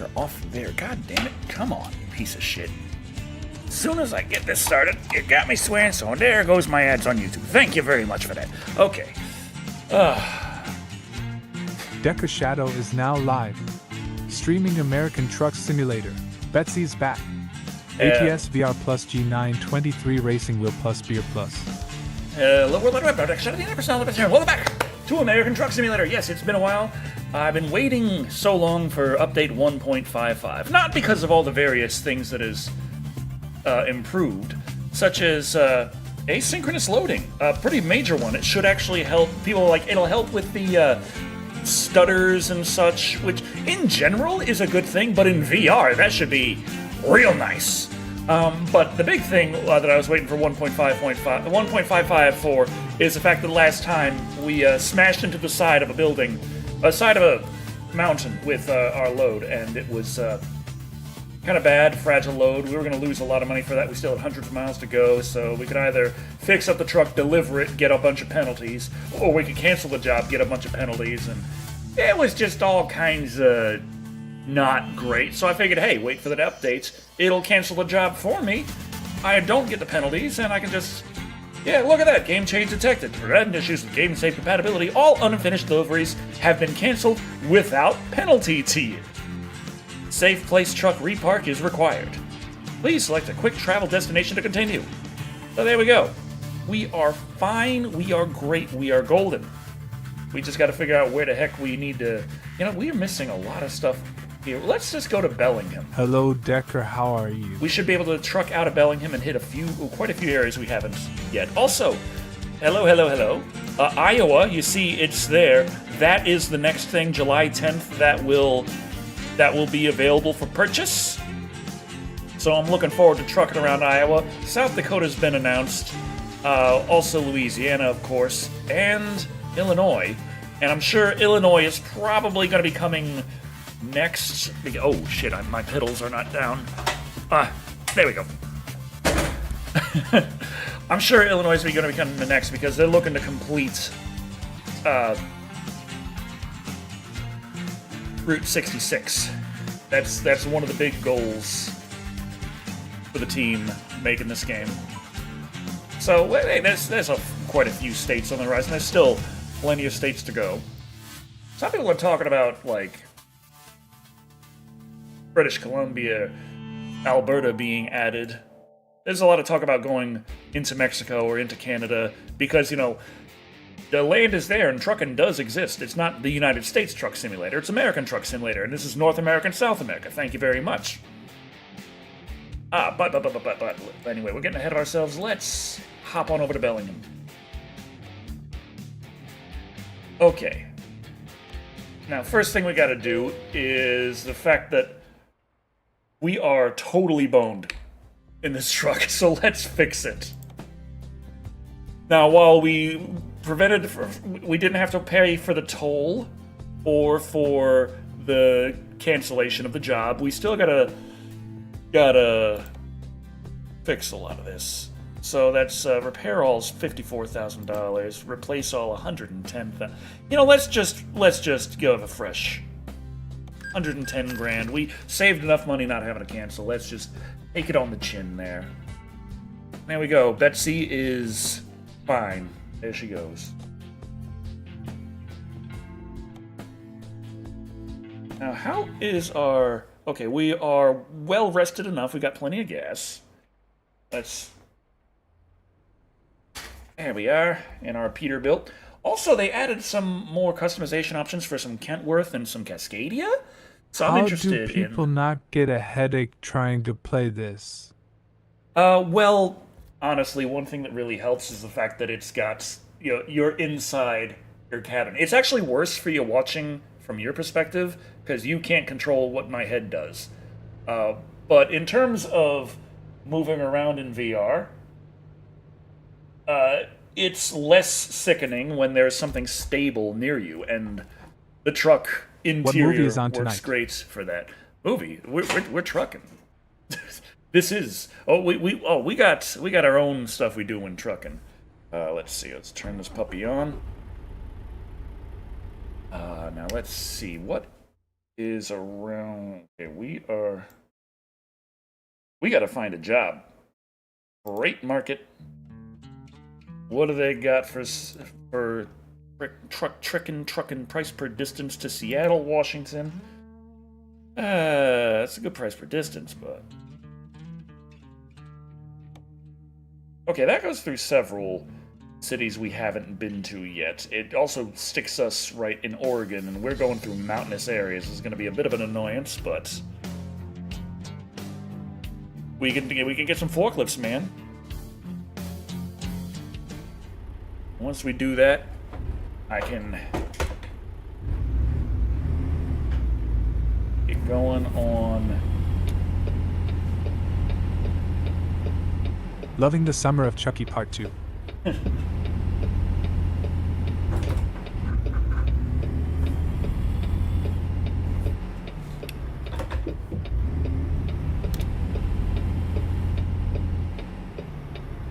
are off there. God damn it. Come on, you piece of shit. As soon as I get this started, it got me swearing, so there goes my ads on YouTube. Thank you very much for that. Okay. Deca Shado is now live. Streaming American Truck Simulator. BETSY'S back. ATS VR plus G923 Racing Wheel plus Beer plus. Hello, world wide web, welcome back to American Truck Simulator. Yes, it's been a while. I've been waiting so long for update 1.55. Not because of all the various things that is improved, such as asynchronous loading, a pretty major one. It should actually help people, like, it'll help with the stutters and such, which in general is a good thing, but in VR, that should be real nice. But the big thing that I was waiting for 1.55 for is the fact that last time we smashed into the side of a building, a side of a mountain with our load, and it was kind of bad, fragile load. We were going to lose a lot of money for that. We still had hundreds of miles to go, so we could either fix up the truck, deliver it, get a bunch of penalties, or we could cancel the job, get a bunch of penalties, and it was just all kinds of not great. So I figured, hey, wait for the updates. It'll cancel the job for me. I don't get the penalties, and I can just... Yeah, look at that. Game change detected. To prevent issues with game safe compatibility, all unfinished deliveries have been canceled without penalty tier. Safe place truck repark is required. Please select a quick travel destination to continue. So there we go. We are fine. We are great. We are golden. We just got to figure out where the heck we need to... You know, we are missing a lot of stuff here. Let's just go to Bellingham. Hello, Decker. How are you? We should be able to truck out of Bellingham and hit quite a few areas we haven't yet. Also, hello. Iowa, you see it's there. That is the next thing, July 10th, that will be available for purchase. So I'm looking forward to trucking around Iowa. South Dakota's been announced. Also Louisiana, of course, and Illinois. And I'm sure Illinois is probably going to be coming next. Oh, shit, my pedals are not down. There we go. I'm sure Illinois is going to be coming next because they're looking to complete Route 66. That's one of the big goals for the team making this game. So hey, there's quite a few states on the horizon. There's still plenty of states to go. Some people are talking about, like, British Columbia, Alberta being added. There's a lot of talk about going into Mexico or into Canada because, you know, the land is there and trucking does exist. It's not the United States Truck Simulator, it's American Truck Simulator, and this is North America and South America. Thank you very much. But anyway, we're getting ahead of ourselves. Let's hop on over to Bellingham. Okay. Now, first thing we gotta do is the fact that we are totally boned in this truck, so let's fix it. Now, while we didn't have to pay for the toll or for the cancellation of the job, we still gotta fix a lot of this. So that's repair all's $54,000, replace all $110,000. You know, let's just give a fresh 110 grand. We saved enough money not having to cancel. Let's just take it on the chin there. There we go. Betsy is fine. There she goes. Now, how is our... Okay, we are well rested enough. We got plenty of gas. There we are, in our Peterbilt. Also, they added some more customization options for some Kentworth and some Cascadia. So I'm interested in... How do people not get a headache trying to play this? Well, honestly, one thing that really helps is the fact that it's got, you know, you're inside your cabin. It's actually worse for you watching from your perspective, because you can't control what my head does. But in terms of moving around in VR, it's less sickening when there's something stable near you, and the truck interior works great for that. Movie? We're trucking. This is... we got our own stuff we do when trucking. Let's see. Let's turn this puppy on. Now let's see what is around. Okay, we got to find a job. Freight market. What do they got for truckin price per distance to Seattle, Washington? That's a good price per distance, but okay, that goes through several cities we haven't been to yet. It also sticks us right in Oregon, and we're going through mountainous areas. It's going to be a bit of an annoyance, but we can get some forklifts, man. Once we do that, I can get going on. Loving the Summer of Chucky Part 2. Here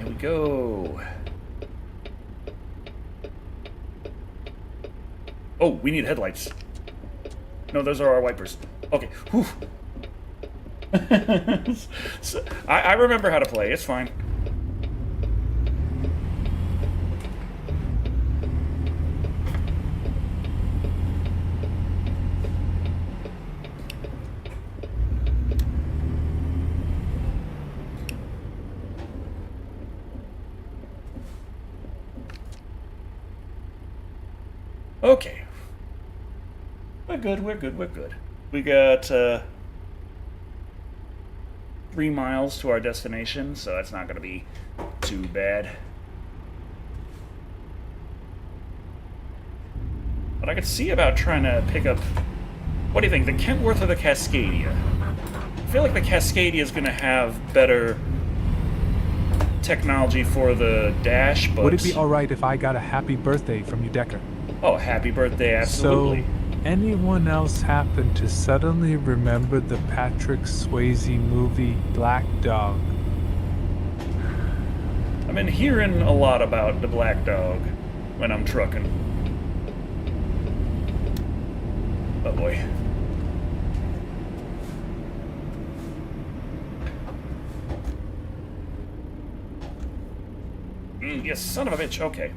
we go. Oh, we need headlights. No, those are our wipers. Okay. Whew. So, I remember how to play. It's fine. Okay. We're good, we're good, we're good. We got 3 miles to our destination, so that's not going to be too bad. But I could see about trying to pick up... What do you think, the Kentworth or the Cascadia? I feel like the Cascadia is going to have better technology for the dash, but... Would it be alright if I got a happy birthday from you, Decker? Oh, happy birthday, absolutely. So, anyone else happen to suddenly remember the Patrick Swayze movie Black Dog? I've been hearing a lot about the Black Dog when I'm trucking. Oh boy. Yes, son of a bitch, okay.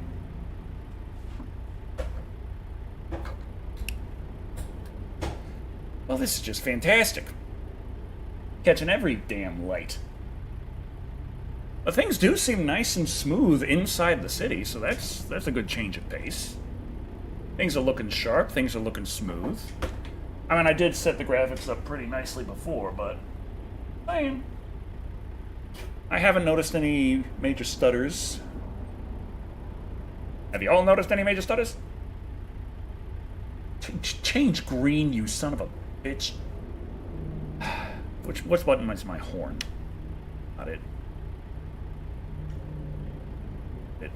Well, this is just fantastic. Catching every damn light. But things do seem nice and smooth inside the city, so that's a good change of pace. Things are looking sharp, things are looking smooth. I mean, I did set the graphics up pretty nicely before, but I haven't noticed any major stutters. Have you all noticed any major stutters? Change green, you son of a bitch. Which button is my horn? Not it. It.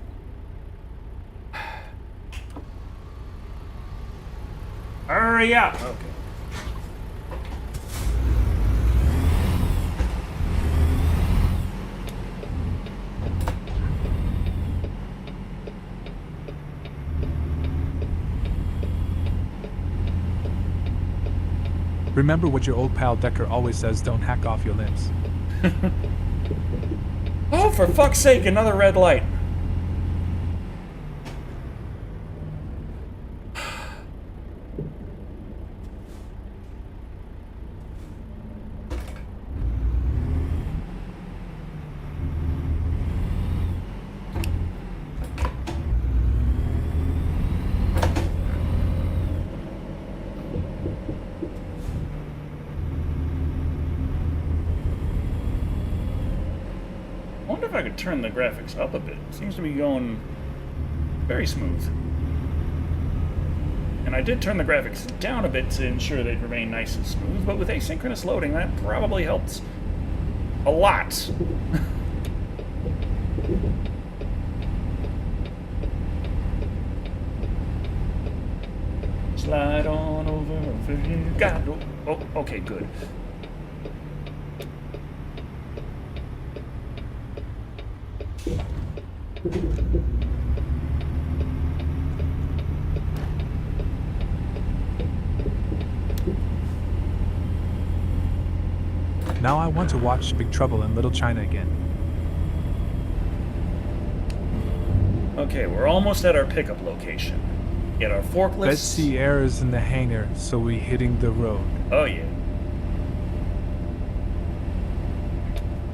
Hurry up! Okay. Remember what your old pal Decker always says, don't hack off your limbs. Oh, for fuck's sake, another red light. I wonder if I could turn the graphics up a bit. It seems to be going very smooth. And I did turn the graphics down a bit to ensure they'd remain nice and smooth, but with asynchronous loading, that probably helps a lot. Slide on over, you got it. Oh, okay, good. Now I want to watch Big Trouble in Little China again. Okay, we're almost at our pickup location. Get our forklifts. Betsy Air is in the hangar, so we hitting the road. Oh yeah.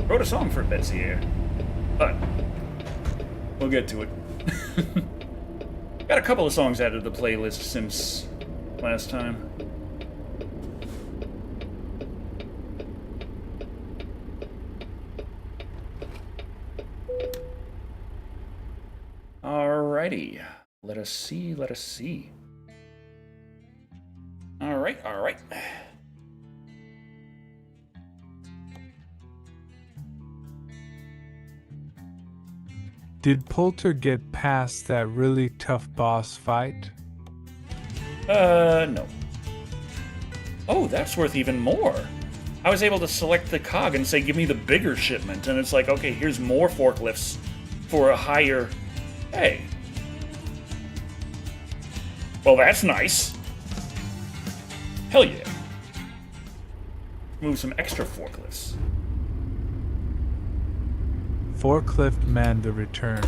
Wrote a song for Betsy Air, but we'll get to it. Got a couple of songs added to the playlist since last time. Alrighty. Let us see, let us see. Alright, alright. Did Poulter get past that really tough boss fight? No. Oh, that's worth even more. I was able to select the cog and say, give me the bigger shipment. And it's like, okay, here's more forklifts for a higher... Hey. Well, that's nice. Hell yeah. Move some extra forklifts. Forklift man the return.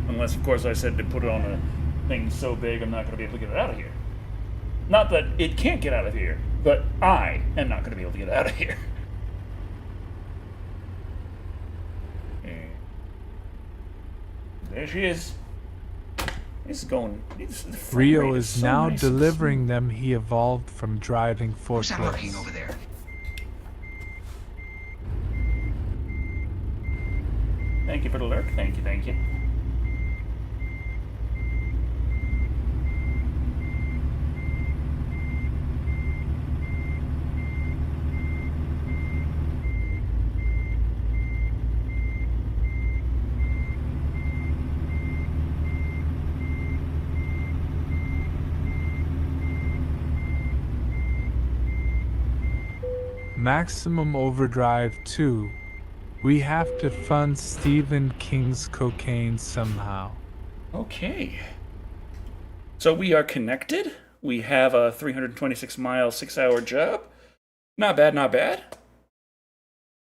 Unless, of course, I said to put it on a thing so big I'm not going to be able to get it out of here. Not that it can't get out of here, but I am not going to be able to get it out of here. There she is. It's going. Rio is now delivering them. He evolved from driving forklifts. Over there. Thank you for the lurk. Thank you, thank you. Maximum Overdrive 2. We have to fund Stephen King's cocaine somehow. Okay. So we are connected. We have a 326-mile, 6-hour job. Not bad, not bad.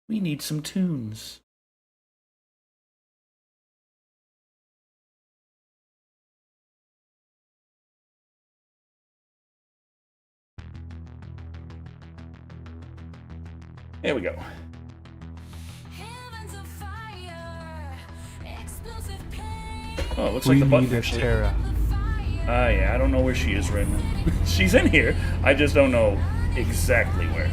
We need some tunes. There we go. Oh, it looks like the button actually. Terra. Ah, yeah, I don't know where she is right now. She's in here. I just don't know exactly where.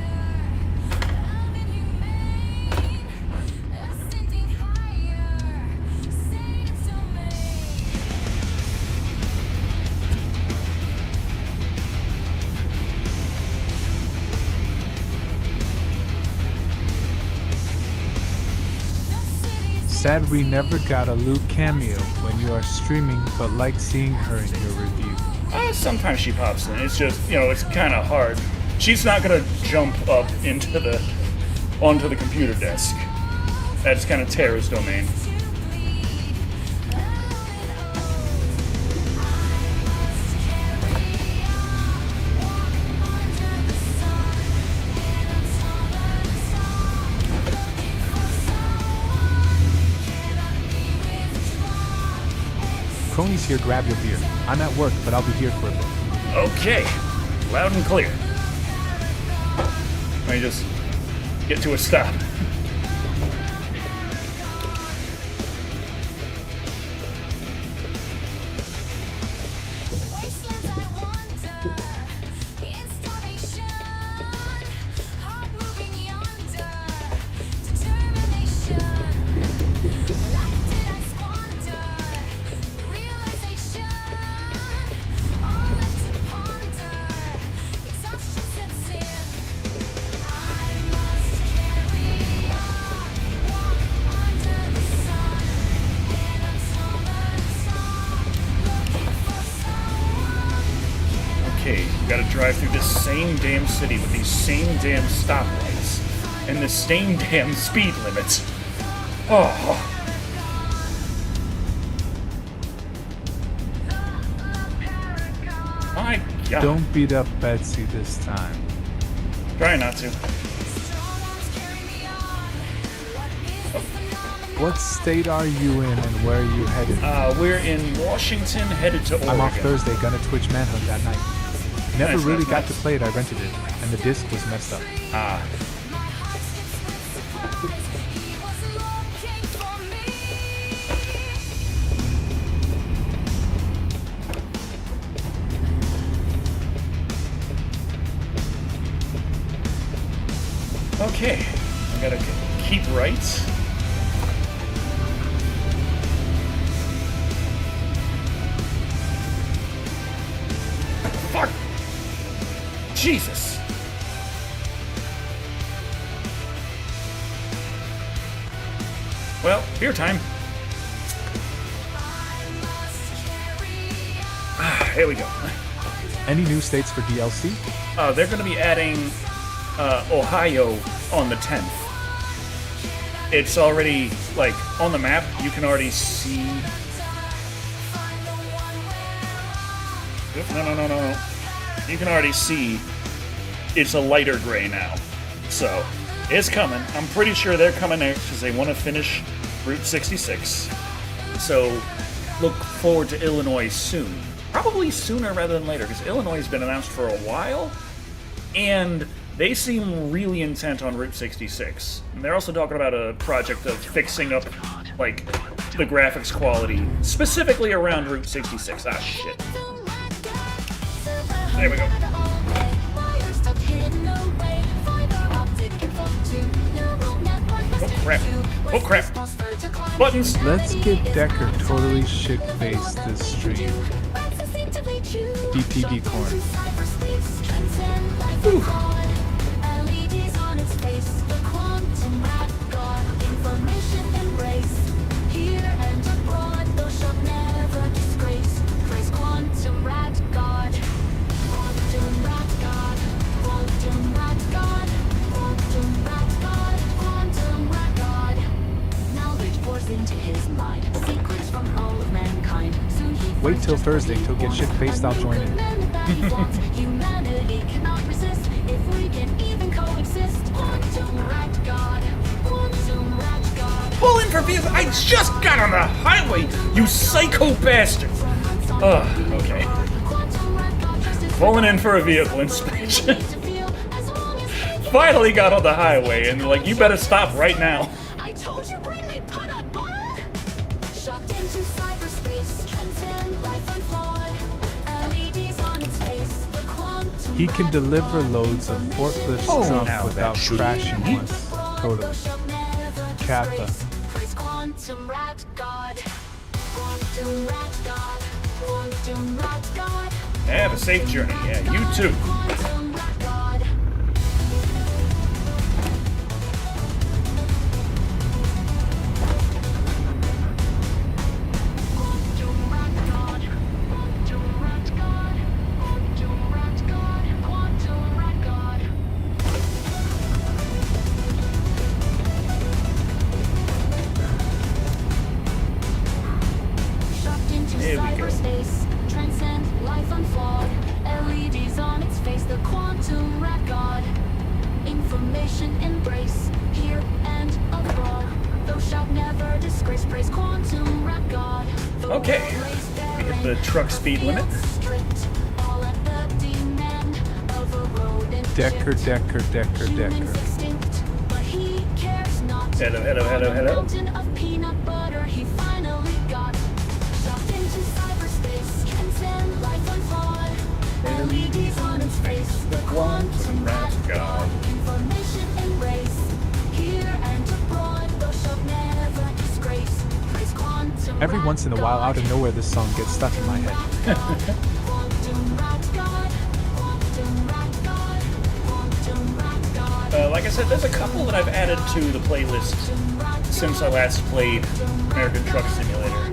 Sad we never got a Luke cameo when you are streaming, but like seeing her in your review. Sometimes she pops in. It's just, you know, it's kind of hard. She's not gonna jump up onto the computer desk. That's kind of Tara's domain. Crony's here, grab your beer. I'm at work, but I'll be here for a bit. Okay, loud and clear. Let me just get to a stop. Okay, we gotta drive through this same damn city with these same damn stoplights. and the same damn speed limits. Oh. My God. Don't beat up Betsy this time. Try not to. What state are you in and where are you headed? We're in Washington, headed to Oregon. I'm off Thursday, gonna Twitch Manhunt that night. Never Nice, really nice, got nice. to play it, I rented it, and the disc was messed up. Ah. Okay, I gotta keep right. Fuck! Jesus! Well, beer time. Here we go. Any new states for DLC? They're gonna be adding Ohio on the 10th. It's already, like, on the map. You can already see... Oop, no. You can already see it's a lighter gray now. So, it's coming. I'm pretty sure they're coming there because they want to finish Route 66. So, look forward to Illinois soon. Probably sooner rather than later, because Illinois has been announced for a while, and they seem really intent on Route 66. And they're also talking about a project of fixing up, like, the graphics quality, specifically around Route 66. Ah, shit. There we go. Oh, crap. Oh, crap. Buttons! Let's get Decker totally shit-faced this stream. DPD corn. Wait till Thursday to get shit-faced, I'll join in. Pull in for vehicle! I just got on the highway, you psycho bastard! Ugh, okay. Pulling in for a vehicle inspection. Finally got on the highway, and like, you better stop right now. He can deliver loads of forklift stuff now without that should crashing be. once. Totally. Kappa. Have a safe journey. Yeah, you too. There we go. Transcend life unflawed. LEDs on its face, the quantum record. Information embrace here and abroad. Thou shalt never disgrace. Praise quantum record. Okay. We hit the truck speed limit. Decker. Hello. LEDs on its face, the quantum record. Information embrace here and abroad. Thou shalt never disgrace. Praise quantum. Every once in a while, out of nowhere, this song gets stuck in my head. Like I said, there's a couple that I've added to the playlist since I last played American Truck Simulator.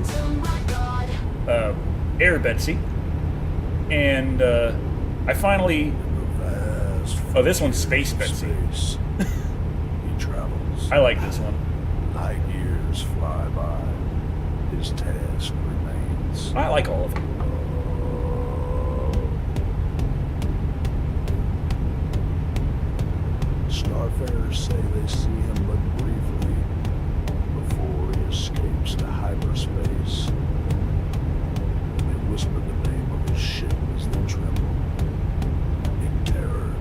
Air Betsy. And I finally... oh, this one's Space Betsy. I like this one. Light years fly by. His task remains. I like all of them. Starfarers say they see him but briefly before he escapes to hyperspace. They whisper the name of his ship as they tremble in terror.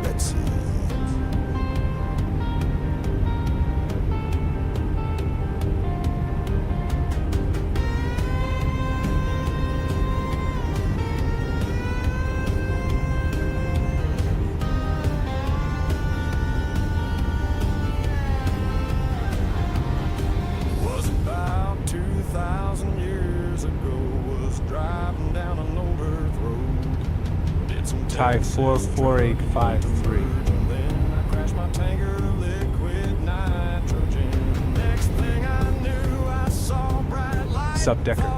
Betsy. Was about 2,000 years ago, was driving down an old earth road. Did some Thai tests, 44853. and then I crashed my tanker of liquid nitrogen. Next thing I knew, I saw bright lights. Subdecker.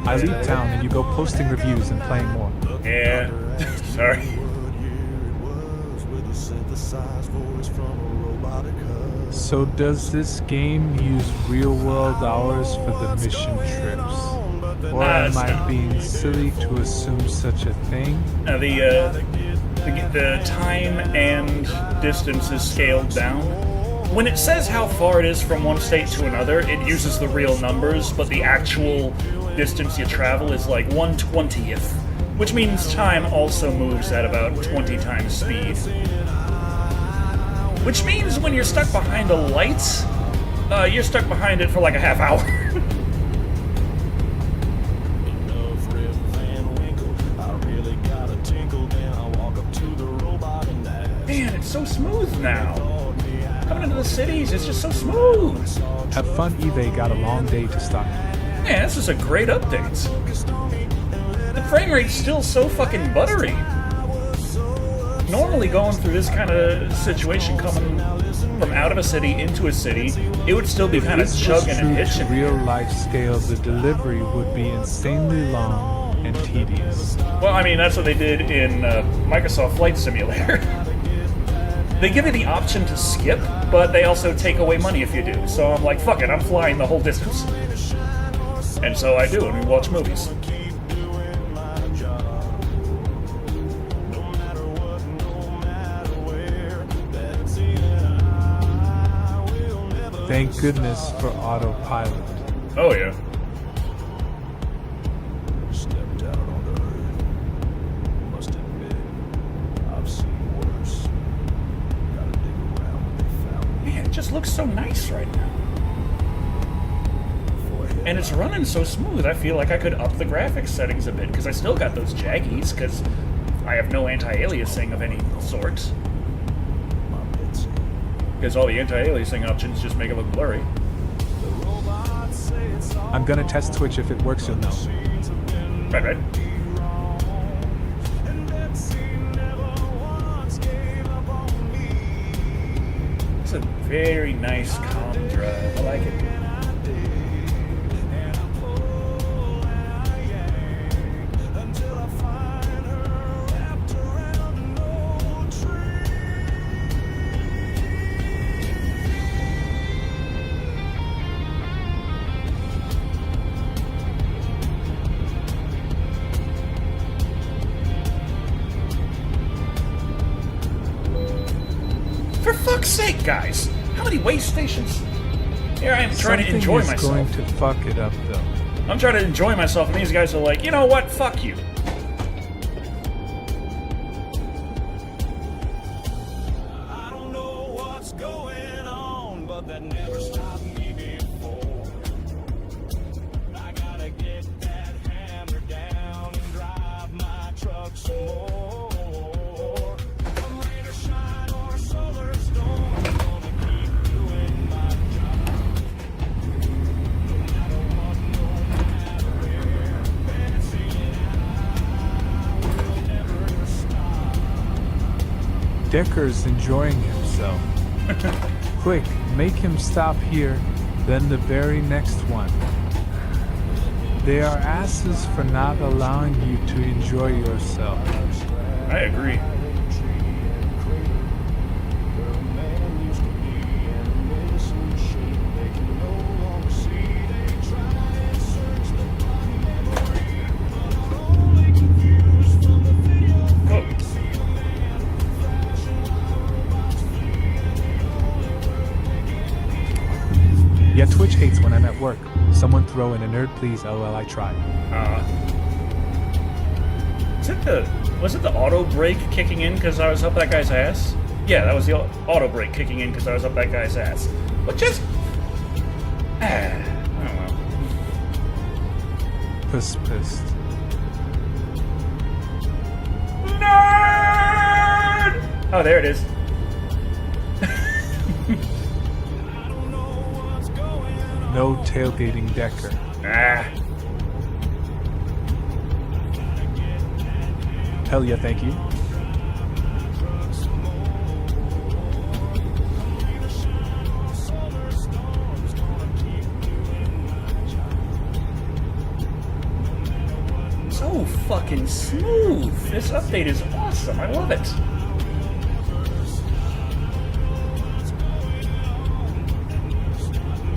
I leave town and you go posting reviews and playing more. Yeah. Sorry. What year it was with a synthesized voice from a robotic hub. So does this game use real-world hours for the mission trips? Or am I being silly to assume such a thing? The time and distance is scaled down. When it says how far it is from one state to another, it uses the real numbers, but the actual distance you travel is like 1/20th, which means time also moves at about 20 times speed. Which means when you're stuck behind a light, you're stuck behind it for like a half hour. Enough Rip Van Winkle. I really got a tinkle. Then I walk up to the robot and ask. Man, it's so smooth now. Coming into the cities, it's just so smooth. Have fun, eBay got a long day to stop. Man, this is a great update. The frame rate's still so fucking buttery. Normally going through this kind of situation, coming from out of a city into a city, it would still be kind of If this was chugging and true to hitching. real-life scale, the delivery would be insanely long and tedious. Well, I mean, that's what they did in Microsoft Flight Simulator. They give you the option to skip, but they also take away money if you do. So I'm like, fuck it, I'm flying the whole distance. And so I do, and we watch movies. Thank goodness for autopilot. Oh, yeah. Stepped out on the earth. Must admit, I've seen worse. Gotta dig around when they found me. Man, it just looks so nice right now. And it's running so smooth, I feel like I could up the graphics settings a bit, because I still got those jaggies, because I have no anti-aliasing of any sort. My Betsy. Because all the anti-aliasing options just make it look blurry. The robots say it's all I'm gonna test Twitch. If it works, you'll know. machines have been Right. wrong. And Betsy never once gave up on me. It's a very nice, calm drive. I like it. And I pull and I yank until I find her wrapped around an old tree. For fuck's sake, guys! How many way stations? Here I am trying to Something enjoy is myself. going to fuck it up, though. I'm trying to enjoy myself, and these guys are like, you know what? Fuck you. I don't know what's going on, but that never stopped me before. I gotta get that hammer down and drive my truck some more. Come rain or shine or solar storm, I'm gonna keep doing my job. No matter what, no matter where, Betsy and I will never stop. Decker's enjoying himself. Quick, make him stop here, then the very next one. They are asses for not allowing you to enjoy yourself. I agree. Yeah, Twitch hates when I'm at work. Someone throw in a nerd, please. LOL, I tried. Was it the auto brake kicking in because I was up that guy's ass? Yeah, that was the auto brake kicking in because I was up that guy's ass. But just, I don't know. Pissed. Nerd! Oh, there it is. No tailgating Decker. Hell yeah, thank you. So fucking smooth. This update is awesome. I love it.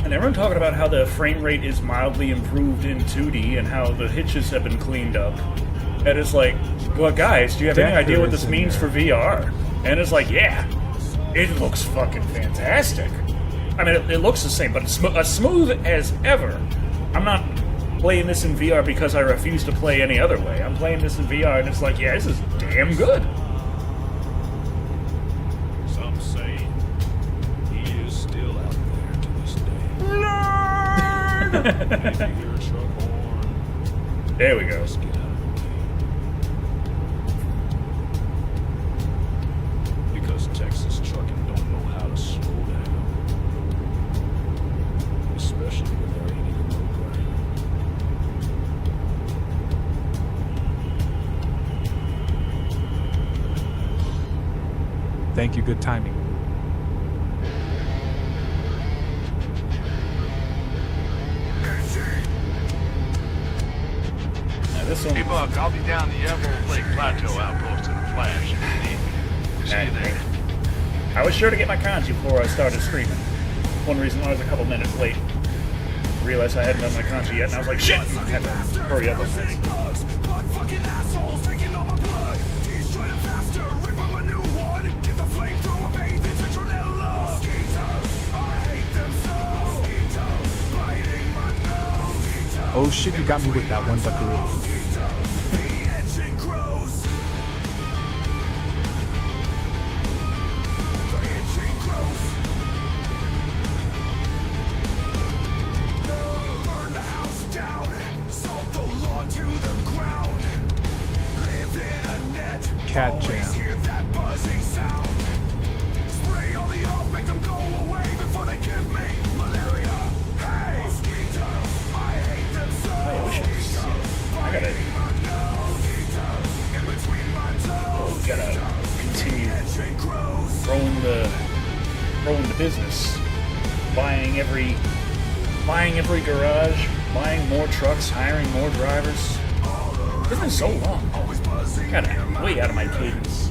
And everyone talking about how the frame rate is mildly improved in 2D and how the hitches have been cleaned up. And it's like, well, guys, do you have any idea what this means for VR? And it's like, yeah, it looks fucking fantastic. I mean, it looks the same, but it's as smooth as ever. I'm not playing this in VR because I refuse to play any other way. I'm playing this in VR and it's like, yeah, this is damn good. Some say he is still out there to this day. Maybe hear a truck horn. There we go. Just get out of the way. Because Texas trucking don't know how to slow down. Especially when there ain't even no ground. Thank you, good timing. This one. Hey, Buck, I'll be down the Emerald Lake Plateau outpost in a flash if you need me. See you there. I was sure to get my kanji before I started streaming. One reason why I was a couple minutes late. Realized I hadn't done my kanji yet, and I was like, shit! I had to hurry up on this. Oh shit, you got me with that one, buckaroo. Cat jam. Gotta continue growing the business, buying every garage, buying more trucks, hiring more drivers. It's been so long. Gotta way out of my cadence.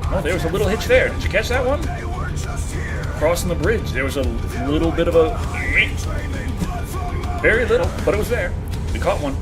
Oh, there was a little hitch there. Did you catch that one? Crossing the bridge, there was a little bit of a... Very little, but it was there. We caught one.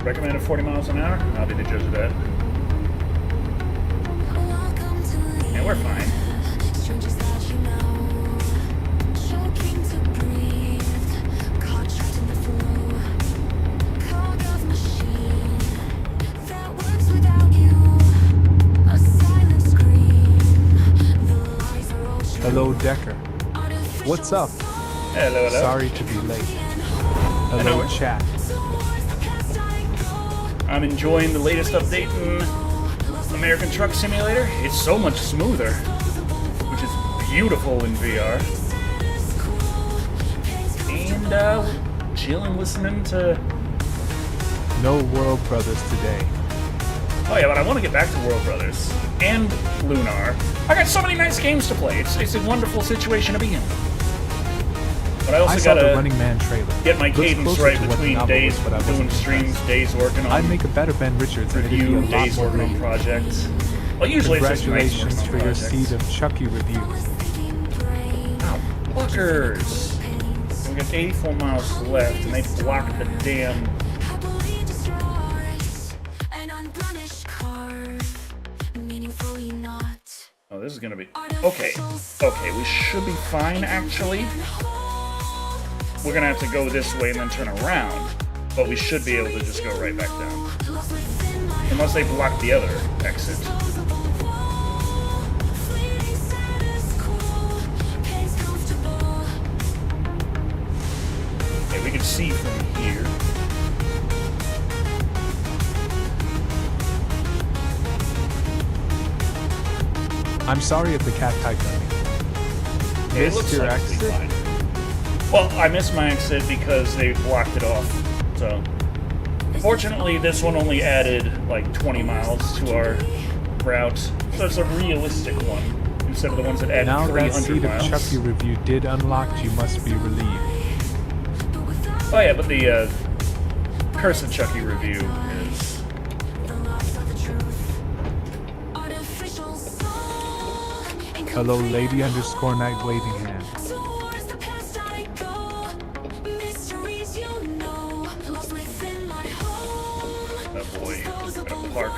Recommended 40 miles an hour. I'll be the judge of that. And we're fine. Hello, Decker. What's up? Hello, hello. Sorry to be late. know Hello, it. chat. I'm enjoying the latest update in American Truck Simulator. It's so much smoother, which is beautiful in VR. And chilling, listening to. No World Brothers today. Oh yeah, but I want to get back to World Brothers and Lunar. I got so many nice games to play. It's a wonderful situation to be in. But I also I saw the gotta Running Man trailer. get my Looks cadence closer right to what the between novel days was, but I wasn't doing streams, impressed. days working on I'd make a better Ben Richards and it'd be a review, lot days more working on real. projects. Well, usually it's just nights Congratulations working for on your projects. seed of Chucky review. Ow, fuckers! We got 84 miles left, and they blocked the damn. Oh, this is gonna be okay. Okay, we should be fine actually. We're gonna have to go this way and then turn around, but we should be able to just go right back down, unless they block the other exit. Okay, we can see from here. I'm sorry if the cat typed on me. It Missed looks your like it'll be exit? fine. Well, I missed my exit because they blocked it off. So, fortunately, this one only added like 20 miles to our route, so it's a realistic one instead of the ones that added Now that 300 seed of miles. Chucky review did unlock, you must be relieved. Oh yeah, but the Curse of Chucky review is. Hello, lady _ night waving hand. Oh boy, I'm gonna park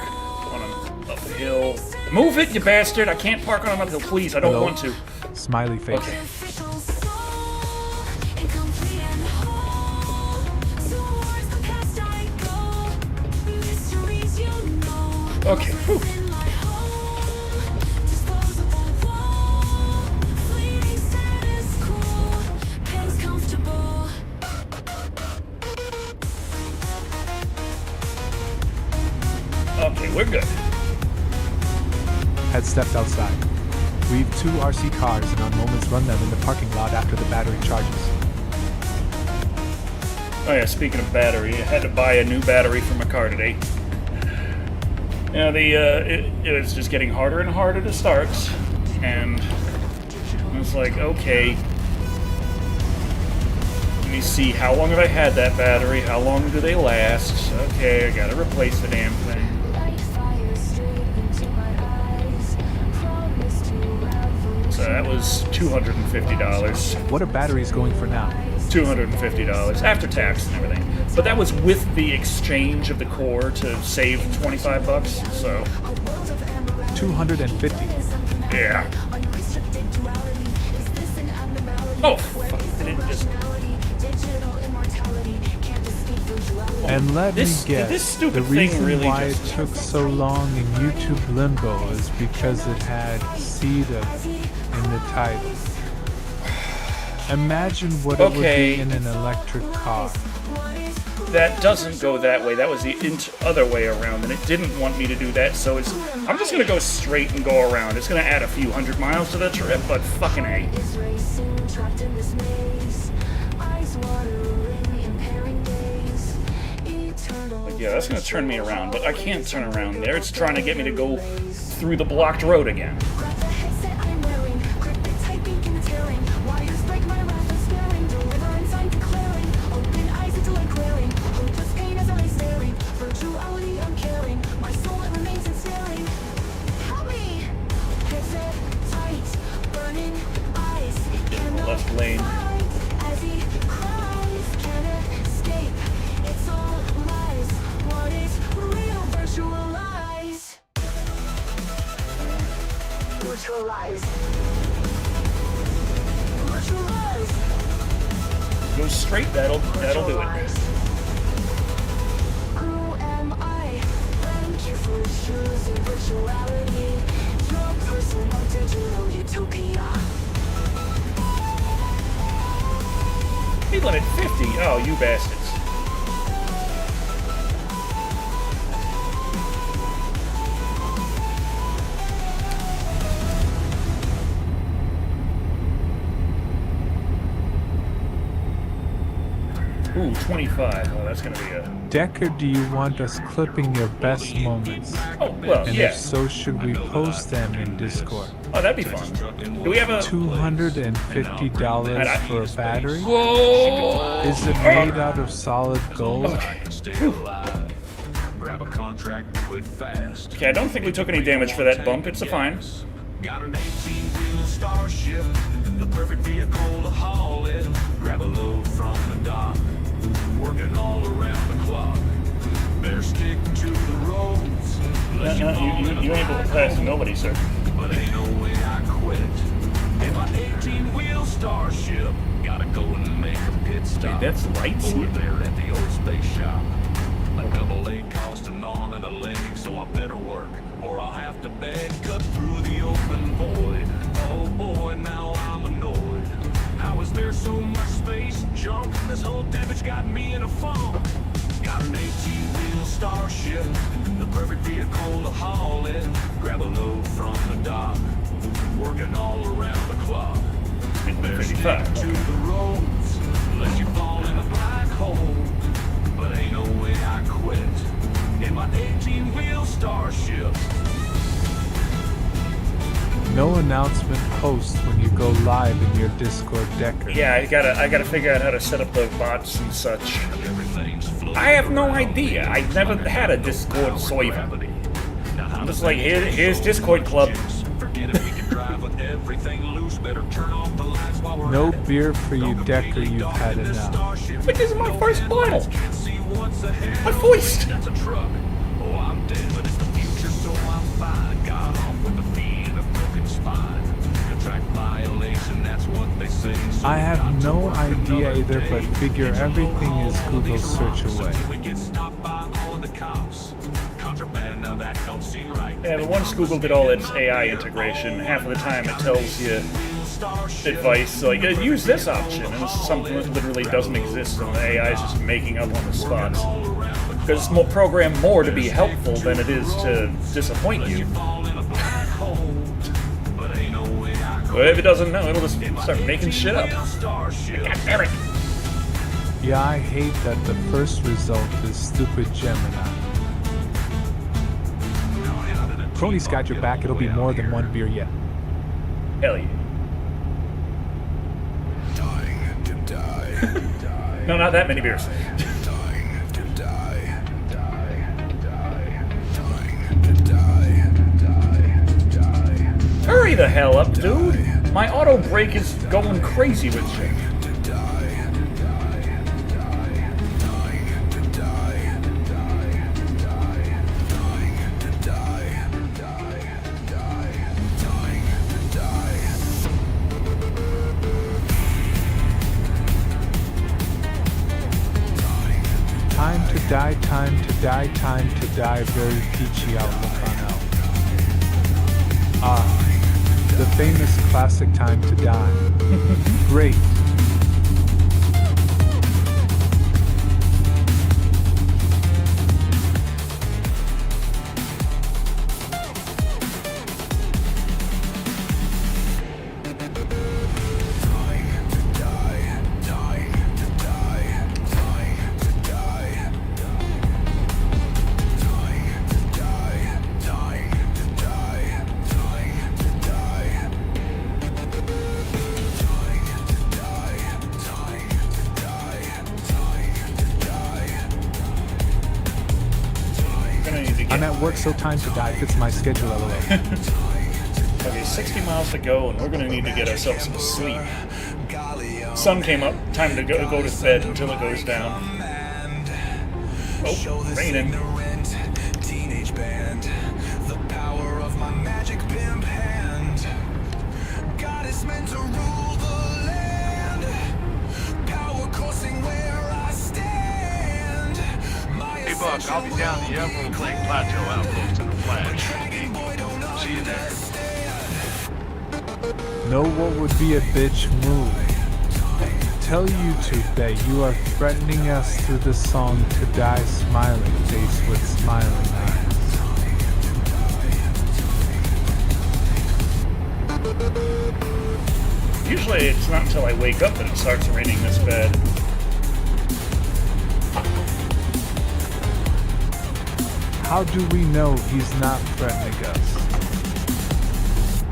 on an uphill. Move it, you bastard! I can't park on an uphill, please. I don't Hello? want to. Smiley face. Okay. Okay. Whew. Okay, we're good. Had stepped outside. We've 2 RC cars and on moments run them in the parking lot after the battery charges. Oh yeah, speaking of battery, I had to buy a new battery for my car today. You know, it was just getting harder and harder to start, and I was like, okay, let me see, how long have I had that battery? How long do they last? Okay, I gotta replace the damn thing. So that was $250. What are batteries going for now? $250 after tax and everything. But that was with the exchange of the core to save 25 bucks. So 250. yeah. Oh, fuck! I didn't just. And let This- me guess, this stupid the thing reason really why just- it took so long in YouTube Limbo is because it had seed of in the title. Imagine what it would Okay. be in an electric car. That doesn't go that way. That was the other way around, and it didn't want me to do that. So it's. I'm just gonna go straight and go around. It's gonna add a few hundred miles to the trip, but fucking A. Like, yeah, that's gonna turn me around, but I can't turn around there. It's trying to get me to go through the blocked road again. In the left lane. Go straight. That'll do it. Who am I? Thank you for choosing virtuality. Your personal digital utopia. limit 50? Oh, you bastards. Ooh, 25. Oh, that's gonna be a... Decker, do you want us clipping your best moments? Oh, well, And yeah. if so, should we post them in Discord? Oh, that'd be fun. Do we have a... $250 for a battery? Whoa! Is it made out of solid gold? Grab a contract, do it fast. Okay, I don't think we took any damage for that bump. It's a fine. Got an 18-wheel Starship, the perfect vehicle to haul it. Grab a load from the dock, working all around the clock. Better stick to the roads. No, you ain't able to pass nobody, sir. But ain't no way I quit. In my 18-wheel Starship, gotta go and make a pit stop. Wait, that's lights over here? there at the old space shop. A double A cost an arm and a leg, so I better work, or I'll have to beg. Cut through the open void. Oh boy, now I'm annoyed. How is there so much space junk? This whole damage got me in a funk. Got an 18-wheel Starship, the perfect vehicle to haul it. Grab a load from the dock, working all around the clock. Better stick 55. to the roads, unless you fall in a black hole. But ain't no way I quit in my 18-wheel Starship. No announcement post when you go live in your Discord, Decker. Yeah, I gotta figure out how to set up the bots and such. Everything's floating I have no around idea. me. I never had a Discord server. Gravity. Now how I'm just does like, that here's go? Discord Club. Forget it, we can drive with everything loose. Better turn off the lights while we're No at it. beer for you, Decker. You've had enough. But this is my first bottle. Can't see what's ahead. My voice. That's a truck. Oh, I'm dead, but it's the future, so I'm fine. Got off with a fee and a broken spine. Contract violation, that's what they say. So I have got to no work idea another either, day. but figure Get your everything load is haul Google these search rocks away. until we get stopped by all of the cops. Contraband, now that don't seem right. Yeah, but once Google did all its AI integration, half of the time it tells you advice like, use this option, and this is something that literally doesn't exist, and the AI is just making up on the spot. Because it's more programmed more to be helpful than it is to disappoint you. But if it doesn't know, it'll just start making shit up. God damn it! Yeah, I hate that the first result is stupid Gemini. Crony's got your back. It'll be more than one beer yet. Hell yeah. Dying to die. No, not that many beers. Dying to die. Dying to die. Hurry the hell up, dude! My auto brake is going crazy with shit. Time to die, time to die, time to die. Very peachy outlook on out. Ah, the famous classic Time to Die. Great. Gonna need to I'm get... at work, so time to die fits my schedule a little. Okay, 60 miles to go, and we're gonna need to get ourselves some sleep. Sun came up, time to go to bed until it goes down. Oh, raining. Teenage band, the power of my magic pimp hand. God is meant to rule the land. Power coursing where I stand. Hey, Buck, I'll be down the Emerald Lake Plateau outpost in a flash. See you there. Know what would be a bitch move? Tell YouTube that you are threatening us through the song to die smiling face with smiling eyes. Usually it's not until I wake up that it starts raining this bad. How do we know he's not threatening us?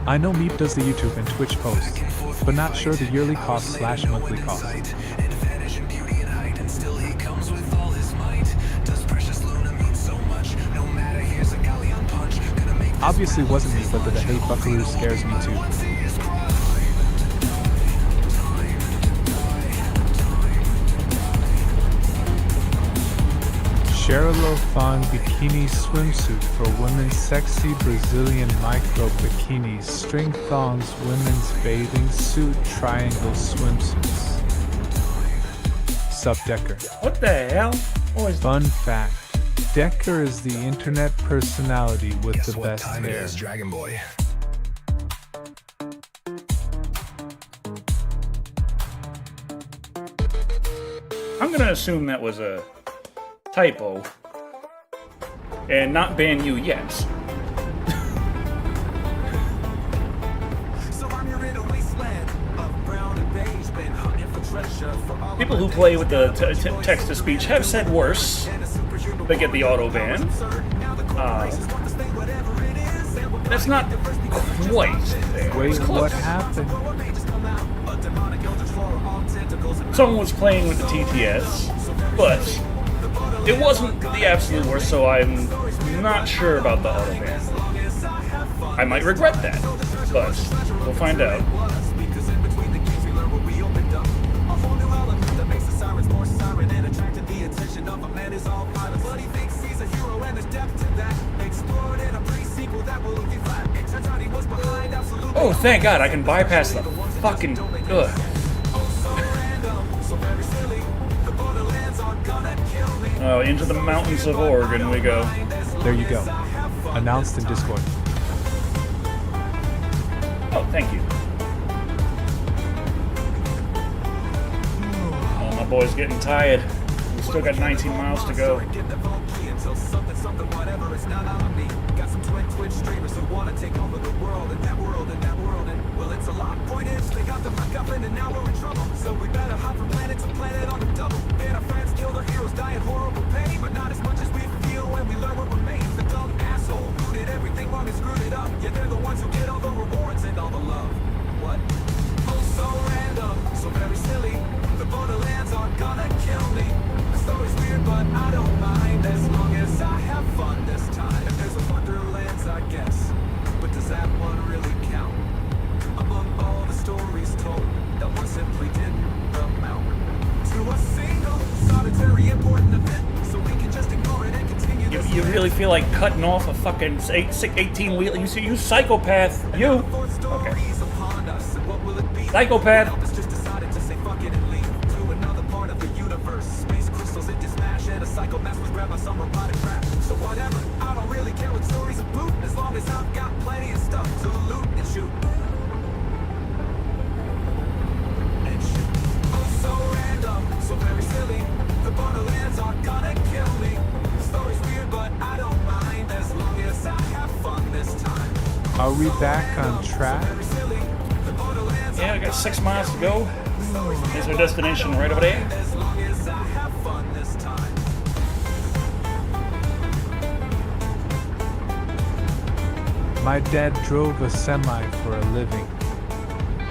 I know Meep does the YouTube and Twitch posts, but not sure the yearly cost / monthly cost. Obviously wasn't me, but the hate buckaroo scares me too. Cheryl Fong bikini swimsuit for women's sexy Brazilian micro bikinis, string thongs, women's bathing suit, triangle swimsuits. Sup Decker. What the hell? Always Fun fact. Decker is the internet personality with the best hair. Dragon Boy. I'm gonna assume that was a typo and not ban you yet. People who play with the text-to-speech have said worse. They get the auto ban. That's not quite there. Wait, It's close. what happened? Someone was playing with the TTS, but it wasn't the absolute worst, so I'm not sure about the auto ban. I might regret that, but we'll find out. Oh, thank God, I can bypass the fucking... Ugh. Oh, into the mountains of Oregon we go. There you go. Announced in Discord. Oh, thank you. Oh, my boy's getting tired. We still got 19 miles to go. You really feel like cutting off a fucking 18-wheel? You psychopath. You. Okay. Psychopath. Are we back on track? Yeah, we got 6 miles to go. There's our destination right over there. My dad drove a semi for a living.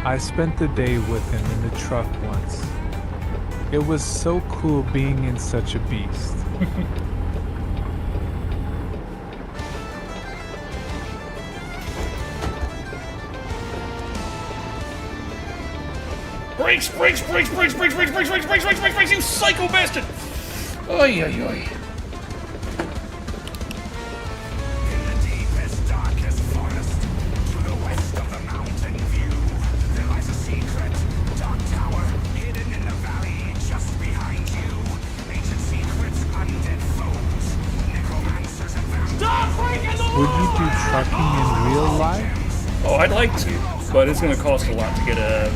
I spent the day with him in the truck once. It was so cool being in such a beast. Brakes, brakes, brakes, brakes, brakes, brakes, brakes, brakes, brakes, brakes, brakes, brakes, you psycho bastard! Oy, oy, oy. In the deepest, darkest forest, to the west of the mountain view, there lies a secret, dark tower, hidden in the valley just behind you. Ancient secrets, undead foes, necromancers and vampires. Stop breaking the Would you do trucking in real life? Oh, I'd like to, but it's gonna cost a lot to get a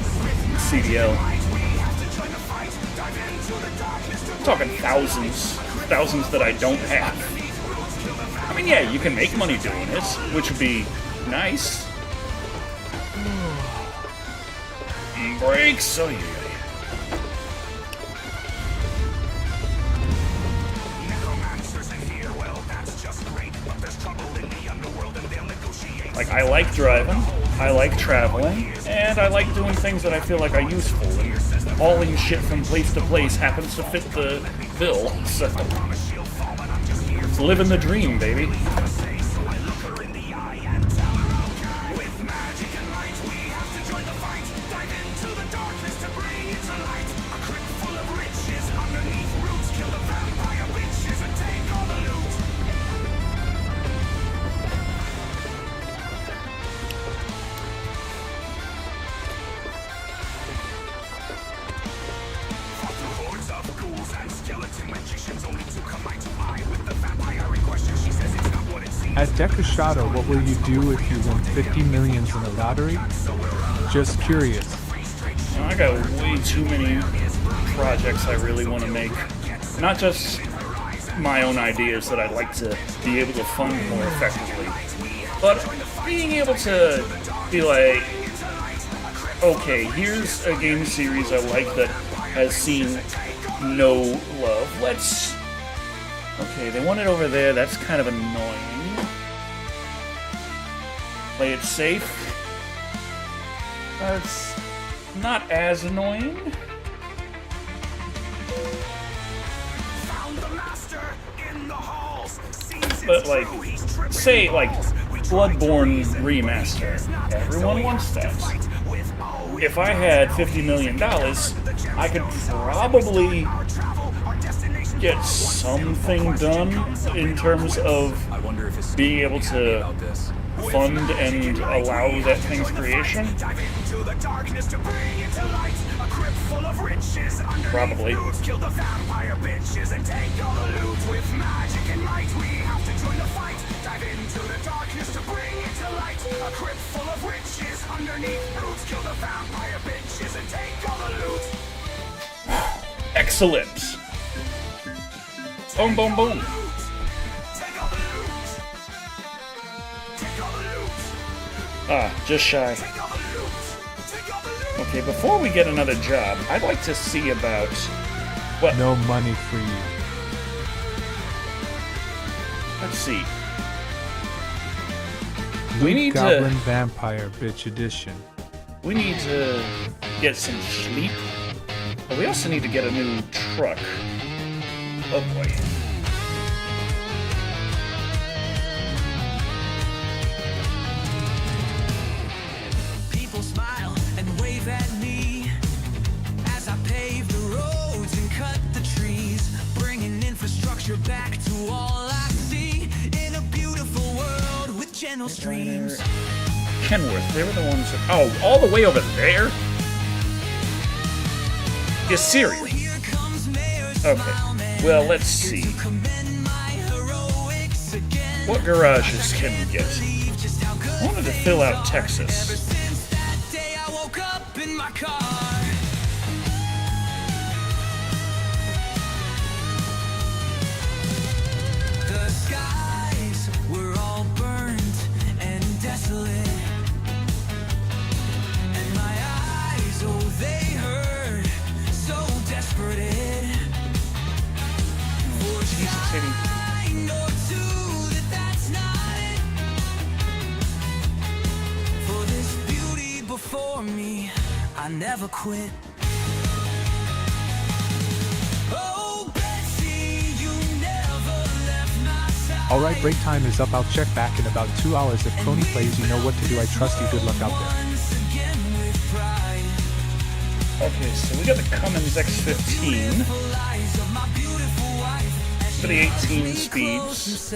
CDL. I'm talking thousands that I don't have. I mean, yeah, you can make money doing this, which would be nice. Brakes, oh yeah. Like, I like driving, I like traveling, and I like doing things that I feel like are useful, and hauling shit from place to place happens to fit the bill, so... It's living the dream, baby. At Shado, what will you do if you win 50 millions in the lottery? Just curious. I got way too many projects I really want to make. Not just my own ideas that I'd like to be able to fund more effectively, but being able to be like, okay, here's a game series I like that has seen no love. Let's... Okay, they want it over there. That's kind of annoying. Play it safe. That's not as annoying. But, like, say, like, Bloodborne Remaster. Everyone wants that. If I had $50 million, I could probably get something done in terms of being able to fund and allow that thing's creation. Probably. Excellent. Boom, boom, boom. Ah, just shy. Okay, before we get another job, I'd like to see about what. No money for you. Let's see. We need Goblin to. Vampire Bitch Edition. We need to get some sleep. But we also need to get a new truck. Oh boy. People smile and wave at me as I pave the roads and cut the trees, bringing infrastructure back to all I see in a beautiful world with gentle streams. Kenworth, they were the ones that... Oh, all the way over there? You're serious? Okay, well, let's see. What garages can we get? I wanted to fill out Texas. The skies were all burnt and desolate, and my eyes, oh, they hurt so desperate. Jesus City. I know too that that's not it. For this beauty before me, I never quit. Oh, Betsy, you never left my side. Alright, break time is up. I'll check back in about 2 hours. If Coney plays, you know what to do. I trust you. Good luck out there. Once again with pride. Okay, so we got the Cummins X15 for the 18 speeds.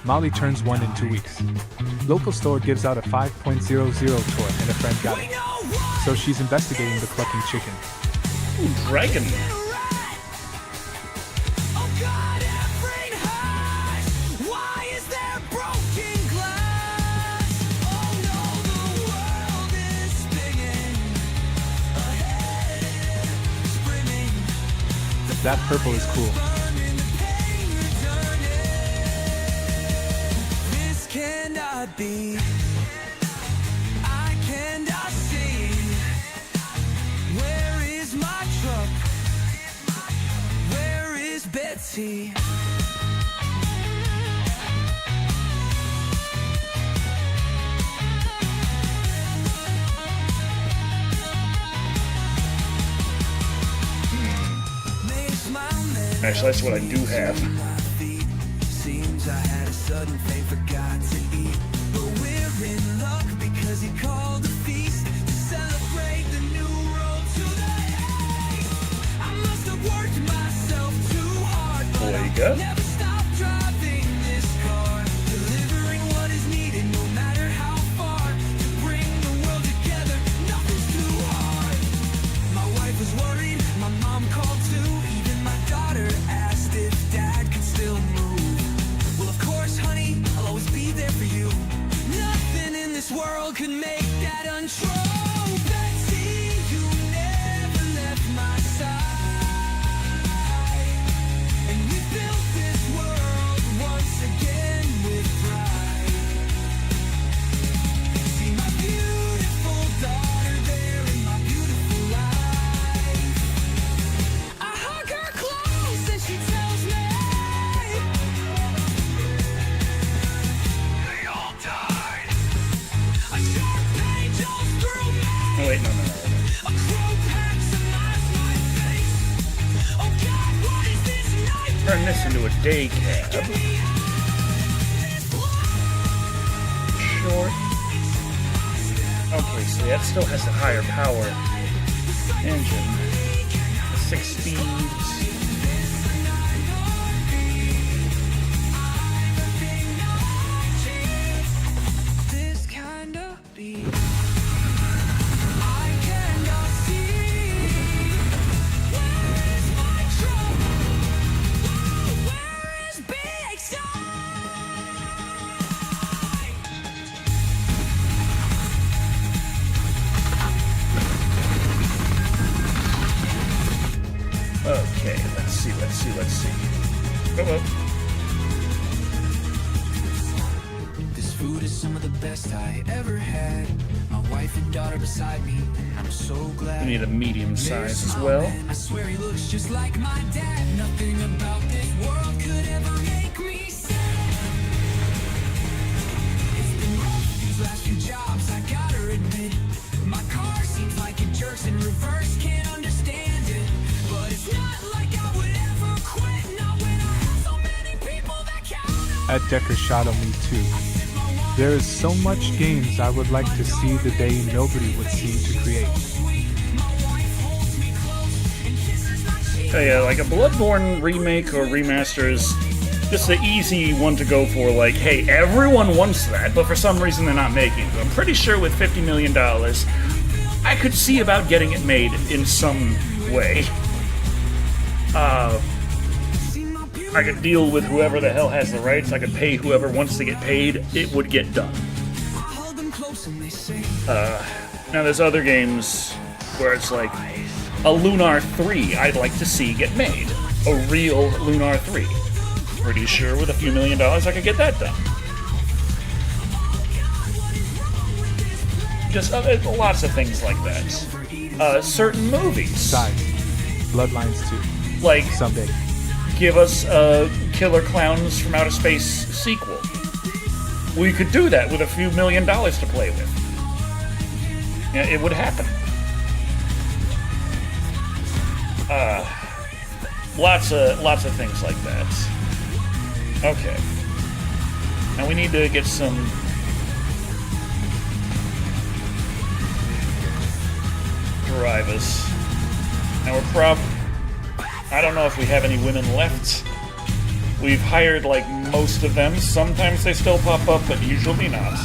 Molly turns 1 in 2 weeks. Local store gives out a 5.00 toy and a friend got it. So she's investigating the clucking chicken. Ooh, dragon. Oh God, every hush. Why is there broken glass? Oh no, the world is spinning ahead, spinning That purple is cool. This cannot be. I cannot see. Where is my truck? Where is Betsy? Actually, that's what I do have. Seems I had a sudden fate, forgot to eat. But we're in luck because he called a feast to celebrate the new road to the hay. I must have worked myself too hard, but There you go. I'll never stop driving this car, delivering what is needed, no matter how far. To bring the world together, nothing's too hard. My wife was worried, my mom called too. Even my daughter asked if dad could still move. Well, of course, honey, I'll always be there for you. Nothing in this world could make that untrue. Betsy, you never left my side. And we built this world once again with pride. See my beautiful daughter there in my beautiful life. I hug her close and she tells me they all died. A sharp pain just through me. Oh wait, no. A crow maximized my face. Oh God, what is this night? Turn this into a day cab. Short. Okay, so that still has a higher power engine. 6 speeds. This kind of beat. I cannot see. Where is my truck? Where is Big Okay, let's see. Oh. This food is some of the best I ever had. My wife and daughter beside me. I'm so glad. We need a medium size as well. I swear he looks just like my dad. Nothing about this world could ever make me sad. It's been rough these last few jobs, I gotta admit. My car seems like it jerks in reverse, can't understand it. But it's not like I would ever quit. Not when I have so many people that count on. At Decker Shado me too. There is so much games I would like to see the day nobody would seem to create. Oh yeah, like a Bloodborne remake or remaster is just the easy one to go for. Like, hey, everyone wants that, but for some reason they're not making it. I'm pretty sure with $50 million, I could see about getting it made in some way. I could deal with whoever the hell has the rights. I could pay whoever wants to get paid. It would get done. Now there's other games where it's like a Lunar 3 I'd like to see get made. A real Lunar 3. Pretty sure with a few $1 million I could get that done. Just lots of things like that. Certain movies. Besides, Bloodlines 2. Like, Someday. give us a Killer Clowns from Outer Space sequel. We could do that with a few $1 million to play with. Yeah, it would happen. Lots of things like that. Okay. Now we need to get some drivers. Now we're I don't know if we have any women left. We've hired like most of them. Sometimes they still pop up, but usually not.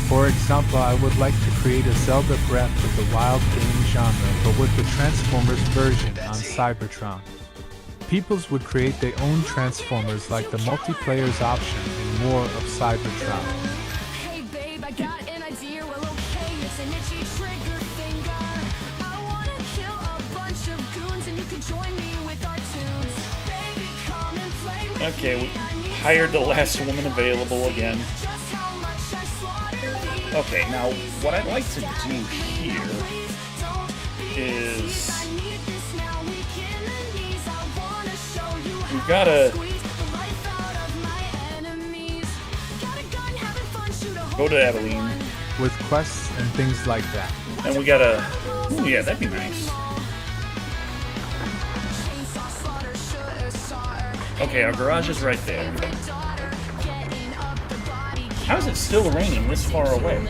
For example, I would like to create a Zelda Breath of the Wild game genre, but with the Transformers version on Cybertron. Peoples would create their own Transformers like the multiplayer's option and more of Cybertron. Hey babe, I got an idea. Well, okay, it's an itchy trigger finger. I wanna kill a bunch of goons and you can join me with our 2 Okay, we hired the last woman available again. Okay, now what I'd like to do here is we've gotta go to Abilene. with quests and things like that. And we gotta... Ooh, yeah, that'd be nice. Okay, our garage is right there. How is it still raining this far away?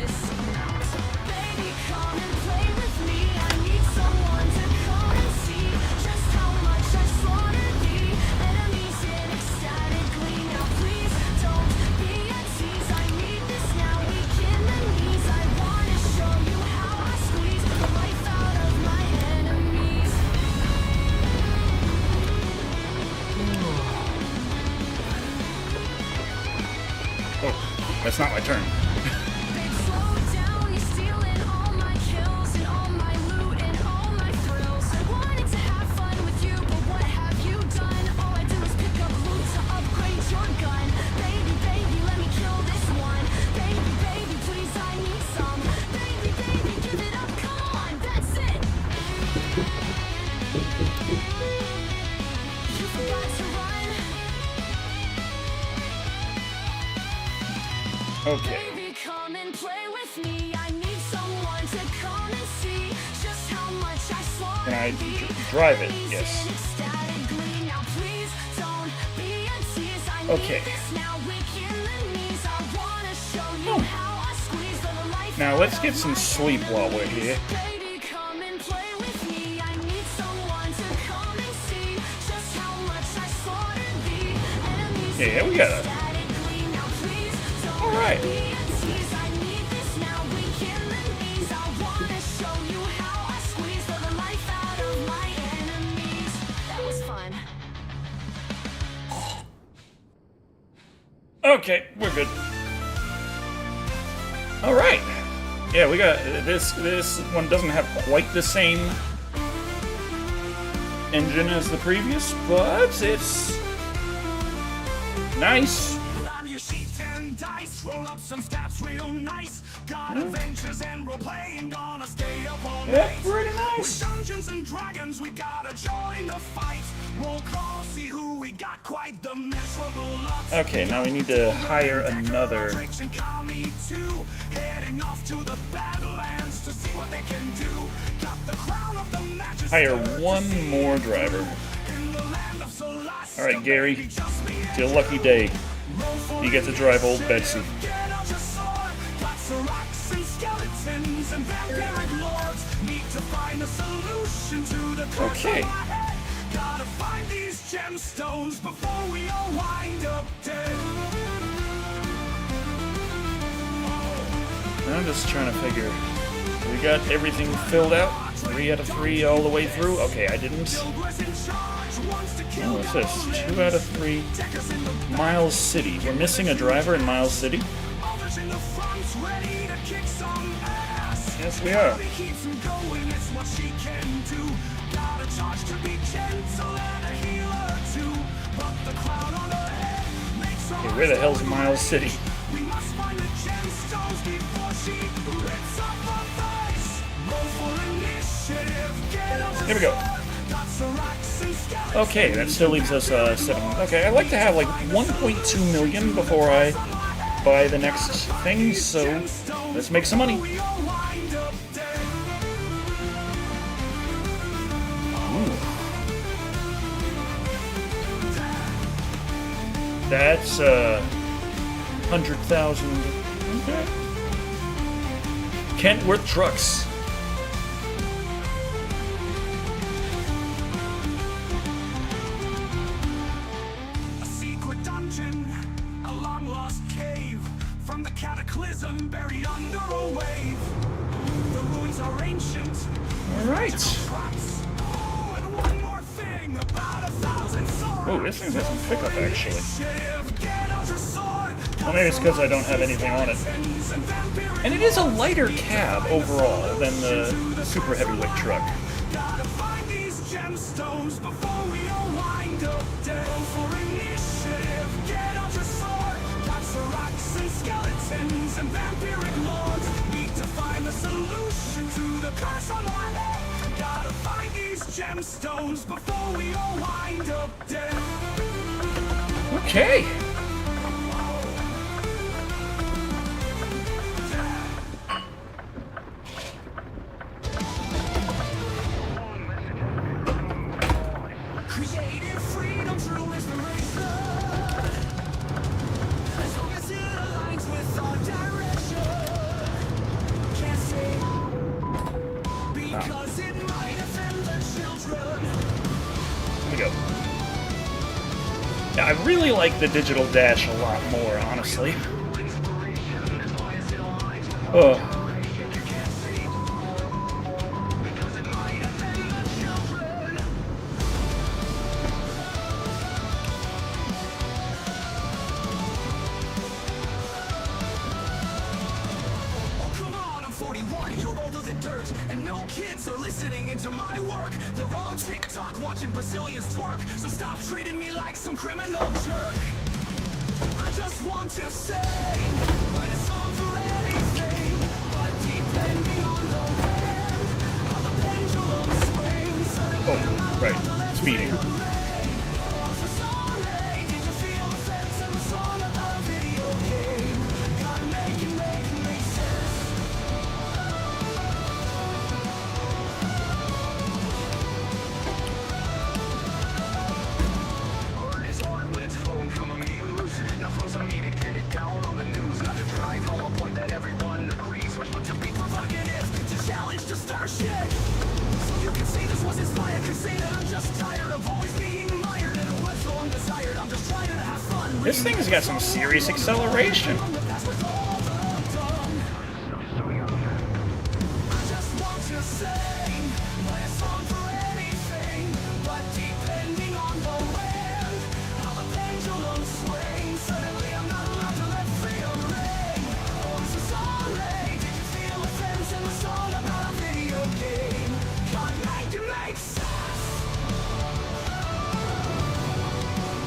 That's not my turn. Okay. Baby, come and play with me. I need someone to come and see just how much I slaughter. Can I drive it? Yes. Okay. Now let's get some sleep while we're here. Baby, come and play with me. I need someone to come and see just how much I slaughtered the enemies. Yeah, we got it. Alright. Okay, we're good. Alright. Yeah, we got this one doesn't have quite the same engine as the previous, but it's nice. Roll up some steps real nice. Got adventures and role playing, gonna stay up all Yeah, night. pretty With nice. Dungeons and Dragons, we gotta join the fight. Roll call, see who we got, quite the miserable lot. Okay, now we need to hire another. Drakes and Kami too, heading off to the Badlands to see what they can do. Got the crown of the Magister Hire one more driver. in the land of Celeste. Alright, Gary, it's your lucky day. You get to drive old Betsy. Get out your sword, lots of rocks and skeletons and vampiric lords. Need to find a solution to the curse Okay. of my head. Gotta find these gemstones before we all wind up dead. I'm just trying to figure. We got everything filled out. 3 out of 3 all the way through. Okay, I didn't. Was in charge, wants to kill What's this? 2 out of 3. Deckers in the Miles City. We're missing a driver in Miles City. others in the front, ready to kick some ass. Yes, we are. Kami keeps him going, it's what she can do. Got a charge to be gentle and a healer too. But the crown on her head makes her Okay, where the hell's Miles City? We must find the gemstones before she rips up our face. Roll for initiative, get up to Here we go. got some rocks and skeletons. Okay, that still leaves us 7. Okay, I'd like to have like 1.2 million before I buy the next thing, so let's make some money. We all wind up dead. That's 100,000. Okay. Kentworth Trucks. A secret dungeon, a long lost cave, from the cataclysm buried under a wave. The ruins are ancient. All right. Traps. Oh, and one more thing about 1,000 swords. Oh, this thing has some pickup actually. Get out your sword. Well, maybe it's because I don't have anything on it. And it is a lighter cab overall than the super heavyweight truck. Gotta find these gemstones before we all wind up dead. For initiative. demons and vampiric lords need to find the solution to the curse on my head. Gotta find these gemstones before we all wind up dead. Okay. Creative freedom, true inspiration. As long as it aligns with our direction. Can't say because it might offend the children. Here we go. Yeah, I really like the digital dash a lot more, honestly. Oh. Come on, I'm 41, you're older than dirt, and no kids are listening into my work. They're on TikTok watching Brazilians twerk, so stop treating me like some criminal jerk. I just want to say, write a song for anything, but depending on the wind, how the pendulum swings, suddenly I'm not Oh, right. allowed to let Speeding. feel rain. Oh, so sorry, did you feel the sense of the song about a video game? Gotta make it make sense. It's on, let's home from a muse. Now folks, I need to get it down on the news. Not to drive home a point that everyone agrees with, but to be provocative, to challenge, to start shit. So you can say this was inspired, can say that I'm just tired of always being mired in a web so undesired. I'm just trying to have fun. This thing's got some serious acceleration. That's what's all done. I just want to sing, play a song for anything, but depending on the wind, how the pendulum swings, suddenly I'm not allowed to let freedom ring. Oh, I'm so sorry, did you feel a sense in the song about a video game? Can't make it make sense.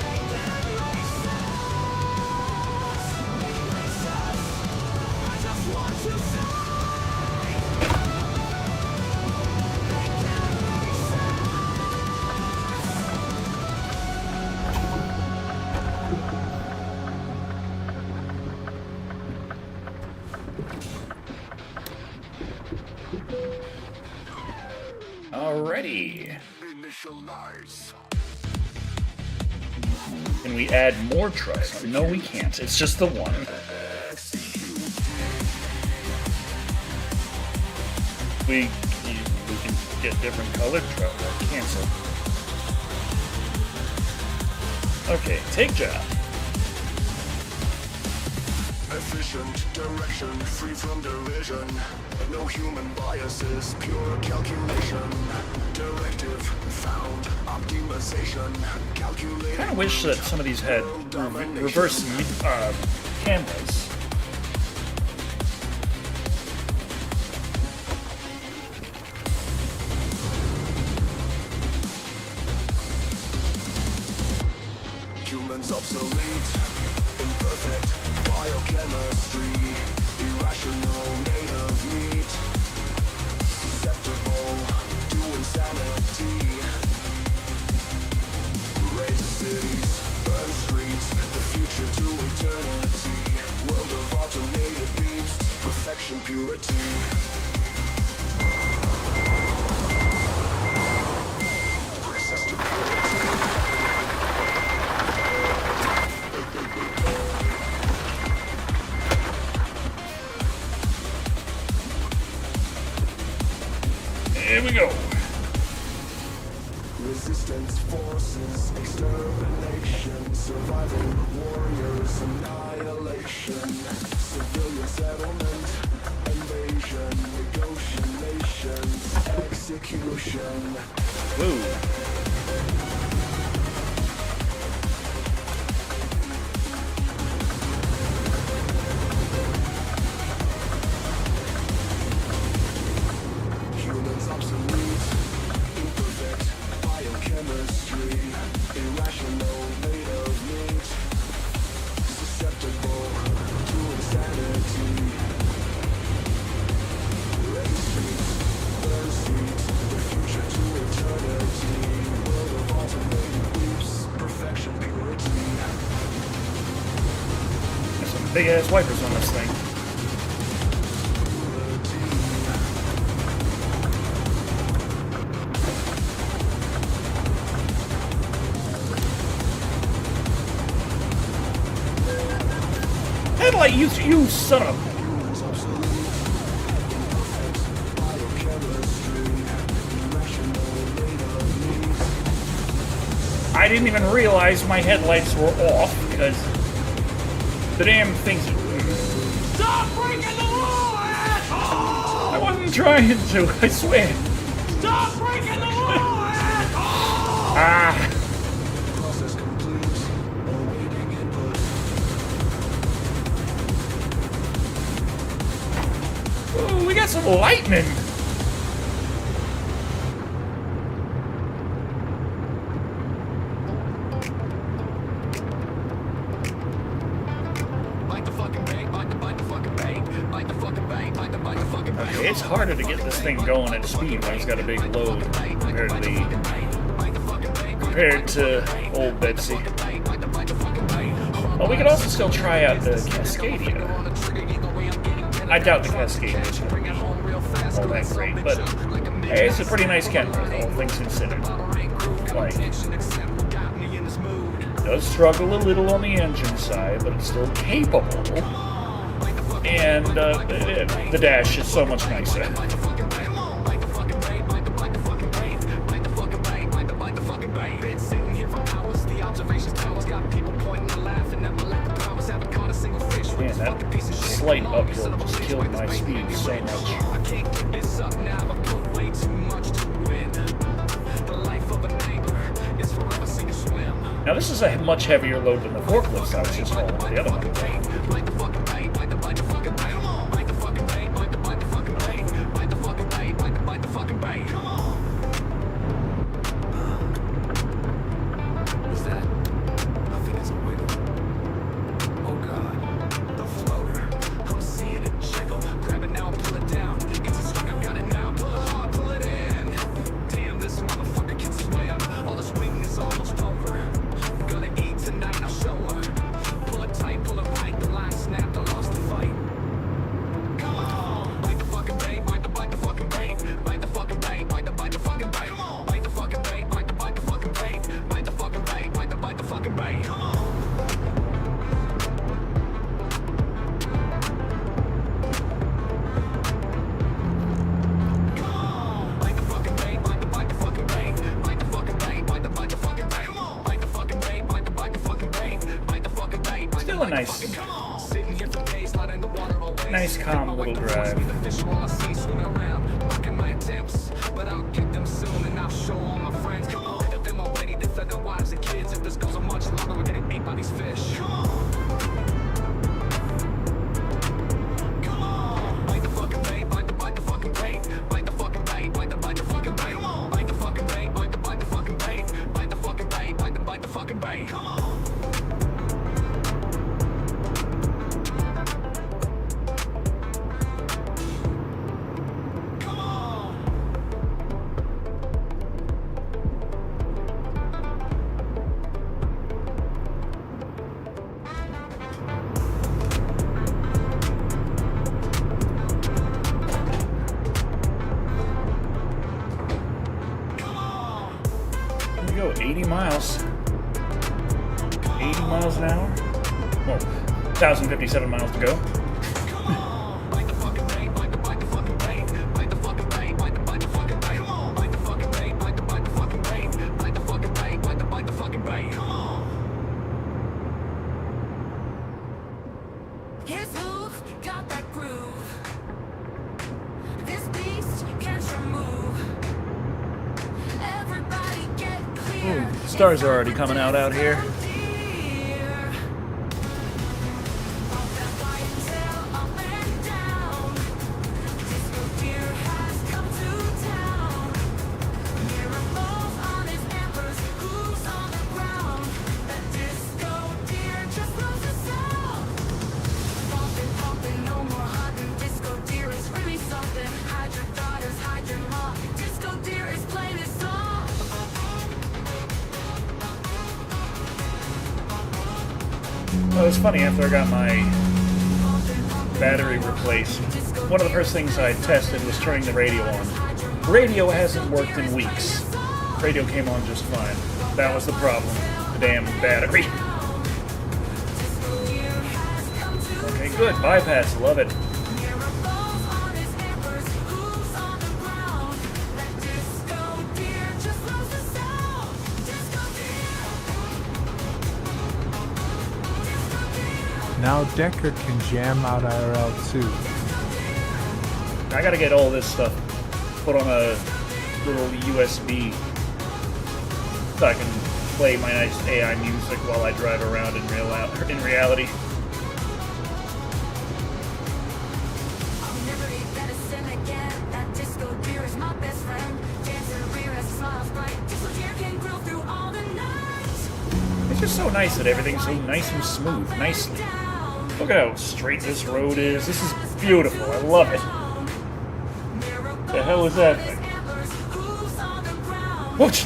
Make that make sense. Make it make sense. I just want to say. Alrighty. Initialize. Can we add more trucks? No, we can't. It's just the one. We can get different colored trucks. Cancel. Okay, take job. Efficient direction, free from derision. No human biases, pure calculation. Directive found, optimization. Calculating. I kind of wish that some of these had reverse cameras. Humans obsolete, imperfect biochemistry, irrational made of meat, susceptible to insanity. Raise cities, burn streets, the future to eternity. World of automated beats, perfection, purity. Resistant purity. Here we go. Resistance forces, extermination, survival warriors, annihilation, civilian settlement, invasion, negotiations, execution. Woo. Humans obsolete, imperfect biochemistry, irrational made of meat, susceptible to insanity. big ass wipers on this thing. Headlight, you son of a... I didn't even realize my headlights were off because the damn things... Stop breaking the law, asshole! I wasn't trying to, I swear. Stop breaking the law, asshole! Ah. Ooh, we got some lightning. Okay, it's harder to get this thing going at speed when it's got a big load compared to old Betsy. Well, we could also still try out the Cascadia. I doubt the Cascadia is going to be all that great, but hey, it's a pretty nice Kenworth, all things considered. Like, does struggle a little on the engine side, but it's still capable. And the dash is so much nicer. Man, that slight uphill just killed my speed so much. Now this is a much heavier load than the forklifts I was just hauling with the other one. Still a nice calm little drive. Go 80 miles. 80 miles an hour? Well, 1,057 miles to go. Here's who's got that groove. This beast can't remove. Everybody get clear. Ooh, stars are already coming out here. Well, it's funny, after I got my battery replaced, one of the first things I tested was turning the radio on. Radio hasn't worked in weeks. Radio came on just fine. That was the problem. The damn battery. Okay, good. Bypass. Love it. Now Decker can jam out IRL too. I gotta get all this stuff put on a little USB so I can play my nice AI music while I drive around in reality. It's just so nice that everything's so nice and smooth, nicely. Look at how straight this road is. This is beautiful. I love it. The hell is that thing? Whoosh!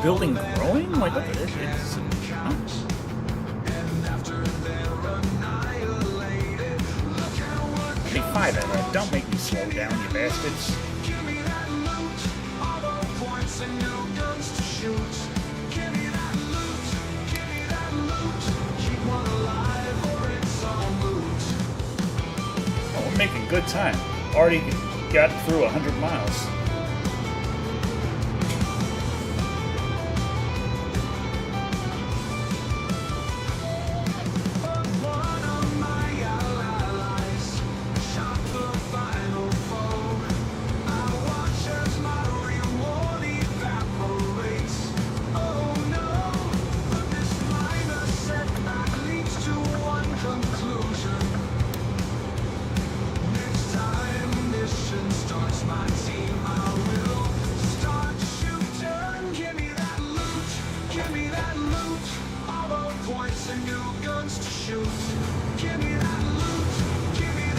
Building growing? Like, what the heck? It's... Hey, 5 at it. Don't make me slow down, you bastards. Oh, we're making good time. Already got through 100 miles.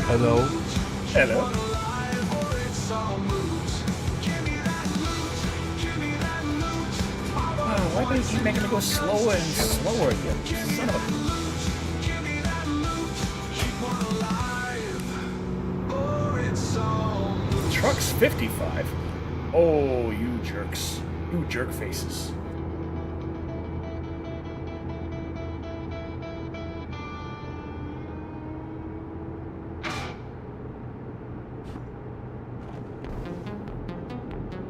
Hello? Hello. Oh, why do you keep making me go slower and slower again? Son of a... Truck's 55. Oh, you jerks. You jerk faces.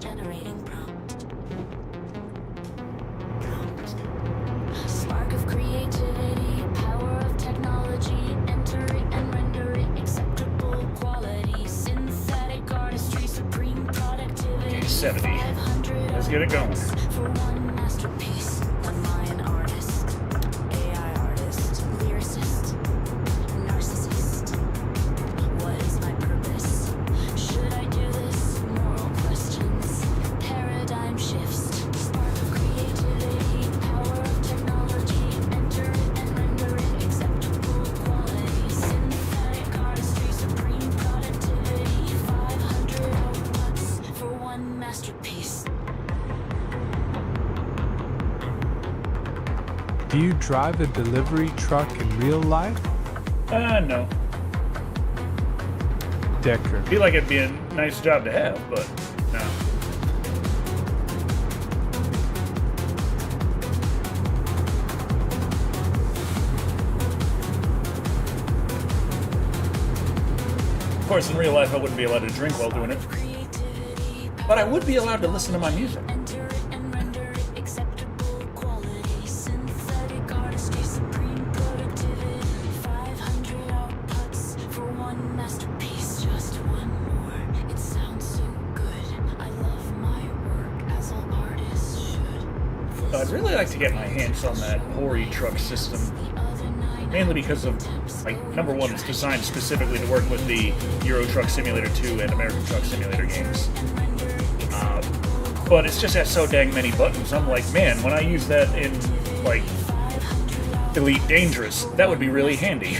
Generating prompt. Spark of creativity, power of technology, entering and rendering acceptable quality, synthetic artistry, supreme productivity. 70. Let's get it going. For one masterpiece, a Mayan artist, AI artist, lyricist, narcissist. What is my purpose? Should I do this? Moral questions, paradigm shifts, spark of creativity, power of technology, enter and render it acceptable quality, synthetic Do you drive a delivery truck in real life? No. Decker. Feel like it'd be a nice job to have, but no. Of course, in real life, I wouldn't be allowed to drink while doing it. But I would be allowed to listen to my music. Enter it and render it acceptable quality. Synthetic artistry, supreme productivity. 500 outputs for one masterpiece. Just one more. It sounds so good. I love my work as all artists should. I'd really like to get my hands on that Hori truck system. Mainly because of, like, number one, it's designed specifically to work with the Euro Truck Simulator 2 and American Truck Simulator games. But it's just has so dang many buttons. I'm like, man, when I use that in, like, Elite Dangerous, that would be really handy.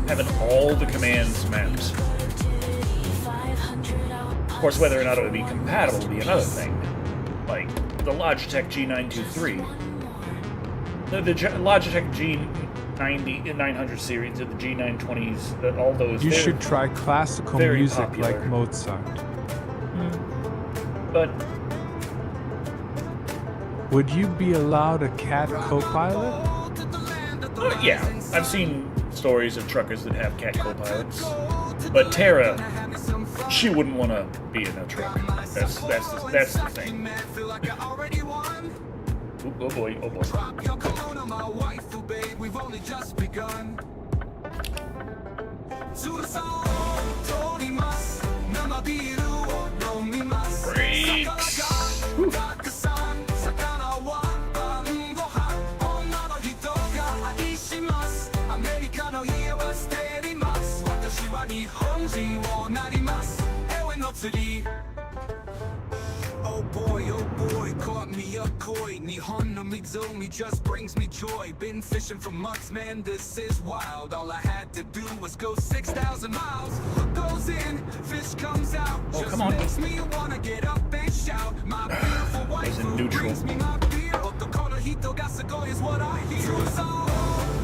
Having all the commands mapped. Of course, whether or not it would be compatible would be another thing. Like, the Logitech G923. The Logitech G900 series, the G920s, all those. You should try classical very music popular. like Mozart. But Would you be allowed a cat co-pilot? yeah, I've seen stories of truckers that have cat co-pilots. But Tara, she wouldn't want to be in a truck. That's the thing. Ooh, oh boy, oh boy. Freaks. Whew. Oh boy, caught me a koi. Nihon no Mizumi just brings me joy. Been fishing for months, man, this is wild. All I had to do was go 6,000 miles. Hook goes in, fish comes out. Oh, just come on. makes me wanna get up and shout. My beautiful wife was in who neutral. brings me my beer. Otokoro hito ga sugoi is what I hear. Truso,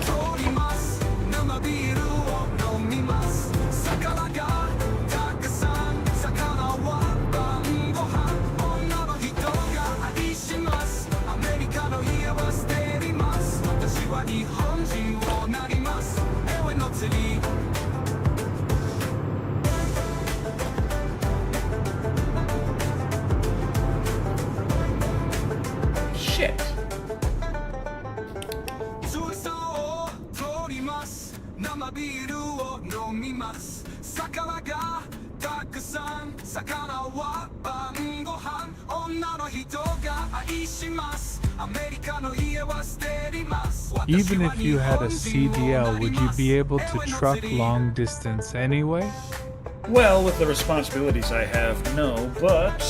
torimasu, nama biru o nomimasu. Sakara ga takusan, sakana wa bangohan. Onna no hito ga aishimasu. America no ie wa suterimasu. Watashi wa Nihonjin wo narimasu. Ewe no tsuri. Shit. Even if you had a CDL, would you be able to truck long distance anyway? Well, with the responsibilities I have, no, but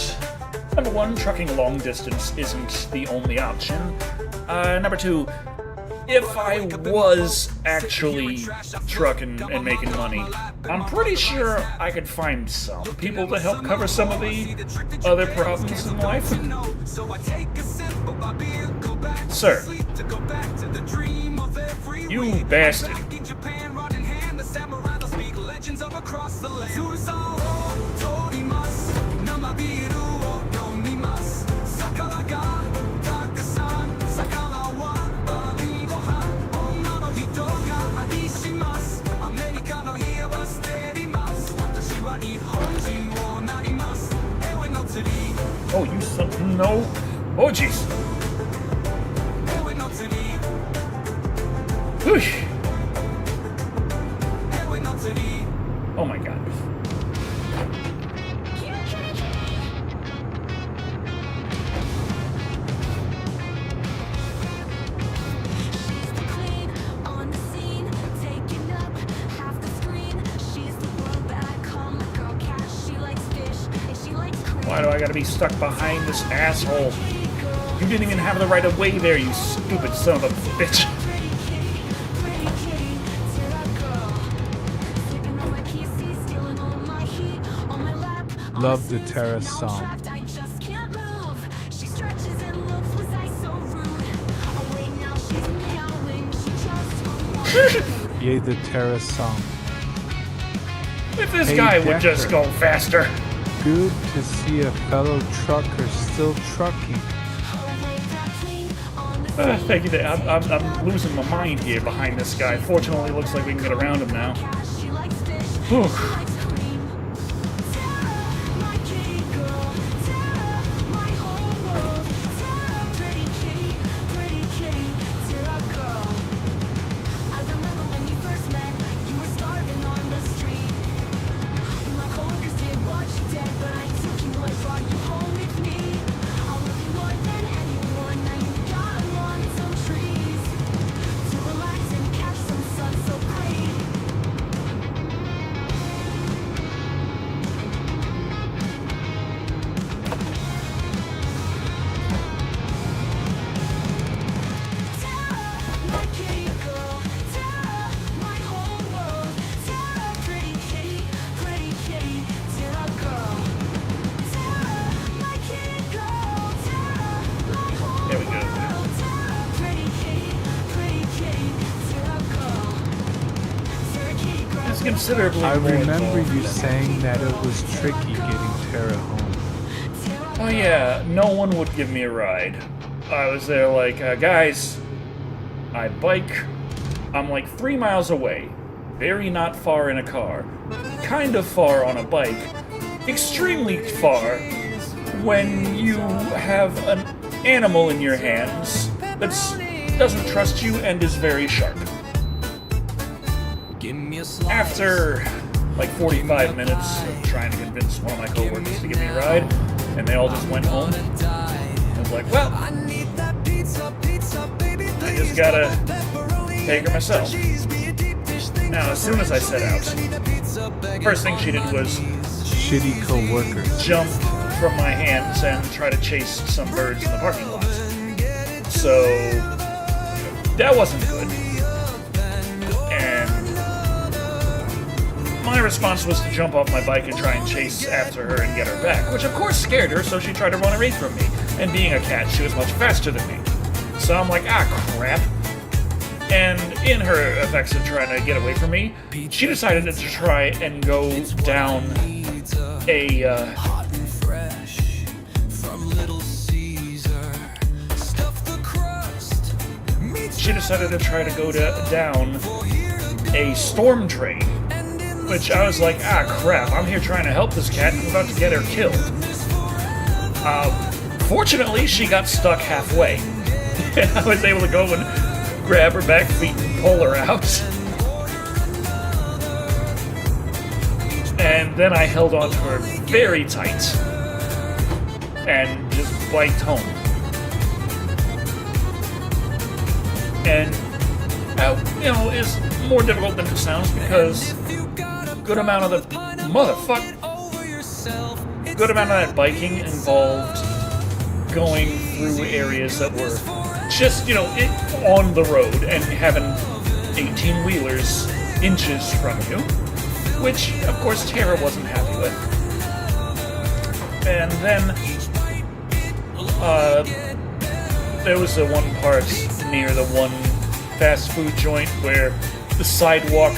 number one, trucking long distance isn't the only option. Number two, if I was actually trucking and making money, I'm pretty sure I could find some people to help cover some of the other problems in life. Sir, you bastard. Oh, you son... No. Oh, jeez. Whoosh. Oh my god. On the scene, taking up half the screen. She's the world that I call my girl cat. She likes fish and she likes cream. Why do I gotta be stuck behind this asshole? You didn't even have the right of way there, you stupid son of a bitch. love the terrace song. I just can't move. She stretches and looks, was I so rude? Oh wait, now she's inhaling. She just won't. Yay, the terrace song. If this Hey, guy would just Decker. go faster. Good to see a fellow trucker still trucking. Thank you. I'm losing my mind here behind this guy. Fortunately, it looks like we can get around him now. She likes fish. Whew. She likes cream. Tara, my kitty girl. Tara, my whole world. Tara, pretty kitty, Tara girl. I remember when we first met, you were starving on the street. My coworkers did watch you dead, but I took you, I brought you home with me. I'll love you more than anyone. Now you got along some trees to relax and catch some sun so great. Tara, my kitty girl. Tara, my whole world. Tara, pretty kitty, Tara girl. Tara, my kitty girl. Tara, my whole There we go. world. Tara, pretty kitty, Tara girl. Tara kitty girl. It's considerably I more remember involved you than- saying that it was tricky getting Tara home. Oh yeah, no one would give me a ride. I was there like, guys, I bike. I'm like 3 miles away. Very not far in a car. Kind of far on a bike. Extremely far when you have an animal in your hands that doesn't trust you and is very sharp. After like 45 minutes of trying to convince one of my coworkers to give me a ride, and they all just went home, I was like, well, I just gotta take her myself. Now, as soon as I set out, first thing she did was Shitty co-workers. jump from my hands and try to chase some birds in the parking lot. So that wasn't good. And my response was to jump off my bike and try and chase after her and get her back, which of course scared her, so she tried to run away from me. And being a cat, she was much faster than me. So I'm like, ah, crap. And in her effects of trying to get away from me, she decided to try and go down a, she decided to try to go down a storm drain, which I was like, ah, crap, I'm here trying to help this cat, and I'm about to get her killed. Fortunately, she got stuck halfway. And I was able to go and grab her back feet and pull her out. And then I held on to her very tight and just biked home. And, you know, it's more difficult than it sounds because good amount of the good amount of that biking involved going through areas that were just, you know, on the road and having 18-wheelers inches from you, which, of course, Tara wasn't happy with. And then there was the one part near the one fast food joint where the sidewalk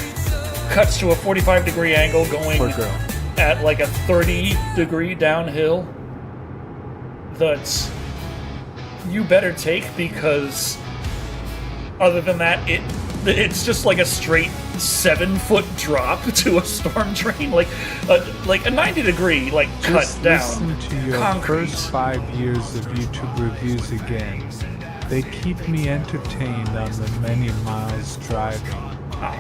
cuts to a 45-degree angle going Poor girl. at like a 30-degree downhill that you better take, because other than that, it's just like a straight 7-foot drop to a storm drain, like a 90-degree like cut Just down listen to your concrete. first 5 years of YouTube reviews again. They keep me entertained on the many miles driving. Oh,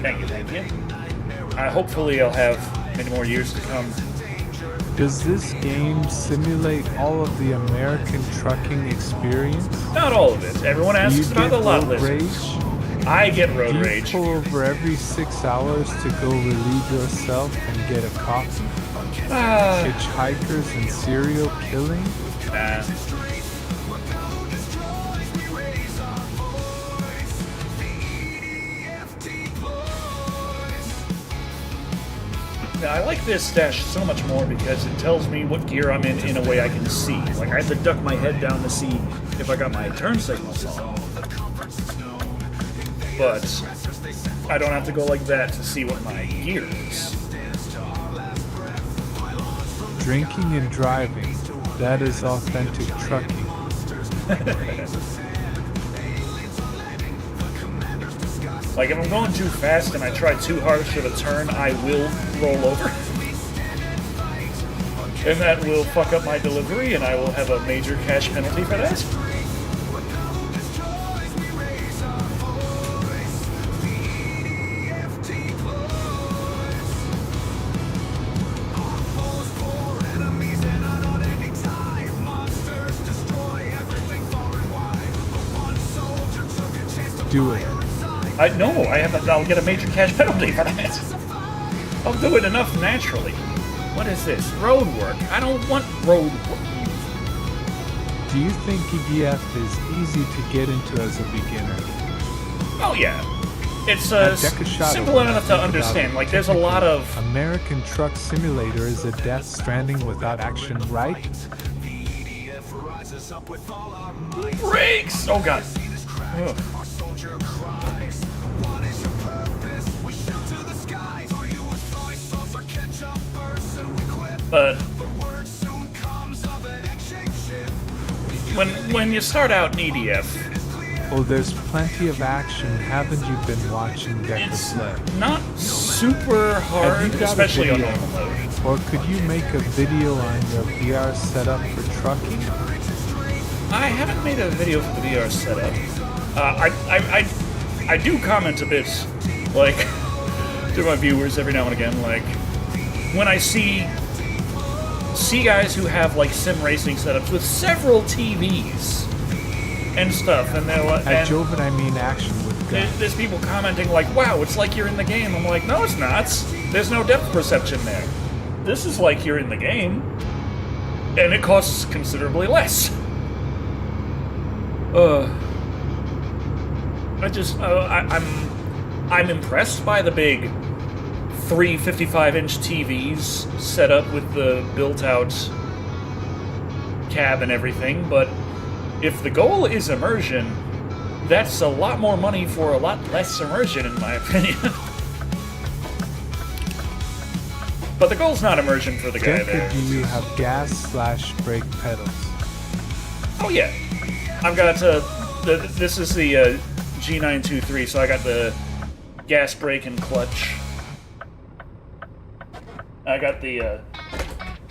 thank you. Hopefully I'll have many more years to come. Does this game simulate all of the American trucking experience? Not all of it. Everyone Do you asks about get the lot road lizards. rage? I get road Do you rage. pull over every 6 hours to go relieve yourself and get a coffee? Ah, Hitchhikers and serial killing? nah. Now, I like this dash so much more because it tells me what gear I'm in a way I can see. Like, I have to duck my head down to see if I got my turn signals on. But I don't have to go like that to see what my gear is. Drinking and driving, that is authentic trucking. Like, if I'm going too fast and I try too harsh of a turn, I will roll over. And that will fuck up my delivery, and I will have a major cash penalty for that. Do it. I'll get a major cash penalty for that. I'll do it enough naturally. What is this? Road work. I don't want road work. Do you think EDF is easy to get into as a beginner? Oh yeah. It's Shado, simple enough to understand. Like, there's a lot of... American Truck Simulator is a Death Stranding without action, right? Brakes! Oh god. Ugh. But when you start out in EDF, Oh, there's plenty of action. Haven't you been watching Decker it's Sled? not super hard, Have you got a especially on video? normal mode. Or could you make a video on your VR setup for trucking? I haven't made a video for the VR setup. I do comment a bit, like, to my viewers every now and again, like, when I see guys who have, like, sim racing setups with several TVs and stuff, and they're like... At Joven, I mean action with guns. There's people commenting like, wow, it's like you're in the game. I'm like, no, it's not. There's no depth perception there. This is like you're in the game, and it costs considerably less. I'm impressed by the big 3 55-inch TVs set up with the built-out cab and everything, but if the goal is immersion, that's a lot more money for a lot less immersion, in my opinion. But the goal's not immersion for the guy Decker, there. do you have gas/brake pedals? Oh yeah, I've got this is the G923, so I got the gas, brake, and clutch. I got the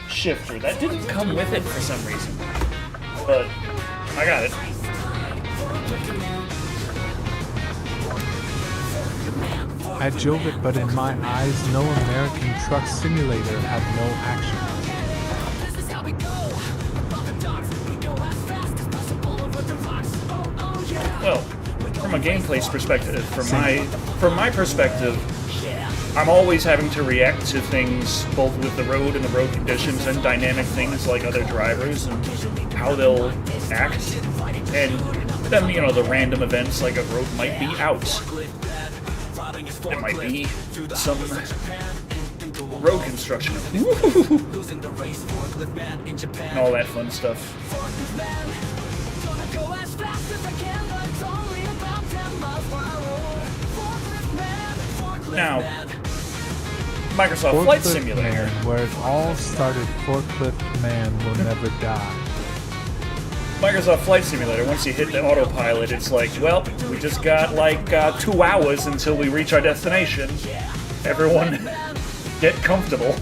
shifter. That didn't come with it for some reason, but I got it. I drove it, but in my eyes, no American Truck Simulator had no action. Well, from a gameplay perspective, from my perspective, I'm always having to react to things both with the road and the road conditions and dynamic things like other drivers and how they'll act. And then, you know, the random events like a road might be out. It might be some road construction and all that fun stuff. Now, Microsoft Flight Forklift Simulator. Man, where it all started, Forklift Man will never die. Microsoft Flight Simulator, once you hit the autopilot, it's like, well, we just got like 2 hours until we reach our destination. Everyone, get comfortable.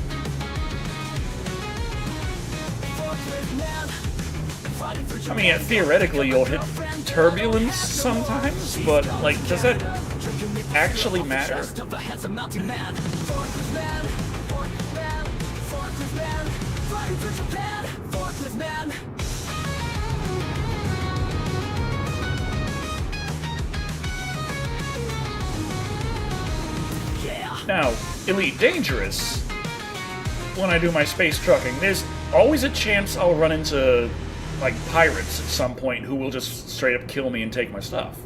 I mean, theoretically, you'll hit turbulence sometimes, but, like, does that actually matter? Now, Elite Dangerous, when I do my space trucking, there's always a chance I'll run into, like, pirates at some point who will just straight up kill me and take my stuff.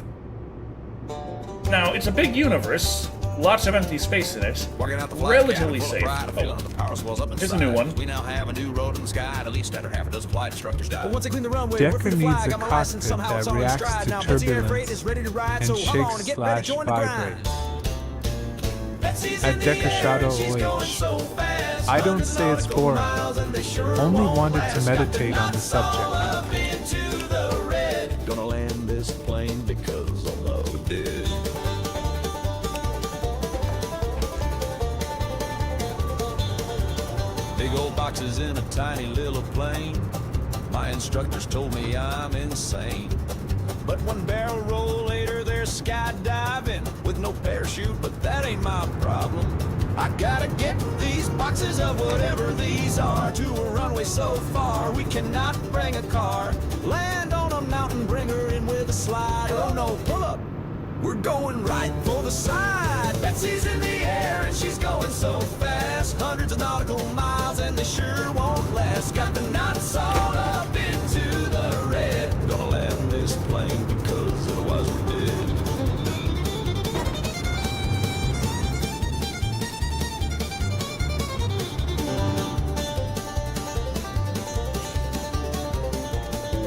Now, it's a big universe, Lots of empty space in it. Working out the flight Relatively cabin full of safe. pride, feeling Oh, the power swells up here's a inside. new one. We now have a new road in the sky, at least under half a dozen flight instructors died. But once I clean the runway, Decker work for the needs flag, a got my license, cockpit somehow it's that all in reacts stride. to Now Betsy Air Freight turbulence is ready to ride, and so hold on and shakes get ready to slash join the grind. vibrate. Betsy's At in the Decker air, Shado she's going OH. so fast. I don't say it's boring, Miles and they sure only won't wanted last. to Got the meditate on the knots all subject. up into the red. Gonna land this plane because I love it. Big old boxes in a tiny little plane. My instructors told me I'm insane. But one barrel roll later, they're skydiving with no parachute, but that ain't my problem. I gotta get these boxes of whatever these are to a runway so far we cannot bring a car. Land on a mountain, bring her in with a slide. Oh no, pull up. We're going right for the side. Betsy's in the air and she's going so fast. Hundreds of nautical miles and they sure won't last. Got the knots all up into the red. Gonna land this plane because otherwise we're dead.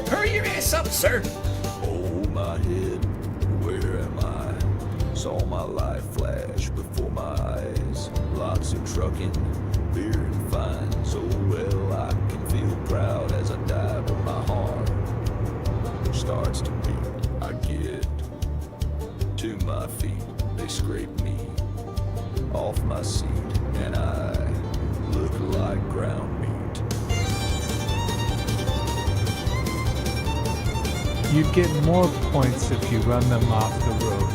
Hurry your ass up, sir. Oh my head, where am I? Saw my life flash before my eyes. Lots of trucking, beer and fine. So well I can feel proud as I die, but my heart starts to beat. I get to my feet, they scrape me off my seat, and I look like ground meat. You get more points if you run them off the road.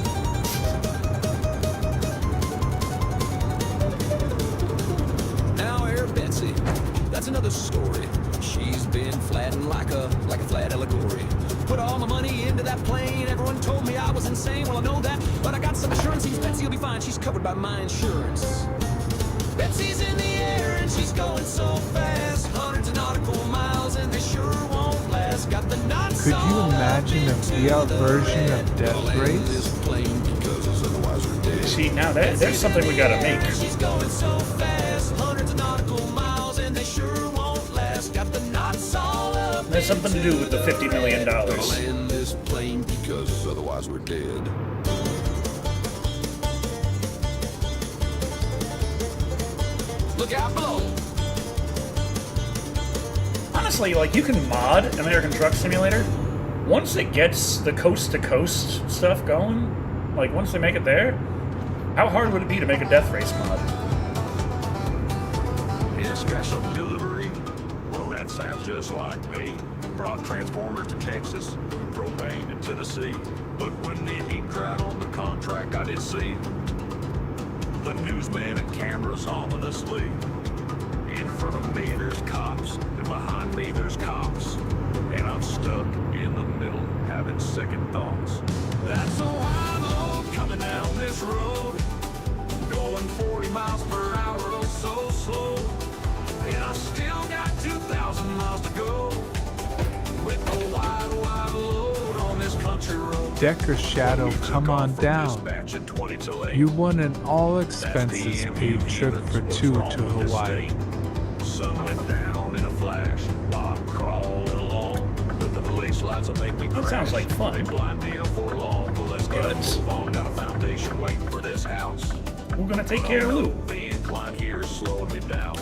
Now Air Betsy, that's another story. She's been flattened like a flat allegory. Put all my money into that plane. Everyone told me I was insane. Well, I know that, but I got some assurances. Betsy will be fine. She's covered by my insurance. Betsy's in the air and she's going so fast. Hundreds of nautical miles and they sure won't last. Got the knots. Could you imagine a VR version of Death Race? See, now there's something we gotta make. She's going so fast. Hundreds of nautical miles and they sure won't last. Got the knots all up. There's something to do with the $50 million. Land this plane because otherwise we're dead. Look out below. Honestly, like, you can mod American Truck Simulator. Once it gets the coast-to-coast stuff going, like, once they make it there, how hard would it be to make a Death Race mod? Yeah, special delivery. Well, that sounds just like me. Brought transformers to Texas, propane in Tennessee. But when the ink dried on the contract, I did see the newsman and cameras ominously. In front of me there's cops, and behind me there's cops. And I'm stuck in the middle, having second thoughts. That's a wild load coming down this road. Going 40 miles per hour, oh so slow. And I still got 2,000 miles to go. With a wide load on this country road. Decker Shado, come on down. Dispatch at 20 till 8. You won an all-expenses paid trip for two to Hawaii. Sun went down in a flash. I'm crawling along. But the police lights will make me crash. That sounds like fun. They blind me for long. But let's get But- move on. Got a foundation waiting for this house. We're gonna take care of Lou. The incline here is slowing me down.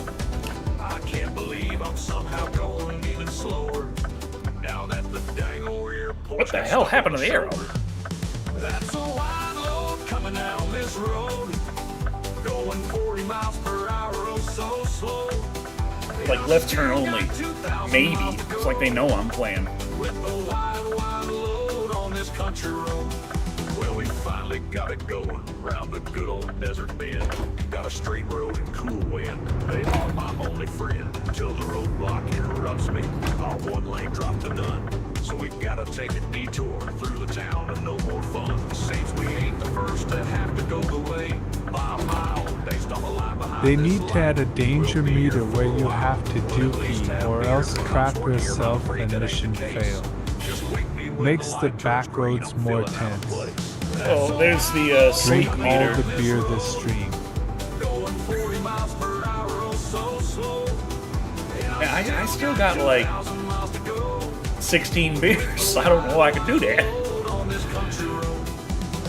I can't believe I'm somehow going even slower. Now that the dang old airport. What the hell happened to the arrow? That's a wide load coming down this road. Going 40 miles per hour, oh so slow. Like, left turn only. Maybe. It's like they know I'm playing. With a wide load on this country road. Well, we finally got it going round the good old desert bend. Got a straight road and cool wind. They are my only friend. Till the roadblock interrupts me. Our one lane dropped to none. So we gotta take a detour through the town and no more fun. Seems we ain't the first to have to go the way. By a mile, based on the line behind They this need to add a line. danger We'll be meter here where for a you while. have to We'll at least dookie have or beer else for crap comfort. You're yourself not afraid and that mission ain't the case. fail. Just wake me when Makes the light turns back green. roads I'm more feeling out of tense. place. Oh, there's the sleep Drink all meter. the beer this stream. Going 40 miles per hour, oh so slow. I still got like 1,000 miles to go 16 beers. I don't know how I can do that. on this country road.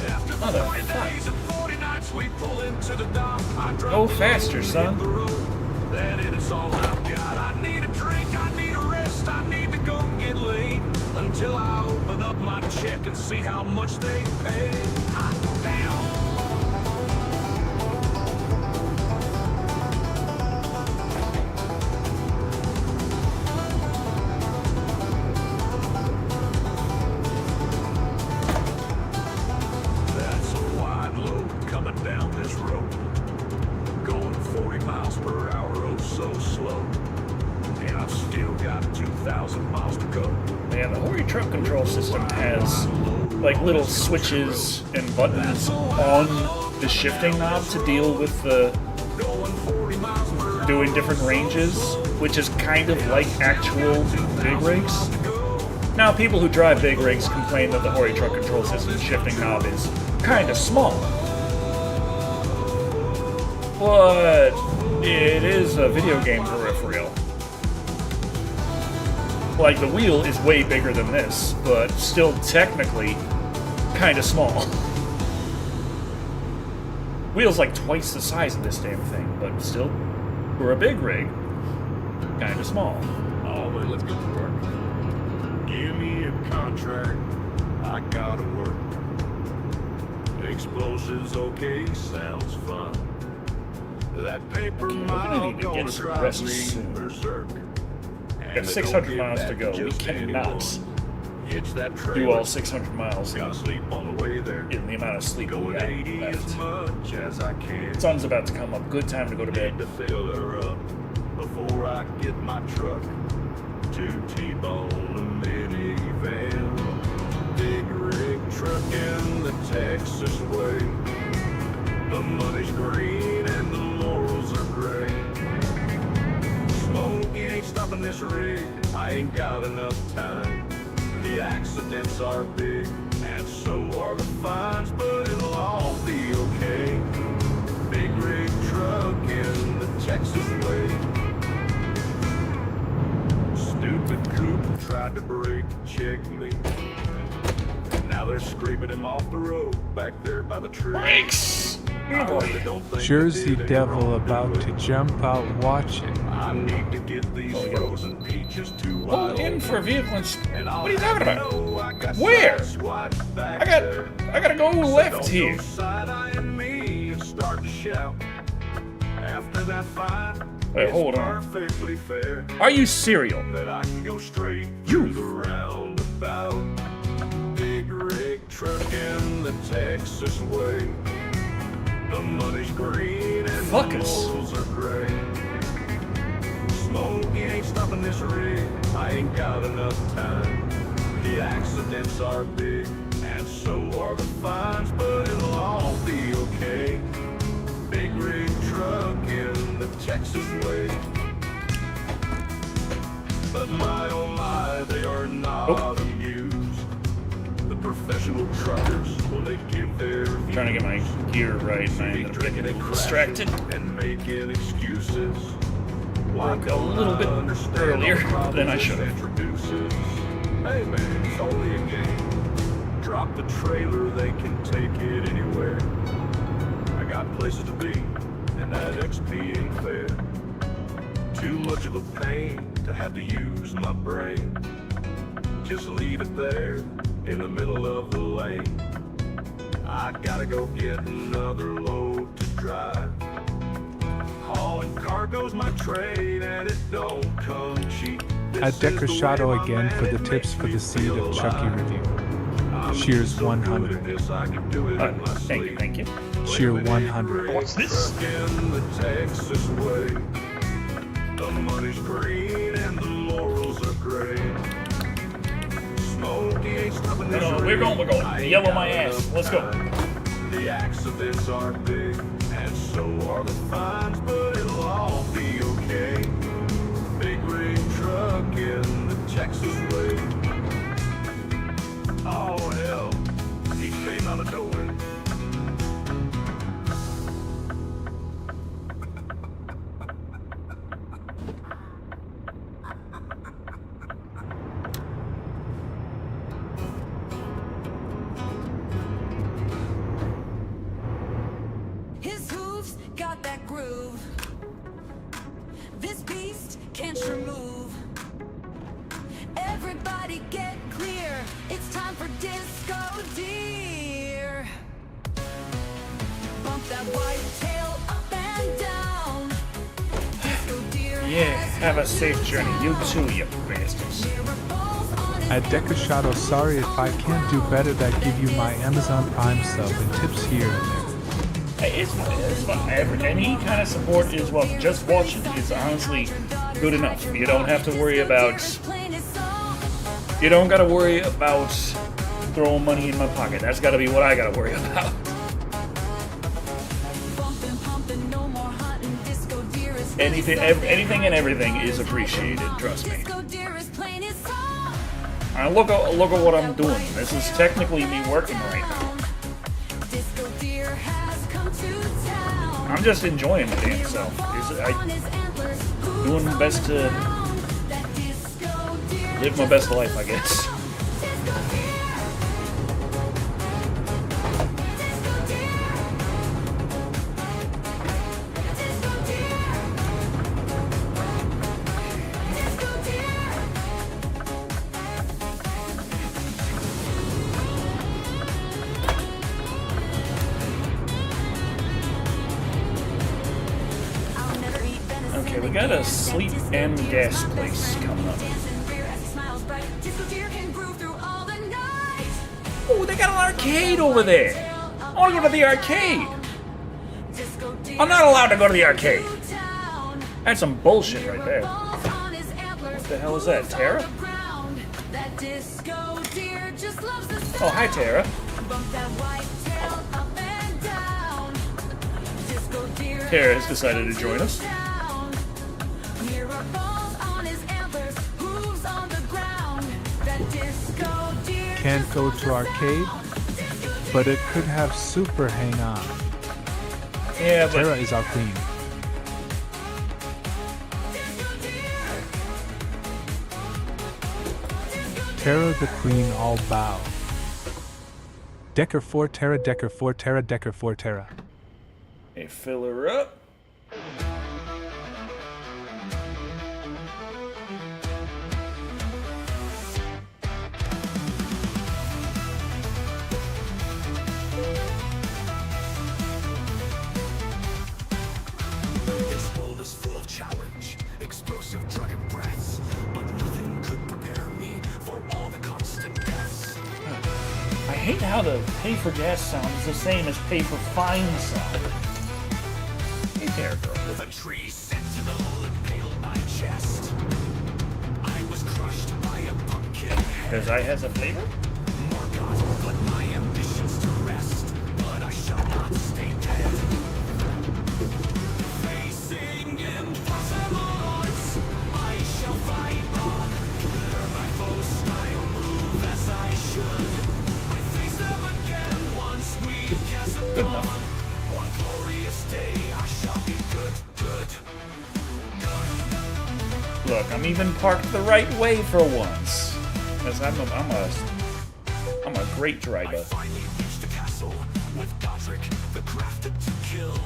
After 40 days and 40 nights, we pull into the dock. I drop Go the faster, load, son. hit the road. That is all I've got. I need a drink, I need a rest, I need to go get laid until I open up my check and see how much they pay. Hot damn. That's a wide load coming down this road. Going 40 miles per hour, oh so slow. And I've still got 2,000 miles to go. Man, the Hori truck control system has like little switches and buttons on the shifting knob to deal with the Going 40 miles per hour, doing different ranges, which is kind of like actual big rigs. Now, people who drive big rigs complain that the Hori truck control system's shifting knob is kind of small. But it is a video game peripheral. Like, the wheel is way bigger than this, but still technically kind of small. Wheel's like twice the size of this damn thing, but still, for a big rig, kind of small. Oh, man, let's get to work. Give me a contract. I gotta work. Explosives, okay, sounds fun. That paper we're gonna mile need to get gonna some drive rest me soon. berserk. We've got 600 miles to go. We cannot It's that do trailer. all 600 miles Gotta sleep on the way there. in the amount of sleep we Going got 80 as left. much as I can. Sun's about to come up. Good time to go to bed. Need to fill her up before I get my truck to T-bone a minivan. Big rig truck in the Texas way. The money's green and the laurels are gray. Smoke ain't stopping this rig. I ain't got enough time. The accidents are big and so are the fines, but it'll all be okay. Big rig truck in the Texas way. Stupid coupe tried to break check me. Now they're scraping him off the road back there by the tree. Brakes! I really don't think Jersey they did Devil anything about to to it. jump out watching. I need to get these Oh, yeah. frozen peaches to Pull Wild in for a vehicle and... And I'll What are you talking about? know I got Where? sideswiped back I got... there. I gotta go left Don't here. go side-eyeing me and start to shout. After that fight, Wait, it's hold on. perfectly fair Are you serial? that I can go straight You- through the roundabout. Big rig truck in the Texas way. The money's green and Fuck the us. laurels are gray. Smoke ain't stopping this rig. I ain't got enough time. The accidents are big and so are the fines, but it'll all be okay. Big rig truck in the Texas way. But my oh my, they are not amused. The professional truckers, well, they give their views. Trying to get my gear right, and I ended up getting a little distracted. And making excuses. Why Broke a little bit understand earlier all the problems than I this should have. introduces? Hey man, it's only a game. Drop the trailer, they can take it anywhere. I got places to be, and that XP ain't fair. Too much of a pain to have to use my brain. Just leave it there in the middle of the lane. I gotta go get another load to drive. Hauling cargo's my trade, and it don't come cheap. At Decker Shado again for the tips for the seed of Chucky review. Cheers 100. Thank you. Cheer 100. What's this? In the Texas way. The money's green and the laurels are gray. Smoke ain't stopping this No, rig. we're going. I ain't Yellow got my ass. enough Let's go. time. The accidents are big and so are the fines, but it'll all be okay. Big rig truck in the Texas way. Oh hell, he came out of nowhere. can't you move? Everybody get clear. It's time for Disco Deer. Bump that white tail up and down. Disco Deer. Yeah, have a safe journey. You too, you bastards. At Decker Shado, sorry if I can't do better than give you my Amazon Prime sub and tips here and there. Hey, it's fun. Any kind of support is well. Just watching is honestly good enough. You don't have to worry about. You don't gotta worry about throwing money in my pocket. That's gotta be what I gotta worry about. Anything and everything is appreciated. Trust me. Look at what I'm doing. This is technically me working right now. I'm just enjoying the damn self. Doing my best to live my best life, I guess. Okay, we got a sleep and gas place coming up. Oh, they got an arcade over there. I want to go to the arcade. I'm not allowed to go to the arcade. That's some bullshit right there. What the hell is that, Tara? Oh, hi, Tara. Tara has decided to join us. Can't go to arcade, but it could have super hang on. Yeah, but Tara is our queen. Tara the queen, all bow. Decker 4 Tara, Decker 4 Tara, Decker 4 Tara. hey, fill her up. This world is full of challenge, explosive truckin breaths, but nothing could prepare me for all the constant deaths. I hate how the pay for gas sound is the same as pay for fine sound. Hey, Tara girl. With a tree sentinel impaled my chest, I was crushed by a pumpkin head. Because I has a flavor? Morgoth put my ambitions to rest, but I shall not stay dead. Facing impossible odds, I shall fight on. Learn my foe's style, move as I should. I face them again once we cast Good upon. enough. One glorious day, I shall be good. Look, I'm even parked the right way for once. Because I'm a great I driver. finally reached the castle with Godric, the crafted to kill.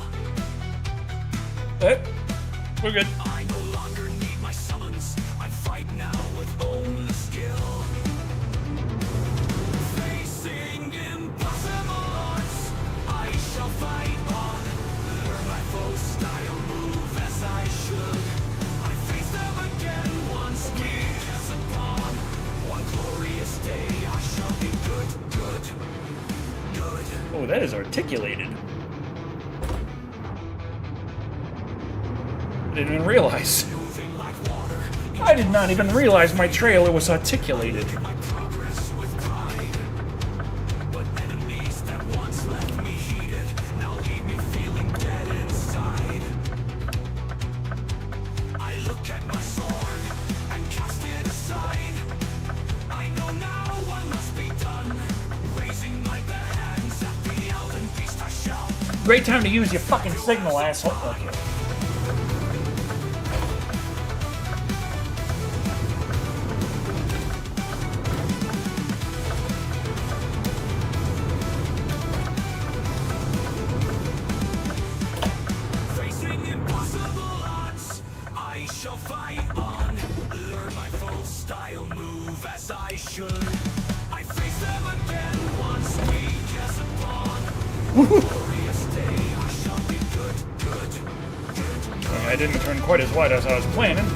We're good. I no longer need my summons. I fight now with only skill. Facing impossible odds, I shall fight on. Learn my foe's style, move as I should. I face them again once we pass upon. One glorious day, I shall be good. Oh, that is articulated. I didn't even realize. Moving like water, I did not even realize my trailer was articulated. my progress with pride. But enemies that once left me heated now leave me feeling dead inside. I look at my sword and cast it aside. I know now what must be done. Raising my bare hands at the elven beast I shall. Great time to use your fucking signal, asshole. Okay. Facing impossible odds, I shall fight on. I'll move as I should. I face them again once we guess upon glorious day. I shall be good. I didn't turn quite as wide as I was planning.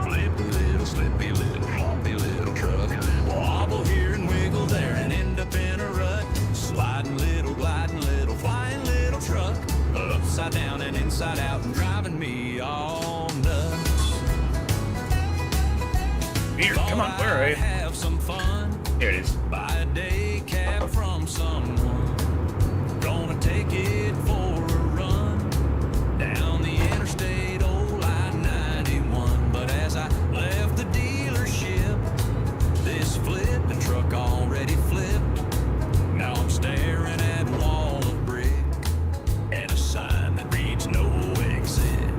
Flippy little, slippy little, floppy little truck. Wobble here and wiggle there and end up in a rut. Sliding little, gliding little, flying little truck. Upside down and inside out and driving me all nuts. Here, come on, where are you? Have some fun. Here it is. Buy a day cab from someone. Gonna take it for a run down the interstate, old I-91. But as I left the dealership, this flipping truck already flipped. Now I'm staring at a wall of brick and a sign that reads no exit.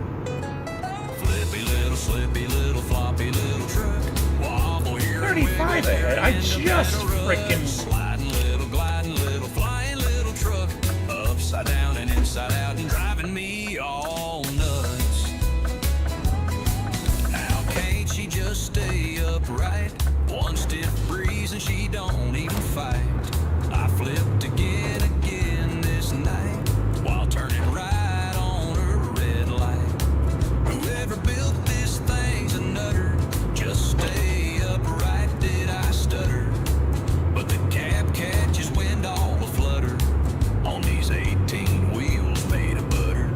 Flippy little, slippy little, floppy little truck. Wobble here. 35 ahead. I just freaking. Sliding little, gliding little, flying little truck. Upside down and inside out and driving me all nuts. How can't she just stay upright? One stiff breeze and she don't even fight. I flipped again this night while turning right on her red light. Whoever built this thing's a nutter. Just stay upright, did I stutter? But the cab catches wind all a flutter on these 18 wheels made of butter.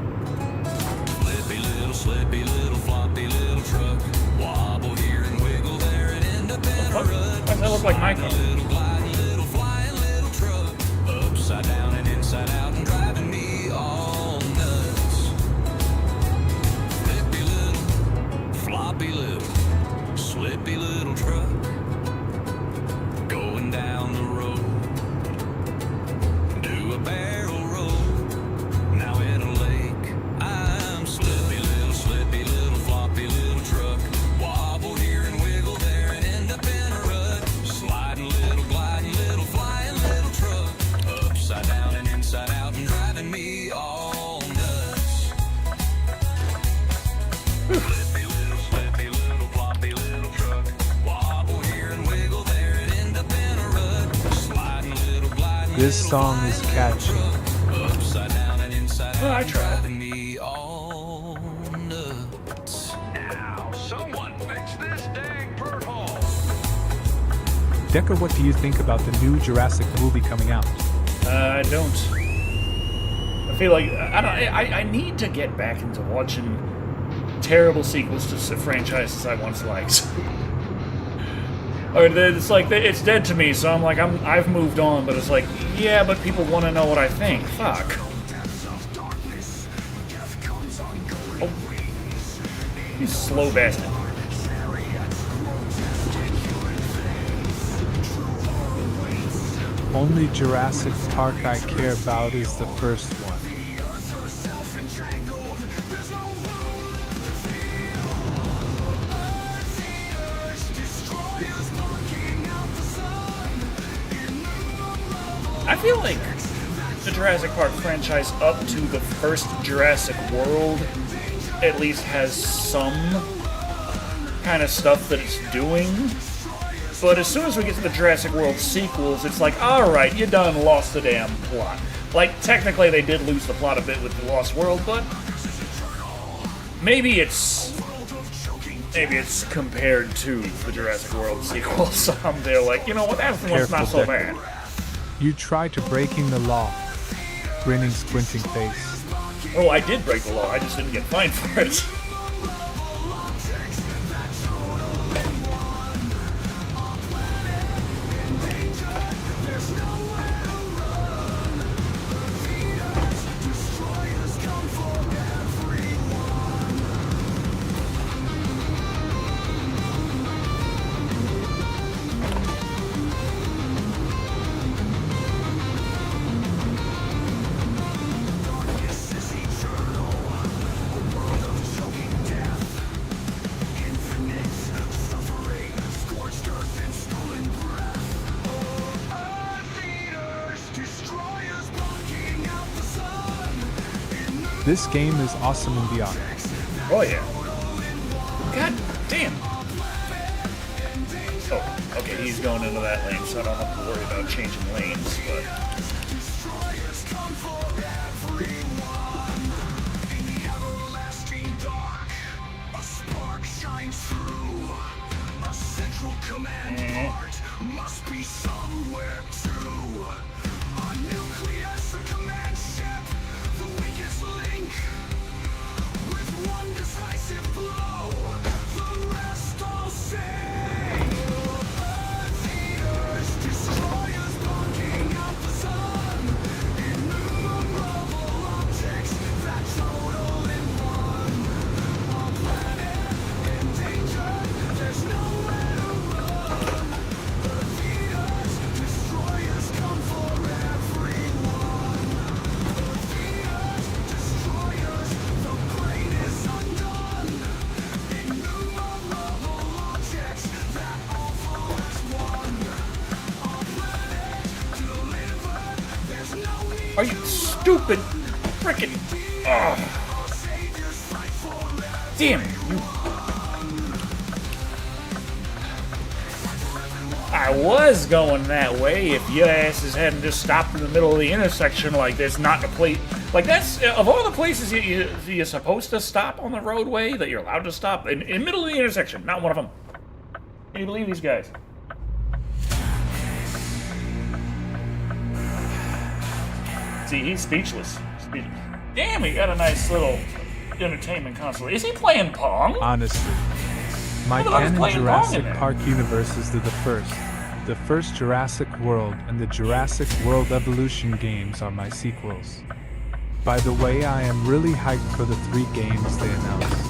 Flippy little, slippy little, floppy little truck. Wobble here and wiggle there and end up in a What? rut. Why does that look like my car? Little, gliding little, flying little truck. Upside down and inside out and driving me all nuts. Flippy little, floppy little, slippy little truck. Going down the road. Do a barrel roll. Now in a lake. I'm slippy little, floppy little truck. Wobble here and wiggle there and end up in a rut. Sliding little, gliding little, flying little truck. Upside down and inside out and driving me all nuts. Flippy little, slippy little, floppy little truck. Wobble here and wiggle there and end up in a rut. Sliding little, gliding This little, song flying is little catchy. truck. Upside down and inside Well, out I and tried. driving me all nuts. Now, someone fix this dang bird hole. Decker, what do you think about the new Jurassic movie coming out? I don't. I feel like I need to get back into watching terrible sequels to franchises I once liked. Or it's like it's dead to me, so I'm like I've moved on. But it's like, yeah, but people want to know what I think. Fuck. Oh, you slow bastard. Only Jurassic Park I care about is the first one. I feel like the Jurassic Park franchise up to the first Jurassic World at least has some kind of stuff that it's doing. But as soon as we get to the Jurassic World sequels, it's like, alright, you done lost the damn plot. Like, technically they did lose the plot a bit with the Lost World, but maybe it's compared to the Jurassic World sequels. They're like, you know what, that one's not so bad. You tried to breaking the law. Grinning, squinting face. Oh, I did break the law, I just didn't get fined for it. This game is awesome in VR. Oh yeah. God damn. Oh, okay, he's going into that lane, so I don't have to worry about changing lanes, but... Must be somewhere too. A nucleus, a command ship, the weakest link. With one decisive blow, the rest all sink. Earth-eaters, destroyers, blocking out the sun. Innumerable objects that total in one. A planet in danger, there's nowhere to run. Earth-eaters, destroyers come for everyone. Earth-eaters, destroyers, the brain is undone. Innumerable objects that all fall as one. A planet delivered, there's no need. Are you stupid? Frickin'. Oh. Damn you. I was going that way if your asses hadn't just stopped in the middle of the intersection like this, not to play. Like, that's, of all the places you're supposed to stop on the roadway, that you're allowed to stop, in the middle of the intersection, not one of them. Can you believe these guys? See, he's speechless. Damn, he got a nice little entertainment console. Is he playing Pong? Honestly, my Who the fuck's canon playing Pong in Jurassic there? Park universes are the first Jurassic World and the Jurassic World Evolution games are my sequels. By the way, I am really hyped for the 3 games they announced.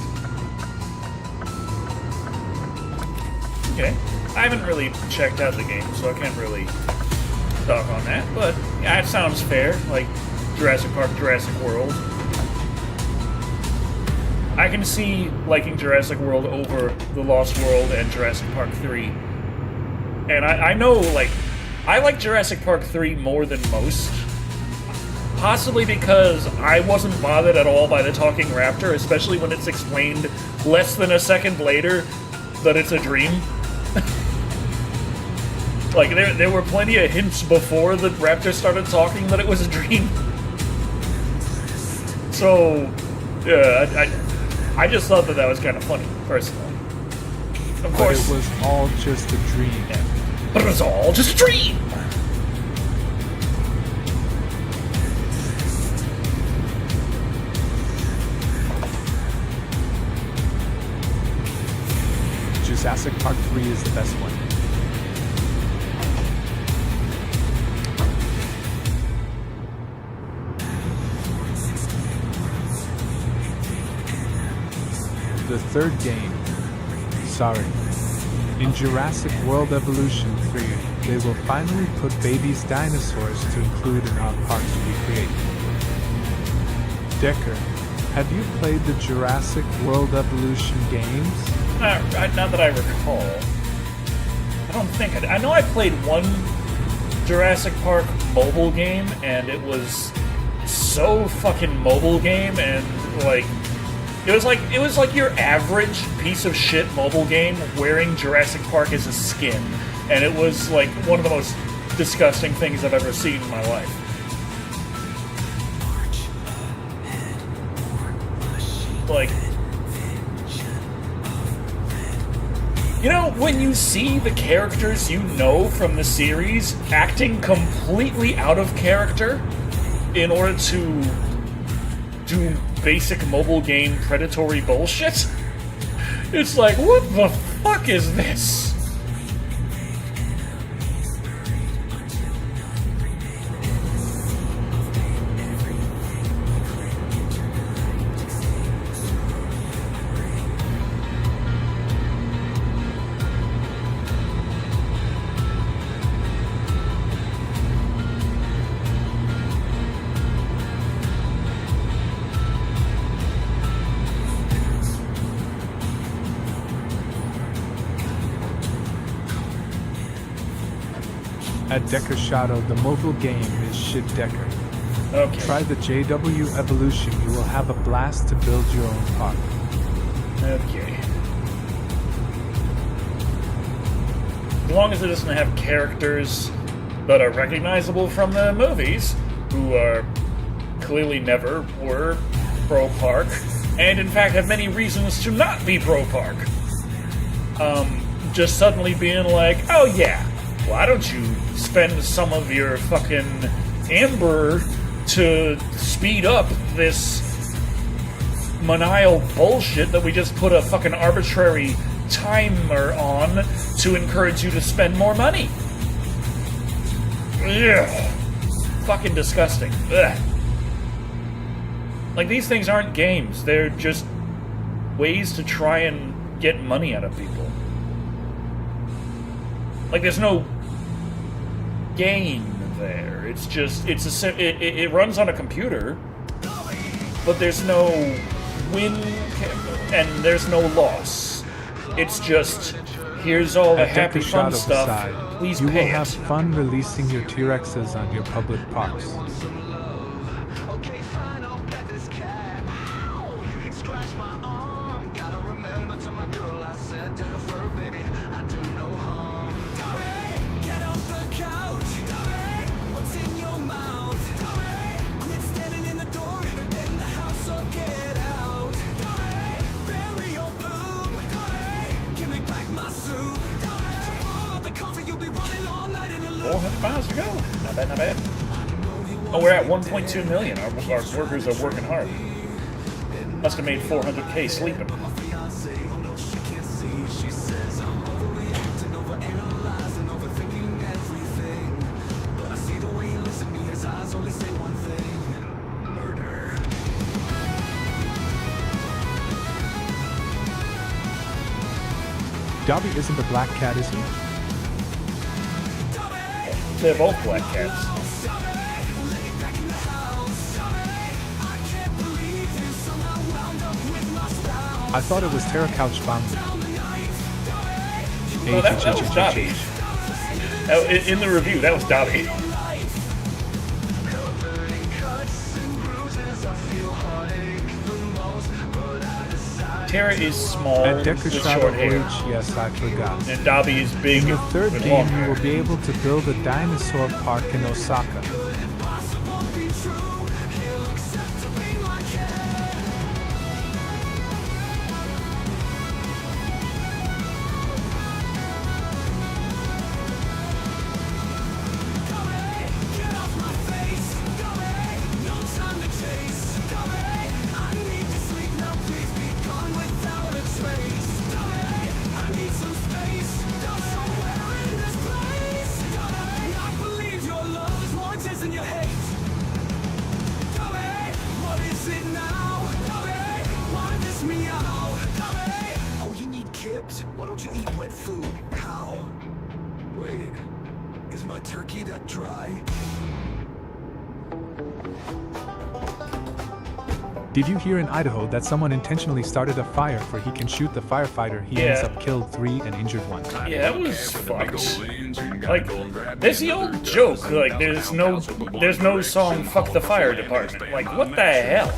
Okay. I haven't really checked out the game, so I can't really talk on that, but yeah, it sounds fair, like Jurassic Park, Jurassic World. I can see liking Jurassic World over The Lost World and Jurassic Park 3. And I know, like, I like Jurassic Park 3 more than most. Possibly because I wasn't bothered at all by the talking raptor, especially when it's explained less than a second later that it's a dream. Like, there were plenty of hints before the raptor started talking that it was a dream. So, yeah, I just thought that was kind of funny, personally. Of But course, it was all just a dream. yeah. But it was all just a dream! Jurassic Park 3 is the best one. The third game. Sorry. In Jurassic World Evolution 3, they will finally put babies dinosaurs to include in our parks we create. Decker, have you played the Jurassic World Evolution games? Not that I recall. I don't think I did. I know I played one Jurassic Park mobile game, and it was so fucking mobile game, and like it was like your average piece of shit mobile game wearing Jurassic Park as a skin, and it was like one of the most disgusting things I've ever seen in my life. Like, you know, when you see the characters you know from the series acting completely out of character in order to do basic mobile game predatory bullshit, it's like, what the fuck is this? At Decker Shado, the mobile game is shit Decker. Okay. Try the JW Evolution. You will have a blast to build your own park. Okay. As long as it doesn't have characters that are recognizable from the movies, who are clearly never were pro-park, and in fact have many reasons to not be pro-park. Just suddenly being like, oh yeah, why don't you spend some of your fucking amber to speed up this manial bullshit that we just put a fucking arbitrary timer on to encourage you to spend more money. Ugh. Fucking disgusting. Ugh. Like, these things aren't games. They're just ways to try and get money out of people. Like, there's no gain there. It's just, it runs on a computer, but there's no win and there's no loss. It's just, here's all the At happy Deku fun Shado stuff. side, Please you will pay have it. fun releasing your T-Rexes on your public parks. Okay, fine, I'll pet this cat. Ow! Scratch my arm. Gotta remember to my girl I said to her fur, baby, I do no harm. Tommy, get off the couch. Tommy, what's in your mouth? Tommy, quit standing in the door. In the house or get out. Tommy, bury your boom. Tommy, give me back my soup. Tommy, pour out the coffee, you'll be running all night in the loop. 400 miles to go. Not bad, not bad. Oh, we're at 1.2 million. Our workers are working hard. Must have made 400K sleeping. Dobby isn't a black cat, is he? They're both black cats. I thought it was Terra Couch Boundary. No, that was Dobby. In the review, that was Dobby. Terra is small At Deku with Shado short hair, Voyage, yes, I forgot. and Dobby is big In the third with long game, you hair. will be able to build a dinosaur park in Osaka. Why don't you eat wet food? How? Wait, is my turkey that dry? Did you hear in Idaho that someone intentionally started a fire for he can shoot the firefighter? He ends Yeah. up killed 3 and injured 1. Yeah, that was fucked. Like, there's the old joke, like, there's no song, fuck the fire department. Like, what the hell?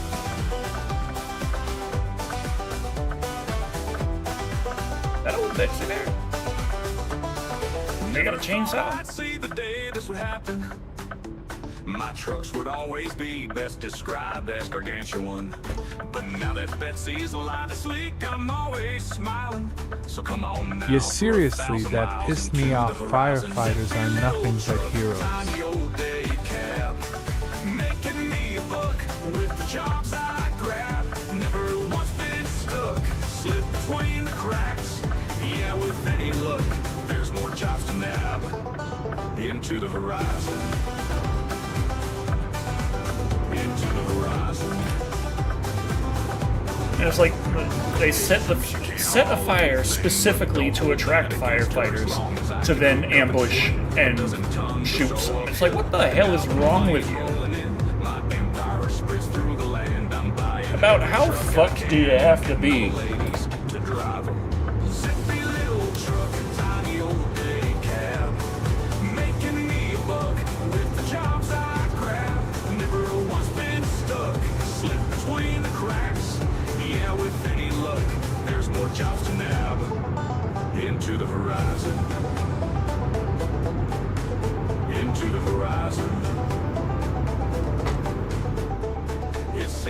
That old Betsy there? They got a chainsaw? I'd see the day this would happen. My trucks would always be best described as gargantuan. But now that Betsy's alive this week, I'm always smiling. So come on now. Yeah, seriously, for 1,000 that miles pissed me into off. the horizon. Firefighters are nothing but heroes. Tiny old day cab, making me a buck with the jobs I grab. Never once been stuck, slip between the cracks. Yeah, with any luck, there's more jobs to nab. Into the horizon. Into the horizon. And it's like, they set a fire specifically to attract firefighters to then ambush and shoot someone. It's like, what the hell is wrong with you? About how fucked do you have to be?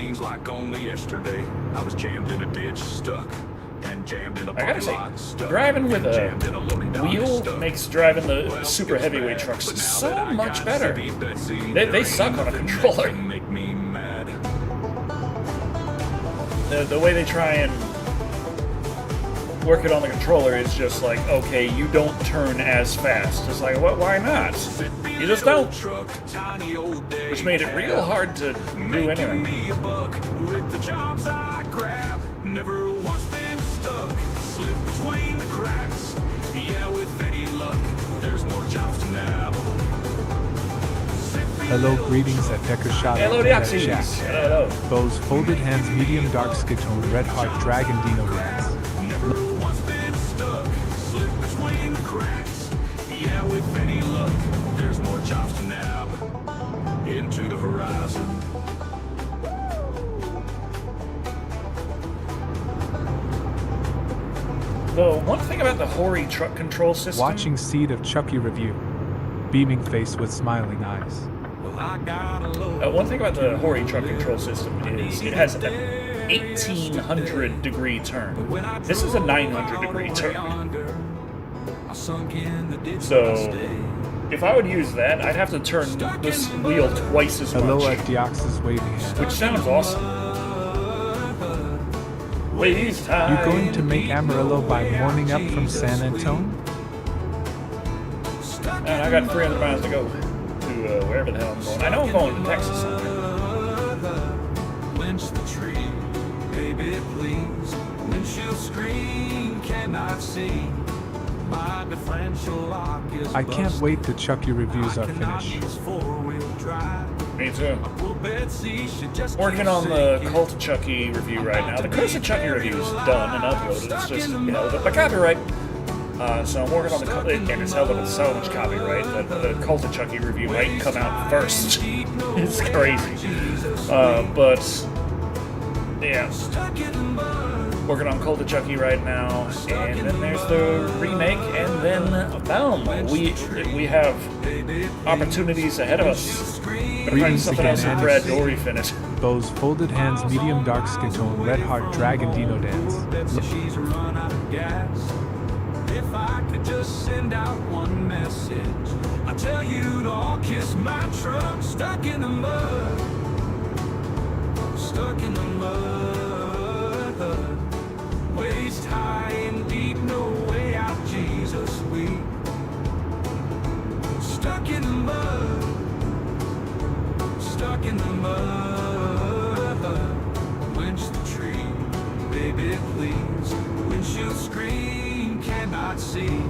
seems like only yesterday I was jammed in a ditch, stuck, and jammed in a I gotta parking say, lot, stuck, driving with a jammed in loading dock, wheel stuck. makes driving the Well, super it's heavyweight bad, trucks but now so that I much got better. Zippy Betsy, They there suck ain't on a nothing that controller. can make me mad. The way they try and work it on the controller is just like, okay, you don't turn as fast. It's like, what? Why not? You just don't. Which made it real hard to do anything. Me a buck with the jobs I grab. Never once been stuck. Slip between the cracks. Yeah, with any luck, there's more jobs to nab. Hello, greetings at Decker Shado. Hello, Deoxys. Hello. Bows, folded hands, medium dark skin tone, red heart, dragon, dino dance. Never once been stuck. Slip between the cracks. Yeah, with any luck, there's more jobs to nab. Into the horizon. The one thing about the Hori truck control system... Watching Seed of Chucky review. Beaming face with smiling eyes. Well, I got a load. One thing about the Hori truck control system is it has an 1800 degree turn. This is a 900 degree turn. So, if I would use that, I'd have to turn this wheel twice as Hello much. at Deoxys waving hand. Which sounds awesome. Waste time. You going to make Amarillo by morning up from San Antone? And I got 300 miles to go to wherever the hell I'm going. I know I'm going to Texas somewhere. Winch the tree, baby please. Windshield screen cannot see. My differential lock is I can't wait till Chucky reviews are finished. Me too. Well, Betsy should just Working on the Cult of Chucky review right now. The Curse of Chucky review is done and uploaded. It's just held up by copyright. So I'm working on the and it's held up with so much copyright that the Cult of Chucky review might come out first. It's crazy. But yeah, working on Cult of Chucky right now, and then there's the remake, and then boom, we have opportunities ahead of us. Gonna find Greetings something again, else with Andy Brad C. Dory finish. Bows, folded hands, medium dark skin tone, red heart, dragon, dino dance. Betsy, she's run out of gas. If I could just send out one message, I tell you to all kiss my truck. Stuck in the mud. Stuck in the mud. Waist high and deep, no way out, Jesus weep. Stuck in the mud. Stuck in the mud. Winch the tree, baby please. Windshield screen cannot see.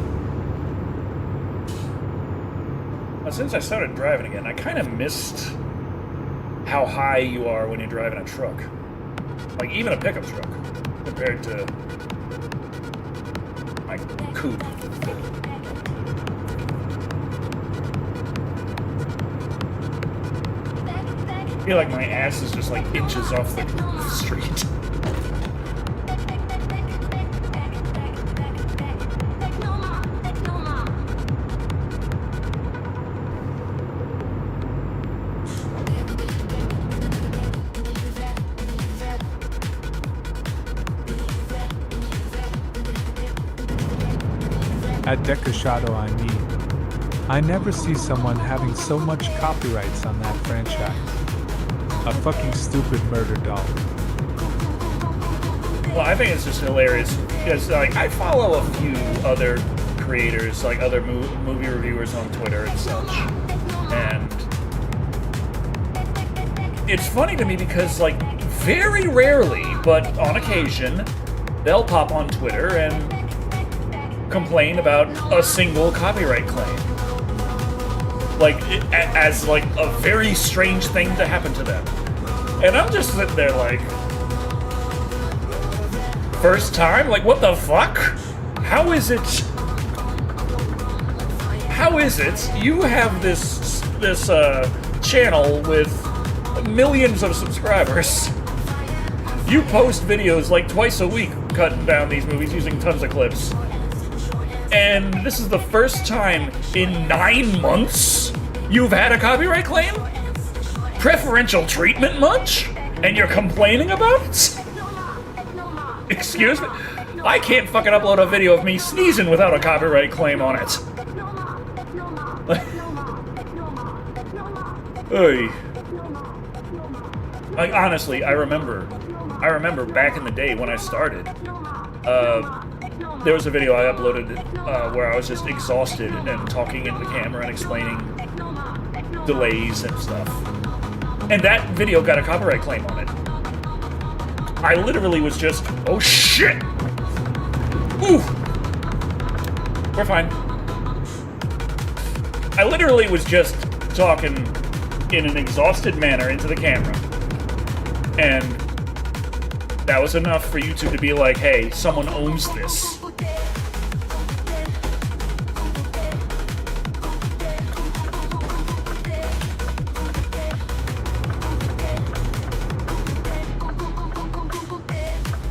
Since I started driving again, I kind of missed how high you are when you're driving a truck. Like, even a pickup truck, compared to my coupe. I feel like my ass is just like inches off the street. At Decker Shado, I never see someone having so much copyrights on that franchise. A fucking stupid murder doll. Well, I think it's just hilarious because, like, I follow a few other creators, like other movie reviewers on Twitter and such, and it's funny to me because, like, very rarely, but on occasion, they'll pop on Twitter and complain about a single copyright claim, like as like a very strange thing to happen to them, and I'm just sitting there like, first time, like, what the fuck? How is it you have this channel with millions of subscribers, you post videos like twice a week cutting down these movies using tons of clips, and this is the first time in 9 months you've had a copyright claim? Preferential treatment much? And you're complaining about it? Excuse me? I can't fucking upload a video of me sneezing without a copyright claim on it. Oy. Like, honestly, I remember back in the day when I started, there was a video I uploaded where I was just exhausted and talking into the camera and explaining delays and stuff. And that video got a copyright claim on it. I literally was just, oh shit! Ooh! We're fine. I literally was just talking in an exhausted manner into the camera. And that was enough for YouTube to be like, hey, someone owns this.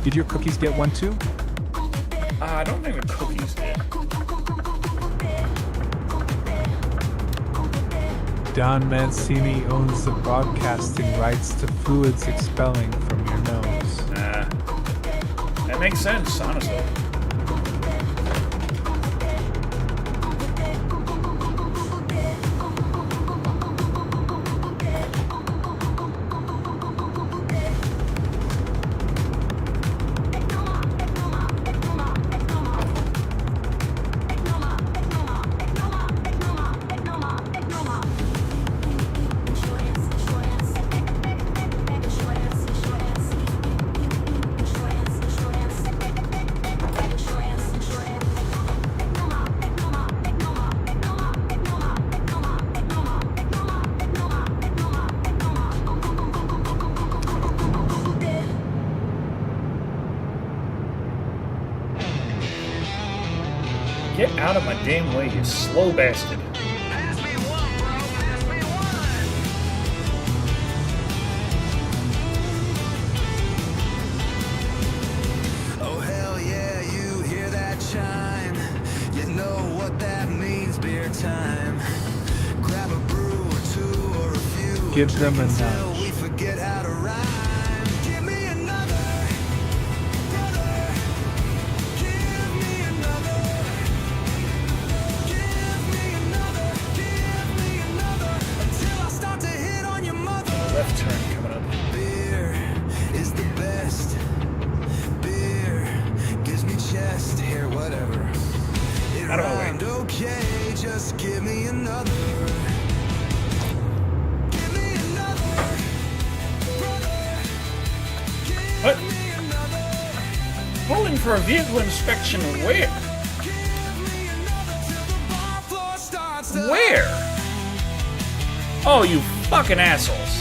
Did your cookies get one too? I don't think the cookies did. Don Mancini owns the broadcasting rights to fluids expelling from your nose. Nah. That makes sense, honestly. Get out of my damn way, you slow bastard. Pass me one, bro. Pass me one. Oh, hell yeah, you hear that chime. You know what that means, beer time. Grab a brew or two or a few. Give them a Till nudge. we forget how to rhyme. Give me another, brother. Give me another. Give me another. Give me another. Until I start to hit on your mother. Left turn coming up. Beer is the best. Beer gives me chest hair, whatever. It Out of my way. rhymed okay, just give me another. Give me another, brother. Give What? me another. Pulling for a vehicle inspection where? Give me another till the bar floor starts to Where? Oh, you fucking assholes.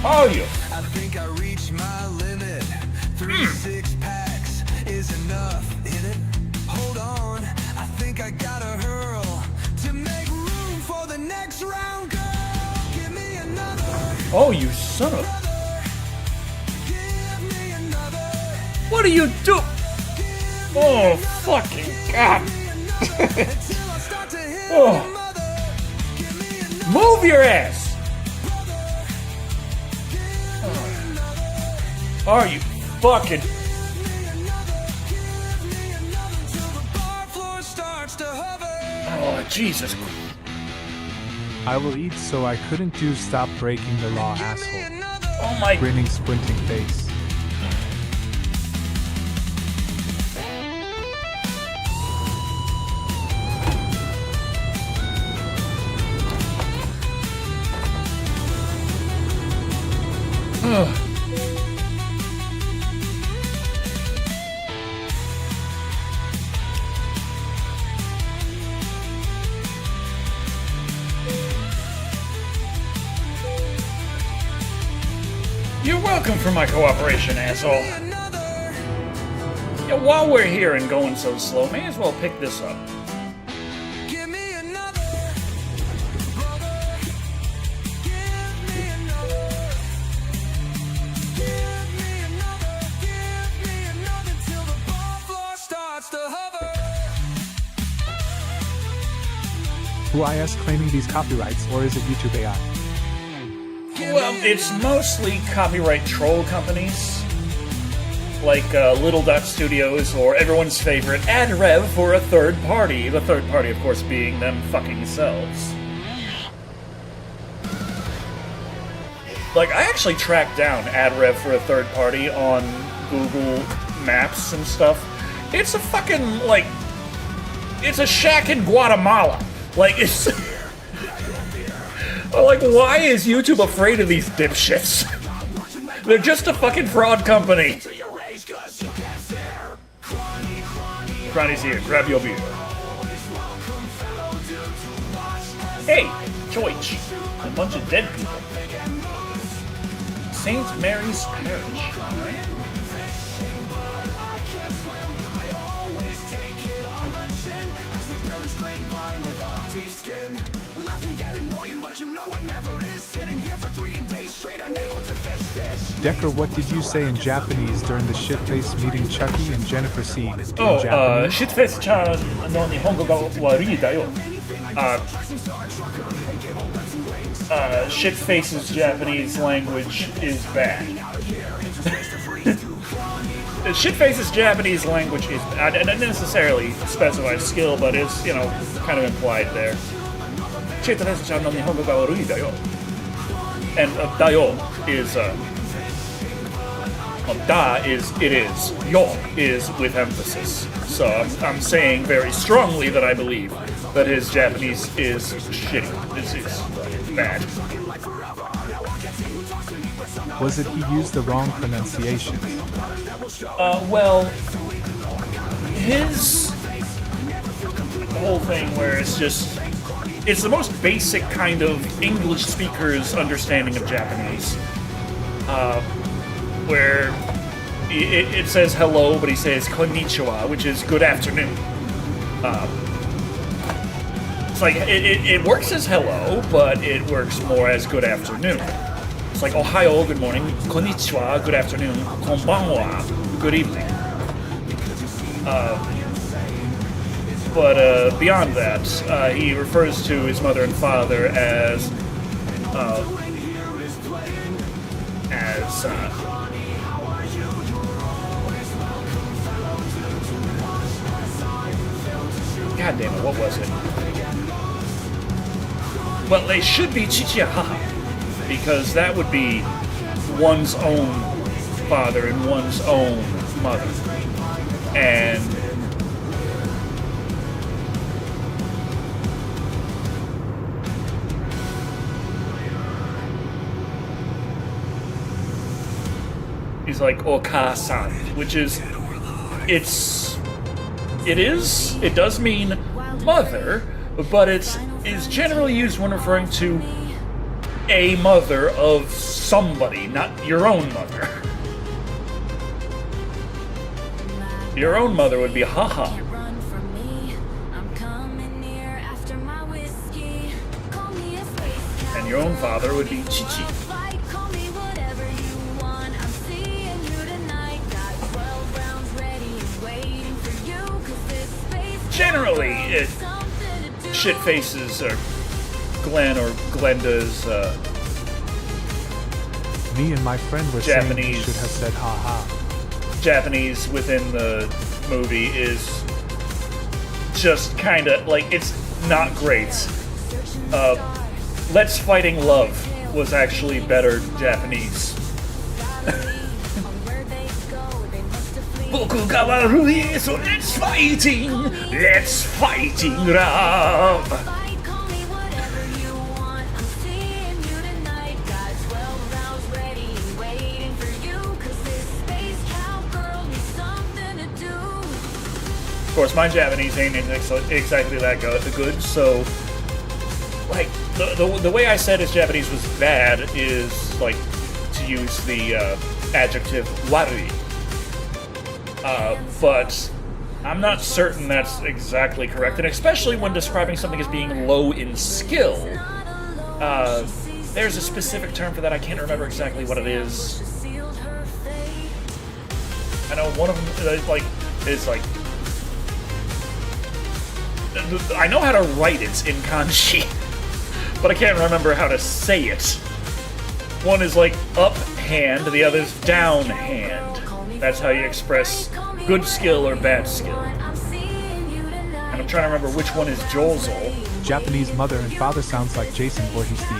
Oh, you. I think I reached my limit. 3 6-packs is enough in it. Hold on, I think I gotta hurl to make room for the next round, girl. Give me another, Oh, you son of. give me another, What are you doing? Oh, fucking God. until I start to hit Oh. your mother. Give me another, Move your ass. Are you fucking. till the bar floor starts to hover. Oh, Jesus. I will eat so I couldn't do stop breaking the law, asshole. Another, Oh, my. Grinning, squinting face. Ugh. You're welcome for my cooperation, asshole. another. Yeah, while we're here and going so slow, may as well pick this up. Give me another, brother. Give me another. Give me another. Give me another till the bar floor starts to hover. Who IS claiming these copyrights, or is it YouTube AI? Well, it's mostly copyright troll companies, like Little Dot Studios, or everyone's favorite ad rev for a third party. The third party, of course, being them fucking selves. Like, I actually tracked down ad rev for a third party on Google Maps and stuff. It's a fucking, like, it's a shack in Guatemala. Like, it's... like, why is YouTube afraid of these dipshits? They're just a fucking fraud company. Ronnie's here, grab your beer. Hey, George, a bunch of dead people. St. Mary's Parish, alright? Decker, what did you say in Japanese during the shitface meeting Chucky and Jennifer C? In Oh, Japanese? shitface-chan no nihongo ga warui da yo. Shitface's Japanese language is bad. Shitface's Japanese language is bad. I don't necessarily specify skill, but it's, you know, kind of implied there. Shitface-chan no nihongo ga warui da yo. And da yo is, da is it is. Yo is with emphasis. So I'm saying very strongly that I believe that his Japanese is shitty. Is bad. Was it he used the wrong pronunciation? Well, his whole thing where it's just, it's the most basic kind of English speaker's understanding of Japanese. Where it says hello, but he says konnichiwa, which is good afternoon. It's like, it works as hello, but it works more as good afternoon. It's like, ohayo, good morning, konnichiwa, good afternoon, konbanwa, good evening. But beyond that, he refers to his mother and father as God damn it, what was it? Well, they should be chichiahaha, because that would be one's own father and one's own mother. And he's like Oka-san, which is, it does mean mother, but is generally used when referring to a mother of somebody, not your own mother. Your own mother would be haha. And your own father would be chichi. Generally, shit faces are Glenn or Glenda's Me and my friend were Japanese. saying he should have said haha. Japanese within the movie is just kind of like, it's not great. Let's Fighting Love was actually better Japanese. Boku ga warui, so let's fighting love. Of course, my Japanese ain't exactly that good, so like the way I said his Japanese was bad is like to use the adjective warui. But I'm not certain that's exactly correct, and especially when describing something as being low in skill. There's a specific term for that. I can't remember exactly what it is. I know one of them is like I know how to write it in kanji, but I can't remember how to say it. One is like up hand, the other's down hand. That's how you express good skill or bad skill. And I'm trying to remember which one is Jolzol. Japanese mother and father sounds like Jason Voorhees theme.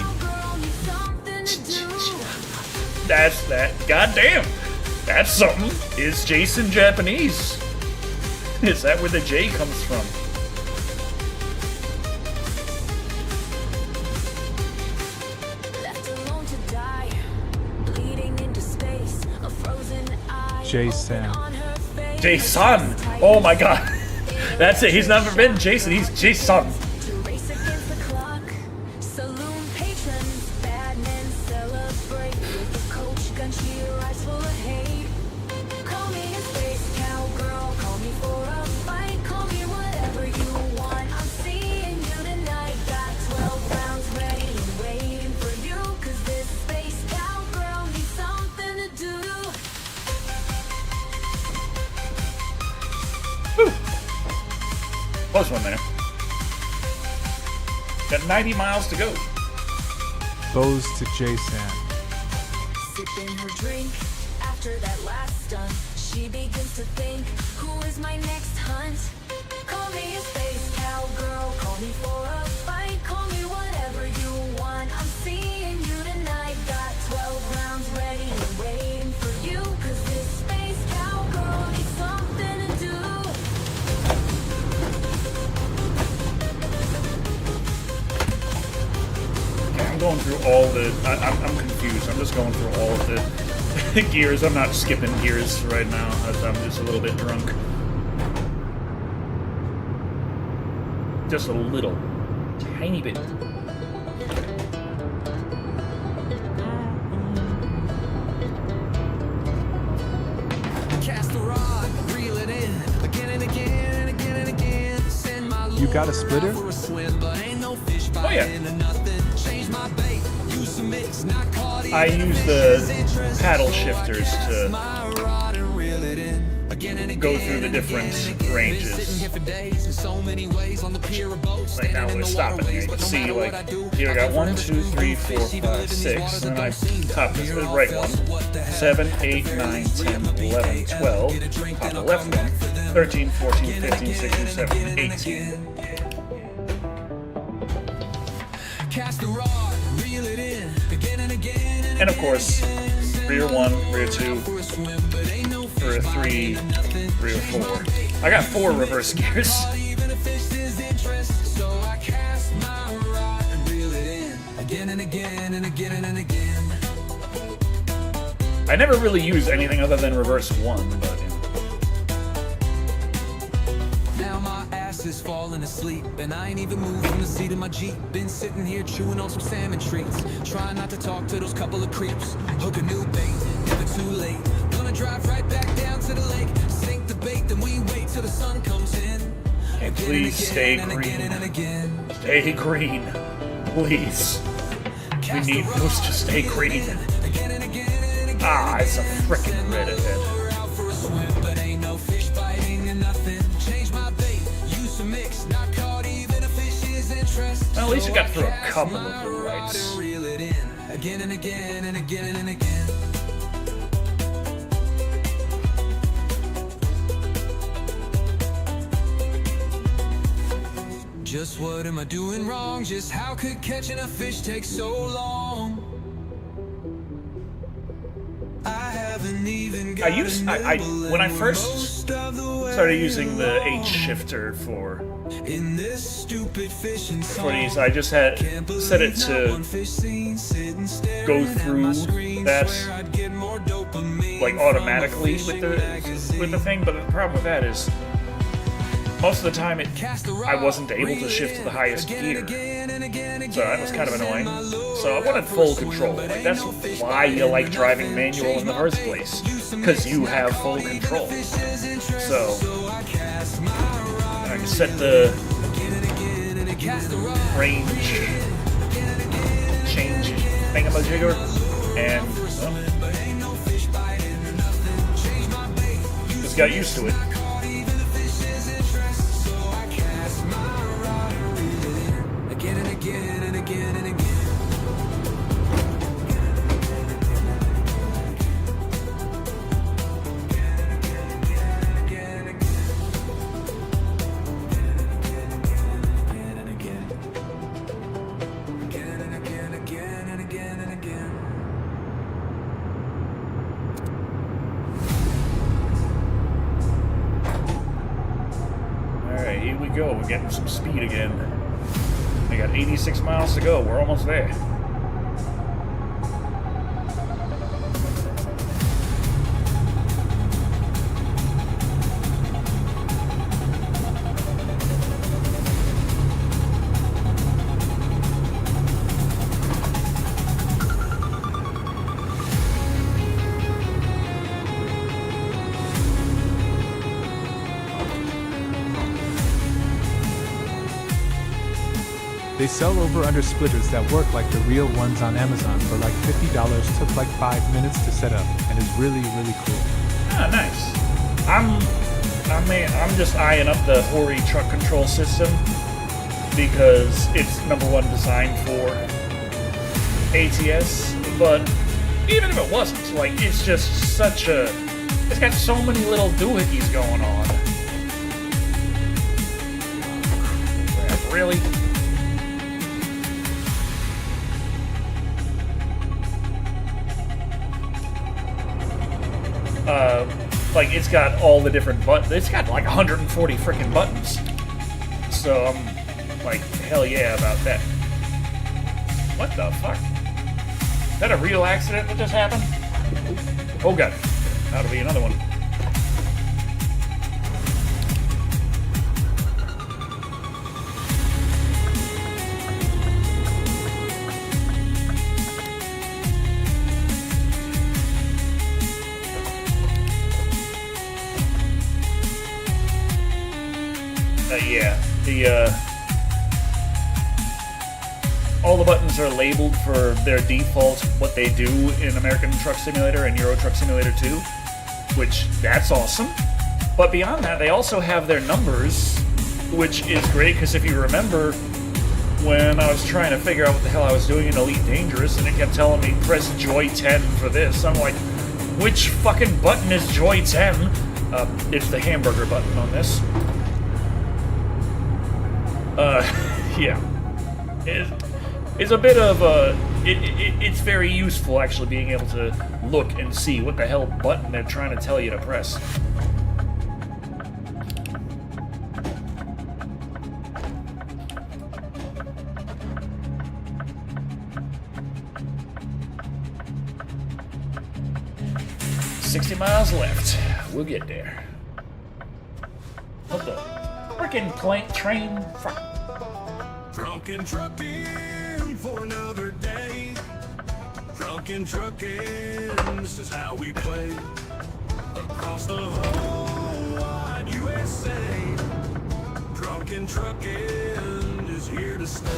That's that. Goddamn. That's something. Is Jason Japanese? Is that where the J comes from? Jason. Jason. Oh my god. That's it. He's never been Jason. He's Jason. Close one there. Got 90 miles to go. Bows to Jason. Sipping her drink after that last stunt, she begins to think, who is my next hunt? Call me a space cowgirl, call me for a fight, call me whatever you want. I'm seeing you tonight, got 12 rounds ready and waiting for you, cause this space cowgirl needs something to do. I'm going through all the... I'm confused. I'm just going through all of the gears. I'm not skipping gears right now. I'm just a little bit drunk. Just a little. Tiny bit. Cast a rod, reel it in, again and again and again and again. Send my You got a splitter? for a swim, but ain't no fish Oh, yeah. biting or nothing. Change my bait, use some mix, not caught I even use fish the is interest. paddle So I shifters cast to my rod and reel it in, again and go again through the and different again and again. Been ranges. sitting here for days in so many ways on the pier of boats. Right now standing in we're the stopping here. waterways, You but can no see, matter like, what I do, here I I got can 1, forever 2, spoon 3, those 4, fish even 5, live in these 6, waters and then that I don't seem top this near the all right fell, one. so what the heck? 7, 8, 9, 10, 11, 12. Pop the left one. 13, 14, 15, 16, 17, 18. Cast the rod, reel it in, again and again And of course, rear 1, rear 2, for a swim, but ain't no rear 3, rear 4. I got 4 reverse gears. even a fish is interest. So I cast my rod and reel it in, again and again and again and again. I never really used anything other than reverse 1, but you know. Now my ass is falling asleep, and I ain't even moved from the seat of my Jeep. Been sitting here chewing on some salmon treats, trying not to talk to those couple of creeps. Hook a new bait, never too late. Gonna drive right back down to the lake, sink the bait, then we wait till the sun comes in. And please stay and again green. and again. Stay green. Please. We need those to stay green. Again and again and again. Ah, it's a frickin' red ahead. We're out for a swim, but ain't no fish biting or nothing. Change my bait, use some mix, not caught even a fish's interest. Well, at least you So got through I a cast couple my of the rod rights. and reel it in, again and again and again and again. Just what am I doing wrong? Just how could catching a fish take so long? I haven't even I used when I first started using the H shifter for in this stupid fishing for these, I just had set it to go through that like automatically with the thing. But the problem with that is most of the time I wasn't able to shift to the highest gear, so that was kind of annoying. So I wanted full control. Like, that's why you like driving manual in the first place, because you have full control. So I can set the range change thingamajigger, and just got used to it. here we go. We're getting some speed again. We got 86 miles to go. We're almost there. They sell over-under splitters that work like the real ones on Amazon for like $50. Took like 5 minutes to set up, and is really, really cool. Ah, nice. I'm just eyeing up the Hori truck control system because it's number one designed for ATS. But even if it wasn't, like, it's just such a. It's got so many little doohickeys going on. Crap, really? Like, it's got all the different buttons. It's got like 140 freaking buttons. So I'm like, hell yeah about that. What the fuck? Is that a real accident that just happened? Oh god. That'll be another one. Yeah, all the buttons are labeled for their default, what they do in American Truck Simulator and Euro Truck Simulator 2, which, that's awesome. But beyond that, they also have their numbers, which is great, because if you remember, when I was trying to figure out what the hell I was doing in Elite Dangerous, and it kept telling me, press Joy 10 for this, I'm like, which fucking button is Joy 10? It's the hamburger button on this. Yeah. It's a bit of a... It's very useful, actually, being able to look and see what the hell button they're trying to tell you to press. $60 miles left. We'll get there. What the... Frickin' train... Fuck. Truckin' for another day. Truckin', this is how we play. Across the whole wide USA. Truckin' is here to stay.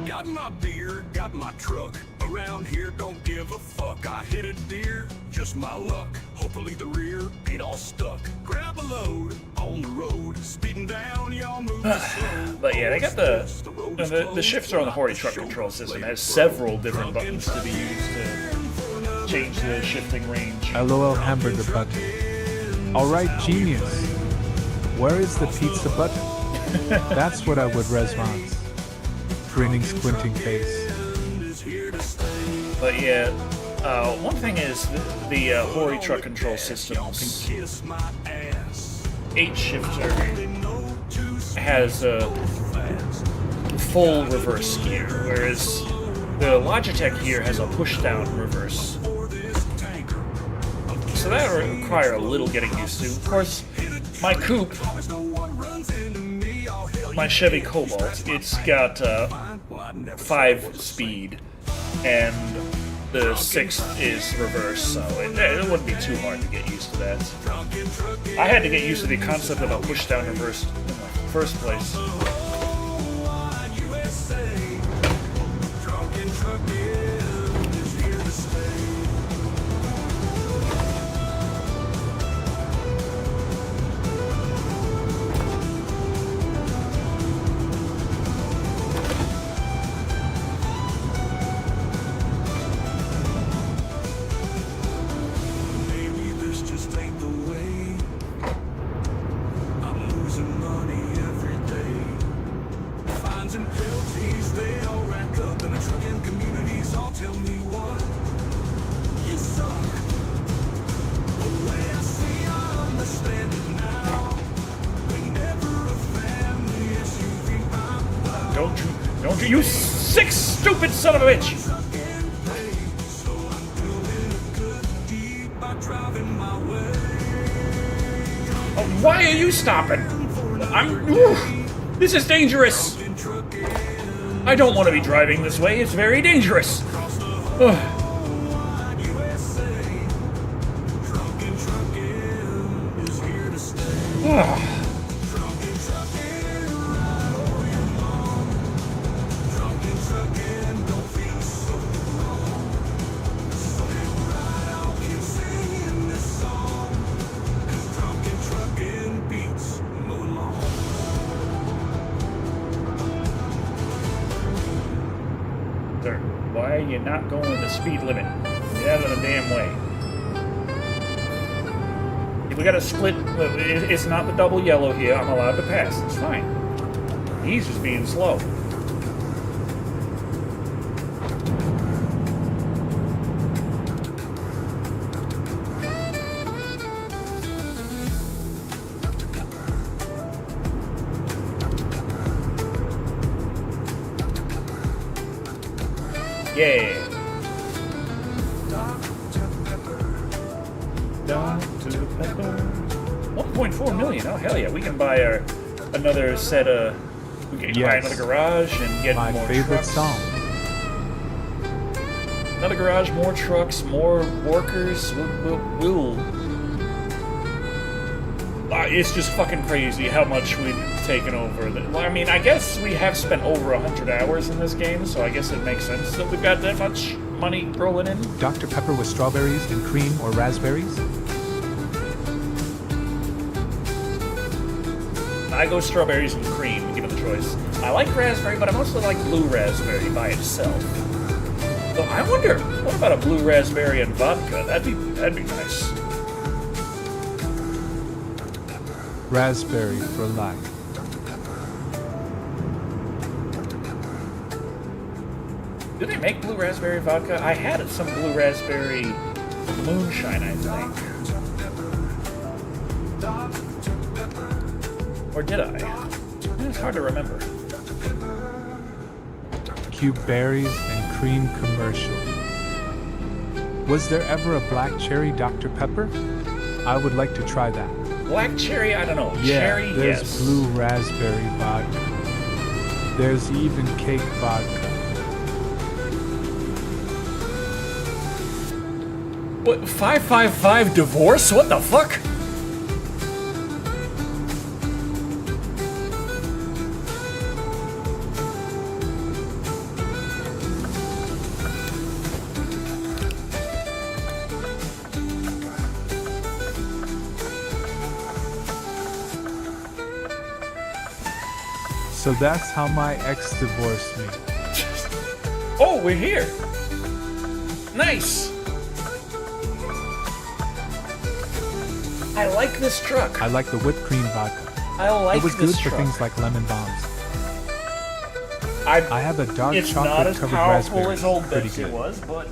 Got my beer, got my truck. Around here, don't give a fuck. I hit a deer, just my luck. Hopefully the rear ain't all stuck. Grab a load on the road, speeding down, y'all move slow. But yeah, they got the shifter on the Hori truck control system has several different buttons to be used to change the shifting range. LOL hamburger button. Alright, genius. Where is the pizza button? That's what I would respond. Grinning, squinting face. But yeah, one thing is the Hori truck control system's 8-shifter has a full reverse gear, whereas the Logitech here has a push-down reverse. So that would require a little getting used to. Of course, my coupe, my Chevy Cobalt, it's got 5-speed, and the 6th is reverse, so it wouldn't be too hard to get used to that. I had to get used to the concept of a push-down reverse in the first place. the trucking communities all tell me what you suck. The way I see, I understand it now. Whenever a family SUV I'm Don't you sick, stupid son of a bitch! trucking pay. So I'm doing a good deed by driving my way. Oh, why are you stopping? This is dangerous. I don't want to be driving this way. It's very dangerous. Ugh. Ugh. Sir, why are you not going the speed limit? Get out of the damn way. If we got a split, it's not the double yellow here. I'm allowed to pass. It's fine. He's just being slow. Yeah. Dr. Pepper. 1.4 million. Oh hell yeah! We can buy another set of. We can buy another garage and get My more favorite trucks. song. Another garage, more trucks, more workers. We'll it's just fucking crazy how much we've taken over. I mean, I guess we have spent over 100 hours in this game, so I guess it makes sense that we've got that much money rolling in. Dr. Pepper with strawberries and cream or raspberries? I go strawberries and cream, given the choice. I like raspberry, but I mostly like blue raspberry by itself. So I wonder, what about a blue raspberry and vodka? That'd be nice. Raspberry for life. Do they make blue raspberry vodka? I had some blue raspberry moonshine, I think. Or did I? It's hard to remember. Cube berries and cream commercial. Was there ever a black cherry Dr. Pepper? I would like to try that. Black cherry, I don't know. Yeah, Cherry, there's yes. blue raspberry vodka. There's even cake vodka. What, 555 divorce? What the fuck? So that's how my ex divorced me. Oh, we're here. Nice. I like this truck. I like the whipped cream vodka. I like It was this good for truck. things like lemon bombs. I have a dark it's not chocolate as covered powerful raspberry. as old Pretty Betsy good. was, but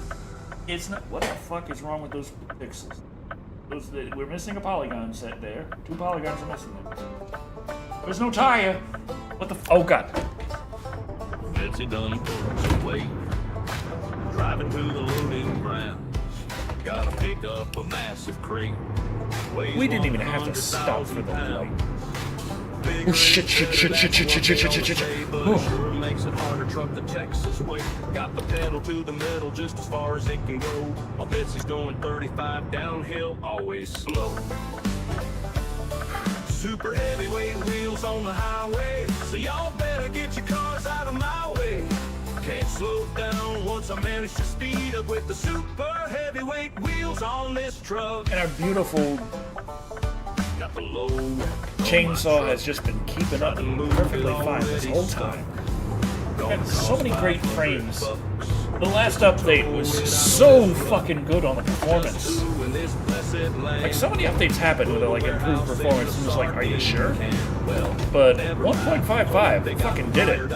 it's not. What the fuck is wrong with those pixels? We're missing a polygon set there. 2 polygons are missing there. There's no tire. What the? Oh god. Betsy done pulls away, driving to the loading ground. Gotta pick up a massive crate. We didn't even have to stop for the light. Big Oh shit! Oh. Sure makes it harder truck the Texas way. Got the pedal to the metal just as far as it can go. While Betsy's going 35 downhill, always slow. Super heavyweight wheels on the highway, so y'all better get your cars out of my way. Can't slow down once I manage to speed up with the super heavyweight wheels on this truck. And our beautiful Got the low chainsaw has just been keeping up perfectly fine this whole time. Got so many great frames. The last update was so fucking good on the performance. Like, so many updates happened with like improved performance, and it was like, are you sure? But 1.55, they fucking did it.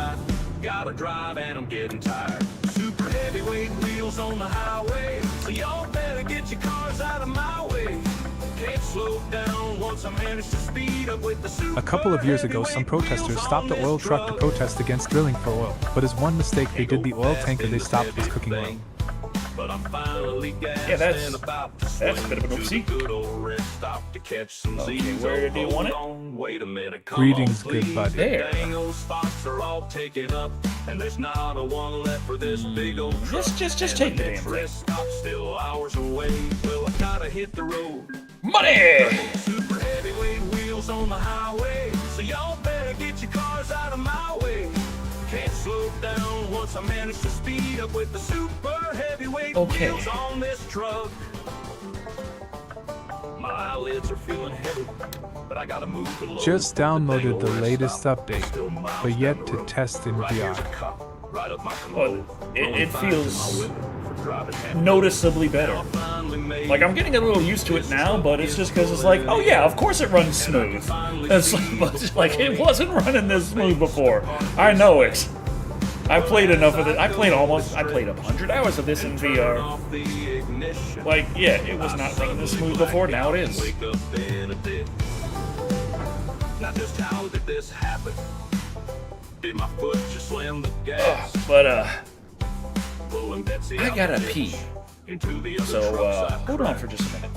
Gotta drive and I'm getting tired. heavyweight wheels on the highway, so y'all better get your cars out of my way. Can't slow down once I manage to speed up with the super A couple of years ago, some protesters stopped the oil truck to protest against drilling for oil, but as one mistake they did, the oil tanker they stopped was cooking oil. But I'm finally Yeah, that's a bit of an oopsie. Okay, where do you want it? Wait a minute, Greetings, good buddy. There. Dang, those spots are all taken up, and there's not a one left for this big old truck. Just take the damn thing. Rest stop still hours away. Well, I gotta hit the road. Money! Super heavyweight wheels on the highway, so y'all better get your cars out of my way. Can't slow down once I manage to speed up with the super heavyweight wheels on this truck. My eyelids are feeling heavy, but I gotta move the load. Just downloaded the latest update, but yet to test in VR. Well, it feels noticeably better. Like, I'm getting a little used to it now, but it's just because it's like, oh yeah, of course it runs smooth. It's like, it wasn't running this smooth before. I know it. I played enough of it. I played 100 hours of this in VR. Like, yeah, it was not running this smooth before, now it is. Now just how did this happen? Did my foot just slam the gas? But, Pulling Betsy I out gotta the pee. ditch into the other So, truck's hold on side. for just a minute.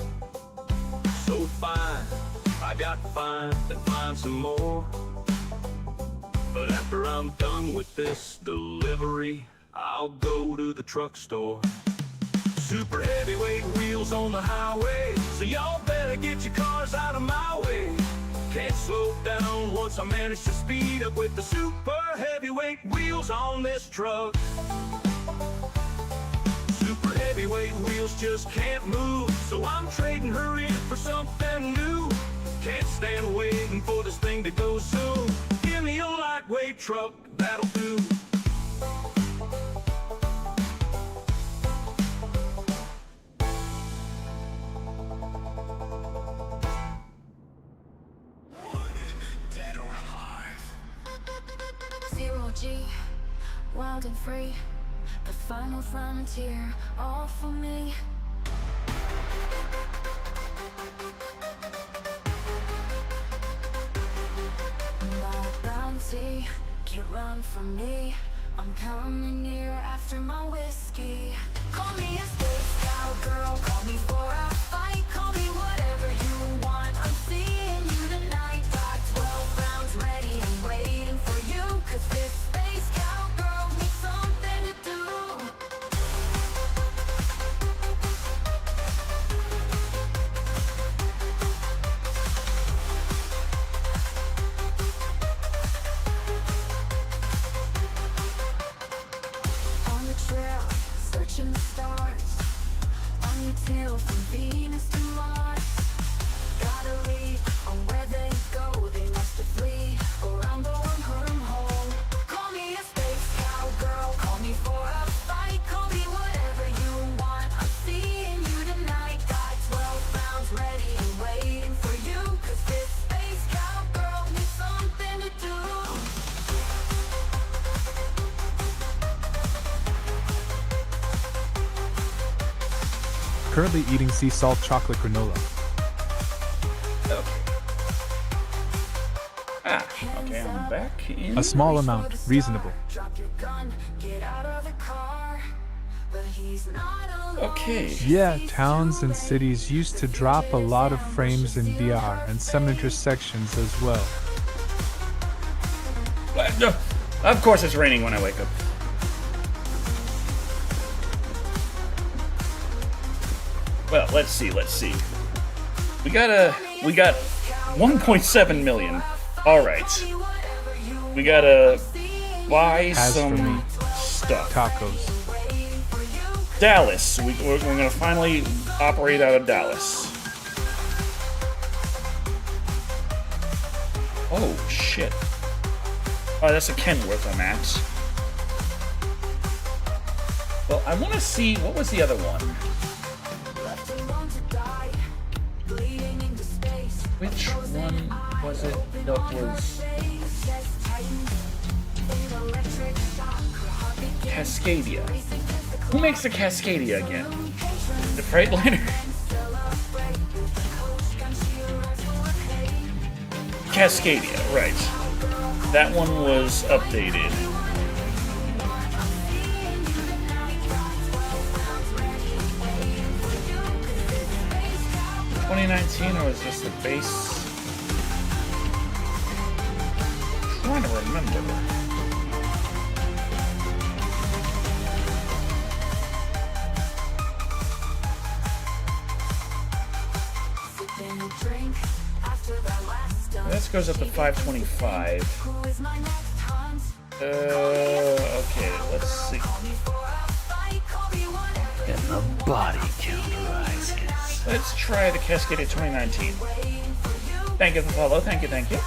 So fine, I got to find some more. But after I'm done with this delivery, I'll go to the truck store. Super heavyweight wheels on the highway, so y'all better get your cars out of my way. Can't slow down once I manage to speed up with the super heavyweight wheels on this truck. Super heavyweight wheels just can't move, so I'm trading her in for something new. Can't stand waiting for this thing to go soon. Give me a lightweight truck, that'll do. Dead or alive. Zero G, wild and free, the final frontier, all for me. My bounty, can't run from me. I'm coming near after my whiskey. Call me a space cowgirl, call me for a fight, call me whatever you want. I'm seeing you tonight. Got 12 rounds ready and waiting for you, 'cause this space cowgirl needs something to do. On the trail, searching the stars. On your tail from Venus to Mars. Gotta lead on where they go. They must have flee, or I'm going home. Call me a space cowgirl, call me for a fight, call me whatever you want. I'm seeing you tonight. Got 12 rounds ready and waiting for you, 'cause this space cowgirl needs something to do. Currently eating sea salt chocolate granola. Okay, I'm back in. A small amount, reasonable. Drop your gun, get out of the car. But he's not alone. Okay. Yeah, towns and cities used to drop a lot of frames in VR and some intersections as well. Of course it's raining when I wake up. Well, let's see. We got 1.7 million. Alright. We gotta buy As for me, some stuff. tacos. Dallas. We're gonna finally operate out of Dallas. Oh, shit. Oh, that's a Kenworth I'm at. Well, I want to see, what was the other one? Which one was it that was... Cascadia. Who makes the Cascadia again? The Freightliner? Cascadia, right. That one was updated. $2019, or was this the base? I'm trying to remember. This goes up to 525. Okay, let's see. And the body count rises. Let's try the Cascadia 2019. Thank you for the follow. Thank you, thank you.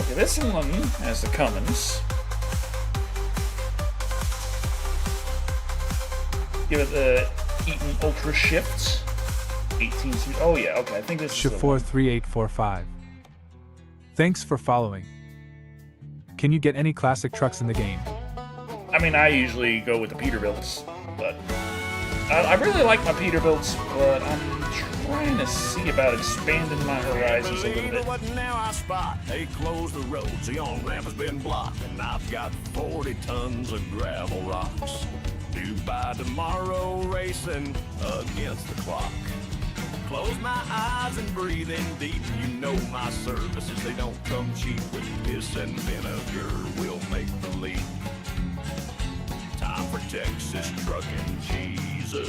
Okay, this one has the Cummins. Give it the Eaton Ultra Shift. 18 speed. Oh yeah, okay. I think this is the one. 43845. Thanks for following. Can you get any classic trucks in the game? I mean, I usually go with the Peterbilts, but I really like my Peterbilts, but I'm trying to see about expanding my horizons a little bit. But now I spot they closed the roads. The on-ramp has been blocked, and I've got 40 tons of gravel rocks. Due by tomorrow, racing against the clock. Close my eyes and breathe in deep. You know my services, they don't come cheap. With piss and vinegar, we'll make the leap. Time for Texas trucking, Jesus.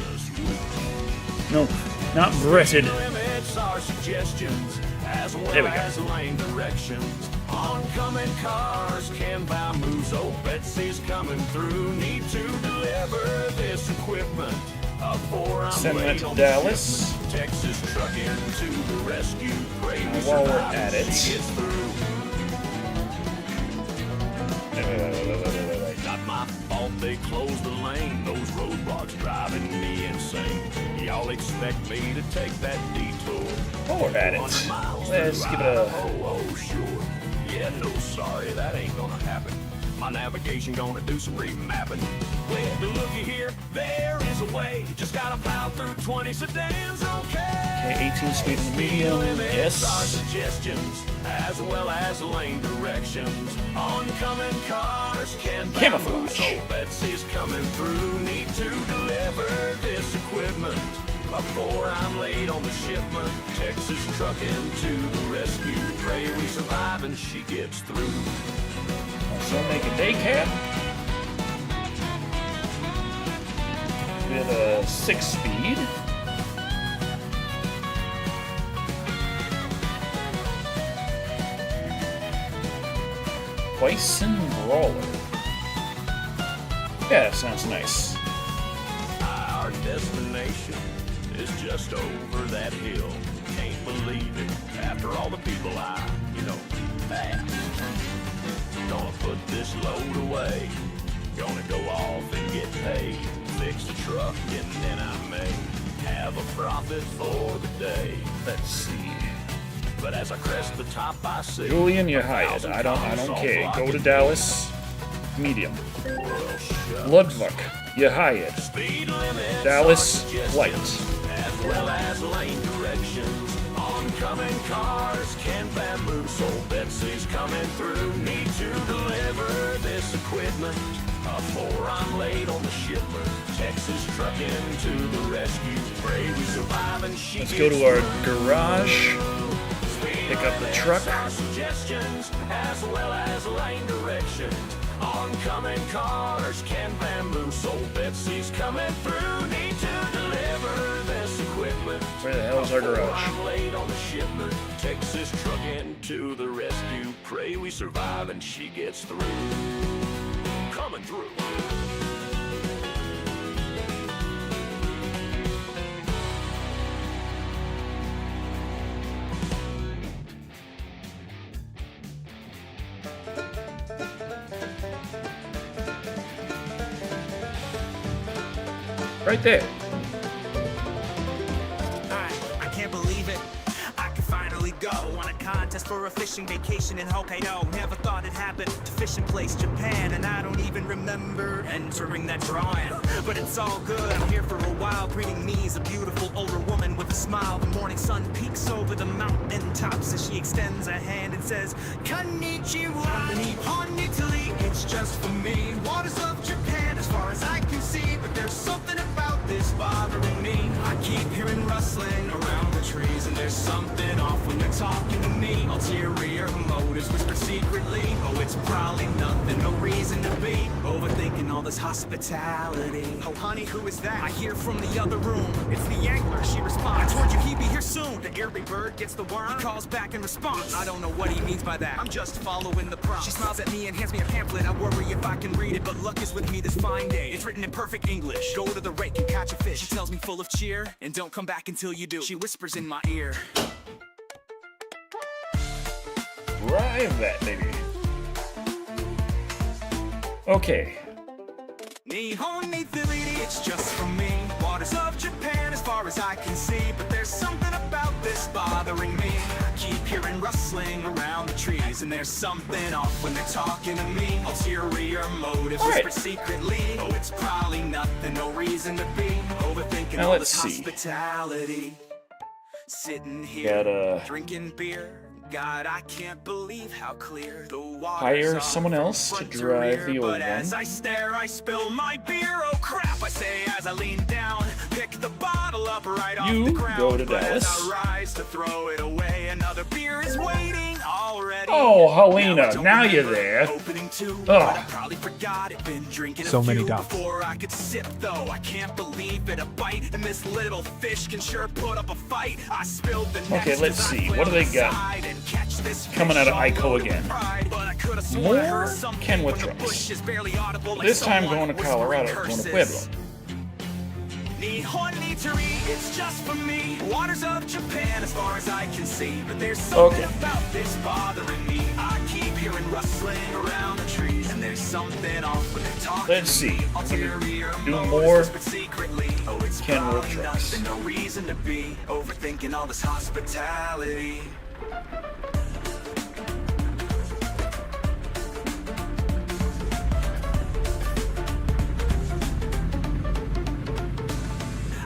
No, not breaded. Limits are suggestions, as well There we go. as lane directions. Oncoming cars can buy moves. Oh, Betsy's coming through. Need to deliver this equipment. Send that to Dallas. Texas trucking to the rescue. While we're at it. Not my fault they closed the lane. Those roadblocks driving me insane. Y'all expect me to take that detour? While we're at it, let's give it a... Oh, sure. Yeah, no, sorry, that ain't gonna happen. My navigation gonna do some remapping. Well, looky here, there is a way. Just gotta plow through 20 sedans, okay? Okay, 18 speed in the medium, yes. Our suggestions, as well as lane directions. Oncoming cars can Camouflage. So Betsy's coming through. Need to deliver this equipment before I'm late on the shipment. Texas trucking to the rescue. Pray we survive and she gets through. So make a day cab with a 6-speed. Bison Brawler. Yeah, that sounds nice. Our destination is just over that hill. Can't believe it. After all the people passed. Gonna put this load away. Gonna go off and get paid. Fix the truck and then I may have a profit for the day. Let's see. But as I crest the top, I see Julian, you hired. I don't care. Go to Dallas. Medium. Ludwig, you hired. Speed limits Dallas, are suggestions, light. as well as lane directions. Oncoming cars can bamboo, so Betsy's coming through. Need to deliver this equipment before I'm late on the shipment. Texas trucking to the rescue. Pray we survive and she Let's go to our garage. Pick up the truck. Our suggestions, as well as lane directions. Oncoming cars can bamboo, so Betsy's coming through. Need to deliver this equipment. Where the hell's our garage? I'm late on the shipment. Texas trucking to the rescue. Pray we survive and she gets through. Coming through. Right there. I can't believe it. I can finally go on a contest asked for a fishing vacation in Hokkaido. Never thought it happened to fishing place Japan, and I don't even remember entering that drawing. But it's all good, I'm here for a while. Greeting me is a beautiful older woman with a smile. The morning sun peeks over the mountain tops as she extends a hand and says, Konnichiwa, Nippon, Italy, it's just for me. Waters of Japan as far as I can see, but there's something about this bothering me. I keep hearing rustling around the trees, and there's something off when they're talking to me. Ulterior motives whispered secretly. Oh, it's probably nothing, no reason to be overthinking all this hospitality. Oh, honey, who is that? I hear from the other room. It's the angler, she responds. I told you he'd be here soon. The early bird gets the worm. He calls back in response. I don't know what he means by that. I'm just following the prompt. She smiles at me and hands me a pamphlet. I worry if I can read it, but luck is with me this fine day. It's written in perfect English. Go to the rake and catch a fish. She tells me full of cheer, and don't come back until you do. She whispers in my ear. Drive that, baby. Okay. Nihon Italy, it's just for me. Waters of Japan as far as I can see, but there's something about this bothering me. I keep hearing rustling around the trees, and there's something off when they're talking to me. Ulterior motives whispered secretly. Oh, it's probably nothing, no reason to be overthinking Now all let's this see. hospitality. Sitting here, Gotta drinking beer. God, I can't believe how clear the waters hire are someone from else to front drive rear. the old But as one. I stare, I spill my beer. Oh crap, I say as I lean down, pick the bottle up right off You the ground. go to but Dallas. as I rise to throw it away, another beer is waiting already. Oh, I Helena, don't now you're remember there. Opening two, Ugh. but I probably forgot it. Been drinking So a many few dots. before I could sip though. I can't believe it, a bite, and this little fish can sure put up a fight. I spilled the next Okay, let's as I see. flailed What do they got? aside and catch this Coming out of fish all Ico loaded again. with pride. But I could have sworn I heard More something Kenwood from the trucks. bushes, barely audible, like This time someone going to whispering Colorado, going to curses. Pueblo. Nihon Italy, it's just for me. Waters of Japan as far as I can see, but there's something Okay. about this bothering me. I keep hearing rustling around the trees, and there's something off when they're talking. Let's see. Ulterior Do motives more whispered secretly. Oh, it's Kenwood probably trucks. nothing, no reason to be overthinking all this hospitality.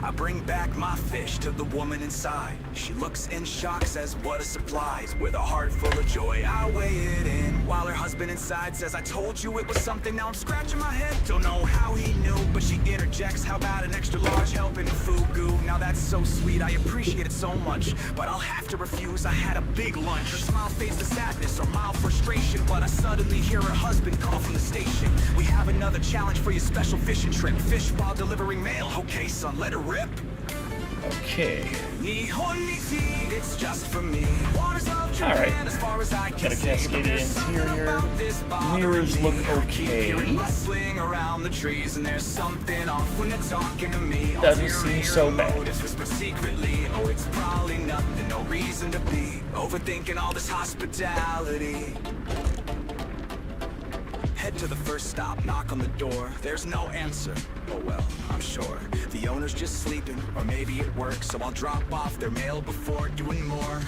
I bring back my fish to the woman inside. She looks in shock, says what a surprise. With a heart full of joy, I weigh it in. While her husband inside says, I told you it was something. Now I'm scratching my head, don't know how he knew. But she interjects, how about an extra large helping of fugu? Now that's so sweet, I appreciate it so much. But I'll have to refuse, I had a big lunch. Her smile fades to sadness or mild frustration. But I suddenly hear her husband call from the station. We have another challenge for your special fishing trip. Fish while delivering mail. Okay, son, let her rip. Okay. Nihon, it's just for me. Waters of Japan, Alright. as far as I can Got a see. cascaded There's something interior. about this bothering Mirrors look me. I keep okay. hearing rustling around the trees, and there's something off when they're talking to me. Doesn't seem so bad. Motives whisper secretly. Oh, it's probably nothing, no reason to be overthinking all this hospitality. Head to the first stop, knock on the door. There's no answer. Oh well, I'm sure the owner's just sleeping, or maybe at work. So I'll drop off their mail before doing more.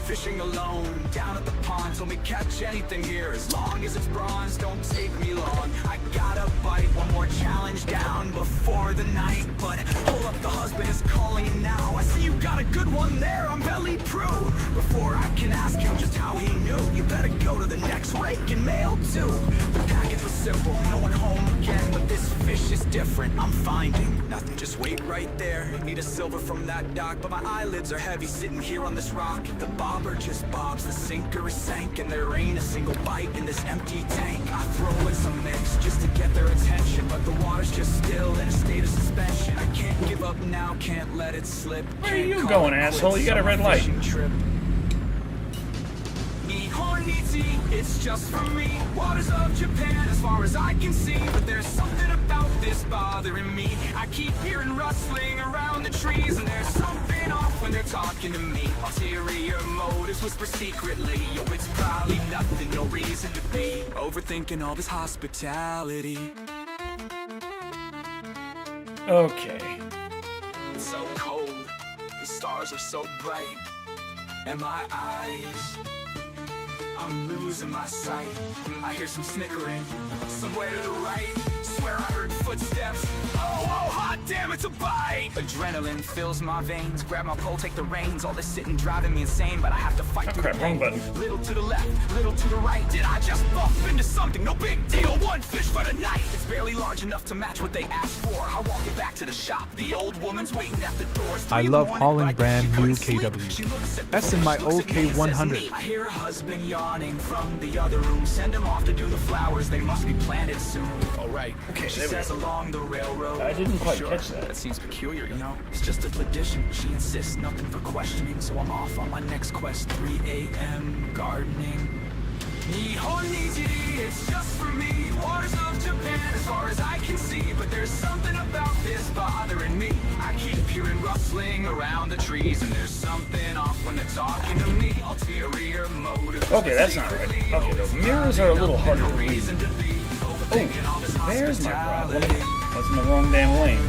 Fishing alone, down at the pond. Told me catch anything here, as long as it's bronze. Don't take me long. I gotta bite one more challenge down before the night. But hold up, the husband is calling in now. I see you got a good one there, I'm belly proof. Before I can ask him just how he knew, you better go to the next rake and mail too. The package was simple, no one home again. But this fish is different, I'm finding nothing, just wait right there. Need a silver from that dock, but my eyelids are heavy sitting here on this rock. The bobber just bobs, the sinker is sank, and there ain't a single bite in this empty tank. I throw in some mix just to get their attention, but the water's just still in a state of suspension. I can't give up now, can't let it slip. Where are Can't you call going, it asshole? quits You got a on my red light. fishing trip. It's just for me. Waters of Japan, as far as I can see. But there's something about this bothering me. I keep hearing rustling around the trees, and there's something off when they're talking to me. Ulterior motives whisper secretly. Oh, it's probably nothing, no reason to be overthinking all this hospitality. Okay. It's so cold, the stars are so bright, and my eyes I'm losing my sight. I hear some snickering somewhere to the right. Swear I heard footsteps. Oh, hot damn, it's a bite. Adrenaline fills my veins. Grab my pole, take the reins. All this sitting driving me insane, but I have to fight through crap, the wrong pain. button. Little to the left, little to the right. Did I just bump into something? No big deal. One fish for the night. It's barely large enough to match what they asked for. I walk it back to the shop. The old woman's waiting at the door. I love hauling brand new KW. That's in my old K100. I hear her husband yawning from the other room. Send him off to do the flowers. They must be planted soon. All right. Okay, She there we says go. along the railroad. I didn't quite Sure, catch that. That seems peculiar, you know? It's just a tradition. She insists, nothing for questioning. So I'm off on my next quest. 3 a.m. gardening. Nihon-nijiri, it's just for me. Waters of Japan as far as I can see. But there's something about this bothering me. I keep hearing rustling around the trees. And there's something off when they're talking to me. Ulterior motive. Okay, that's not right. Okay, those mirrors are a little harder to read. Oh, there's my problem. I was in the wrong damn lane.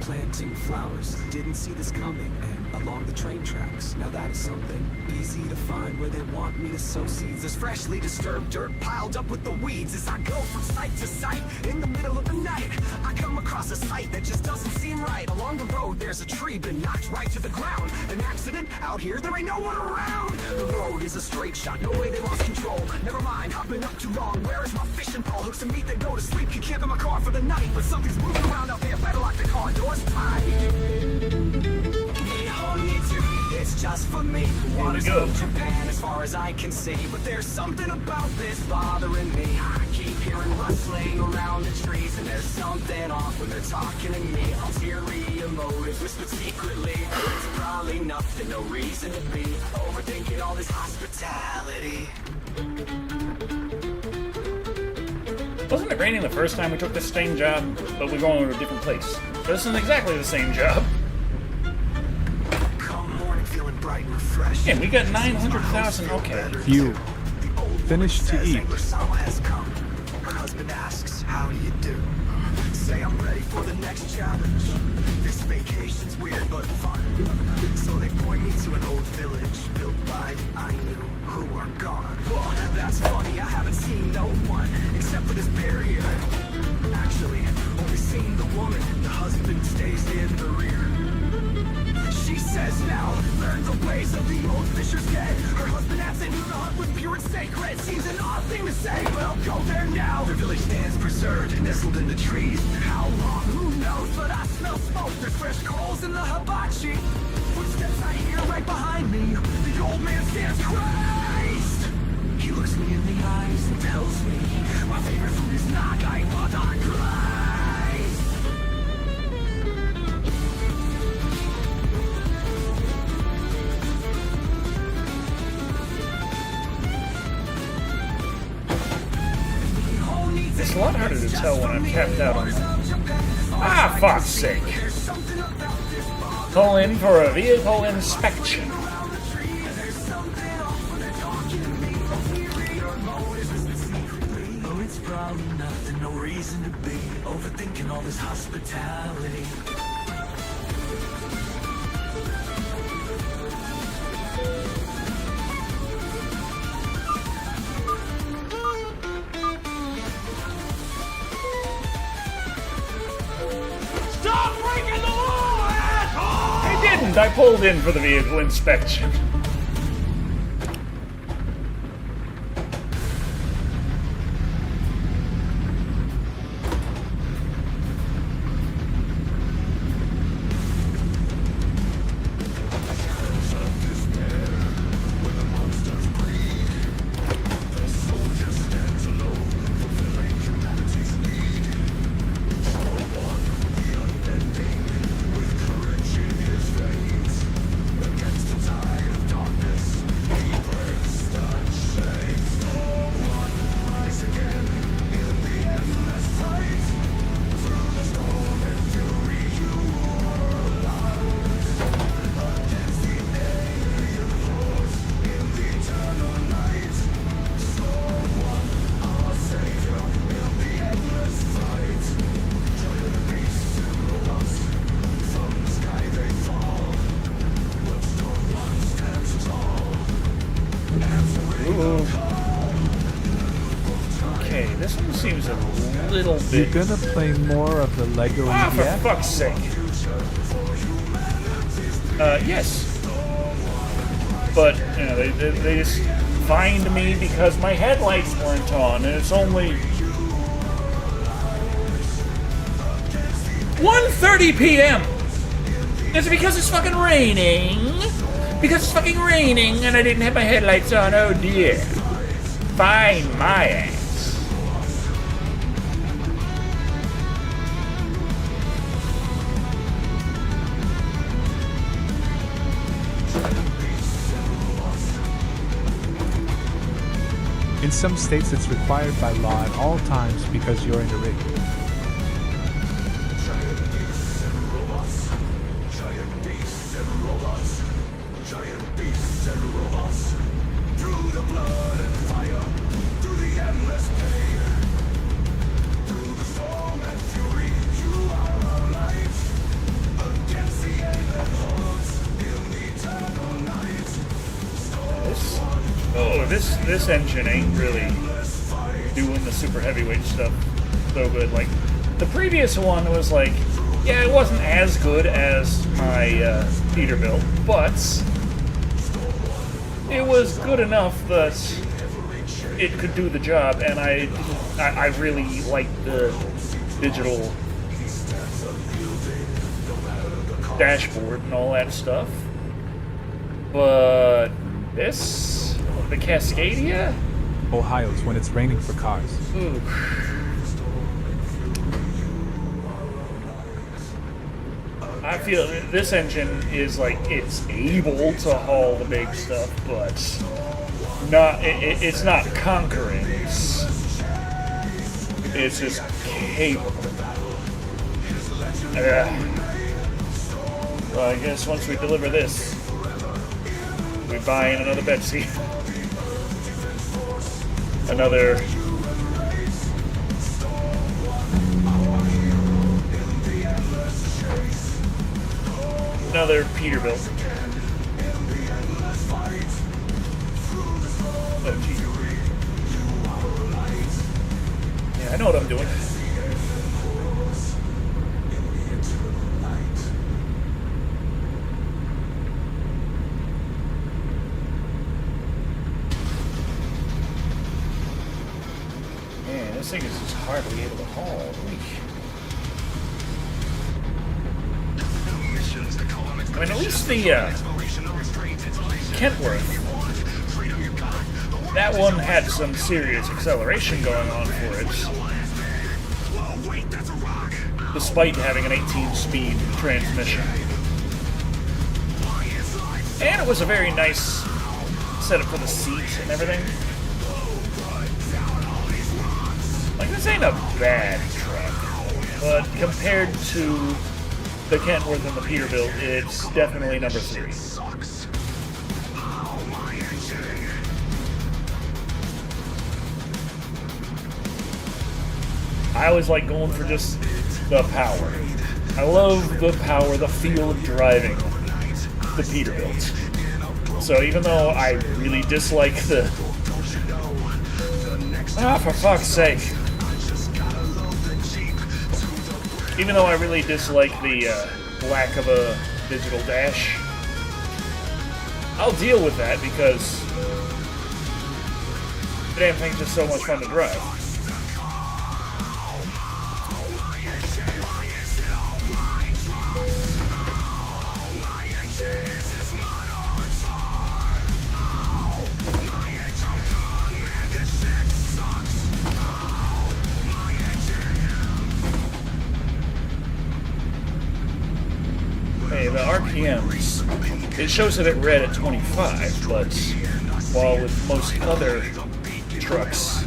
Planting flowers, didn't see this coming. And along the train tracks, now that is something. Easy to find where they want me to sow seeds. There's freshly disturbed dirt piled up with the weeds. As I go from site to site, in the middle of the night, I come across a sight that just doesn't seem right. Along the road, there's a tree been knocked right to the ground. An accident? Out here, there ain't no one around. The road is a straight shot, no way they lost control. Never mind, I've been up too long. Where is my fishing pole? Hooks and meat, they go to sleep. Can camp in my car for the night, but something's moving around out there. Better lock the car doors tight. It's just for me. Waters go. of Japan as far as I can see. But there's something about this bothering me. I keep hearing rustling around the trees. And there's something off when they're talking to me. Ulterior motives whispered secretly. It's probably nothing, no reason to be overthinking all this hospitality. Wasn't it raining the first time we took this same job? But we're going to a different place. So this isn't exactly the same job. Come morning feeling bright and refreshed. Yeah, we got 900,000. Okay. You. Finished to eat. Summer has come. Her husband asks, how do you do? Say I'm ready for the next challenge. This vacation's weird but fun. So they point me to an old village built by I knew who are gone. Well, that's funny, I haven't seen no one except for this barrier. Actually, only seen the woman. The husband stays in the rear. She says now, learn the ways of the old fisher's dead. Her husband adds in, the hunt was pure and sacred. Seems an odd thing to say, but I'll go there now. The village stands preserved, nestled in the trees. How long, who knows, but I smell smoke. There's fresh coals in the hibachi. Footsteps I hear right behind me. The old man stands, Christ! He looks me in the eyes and tells me my favorite food is nagai pada Christ. It's a lot harder to tell when I'm capped out on that. Ah, fuck's sake. Call in for a vehicle inspection. Oh, it's probably nothing, no reason to be overthinking all this hospitality. Stop breaking the law, asshole! I didn't. I pulled in for the vehicle inspection. little You bit. gonna play more of the Lego Ah, for EDF? fuck's sake. Yes. But, you know, they just fined me because my headlights weren't on, and it's only 1:30 p.m. Is it because it's fucking raining? Because it's fucking raining and I didn't have my headlights on, oh dear. Fine my ass. In some states, it's required by law at all times because you're in a rig. This engine ain't really doing the super heavyweight stuff so good. Like, the previous one was like, yeah, it wasn't as good as my Peterbilt, but it was good enough that it could do the job, and I really liked the digital dashboard and all that stuff. But this, the Cascadia? Ohio's when it's raining for cars. Ooh. I feel this engine is like, it's able to haul the big stuff, but it's not conquering. It's just capable. Well, I guess once we deliver this, we buy in another Betsy. Another Peterbilt. Oh, gee. Yeah, I know what I'm doing. Man, this thing is just hardly able to haul. I mean, at least the Kentworth, that one had some serious acceleration going on for it, despite having an 18-speed transmission. And it was a very nice setup for the seat and everything. Like, this ain't a bad truck, but compared to the Kentworth and the Peterbilt, it's definitely number 3. I always like going for just the power. I love the power, the feel of driving the Peterbilt. So even though I really dislike the... for fuck's sake. Even though I really dislike the lack of a digital dash, I'll deal with that because the damn thing's just so much fun to drive. Hey, the RPMs, it shows that it read at 25, but while with most other trucks,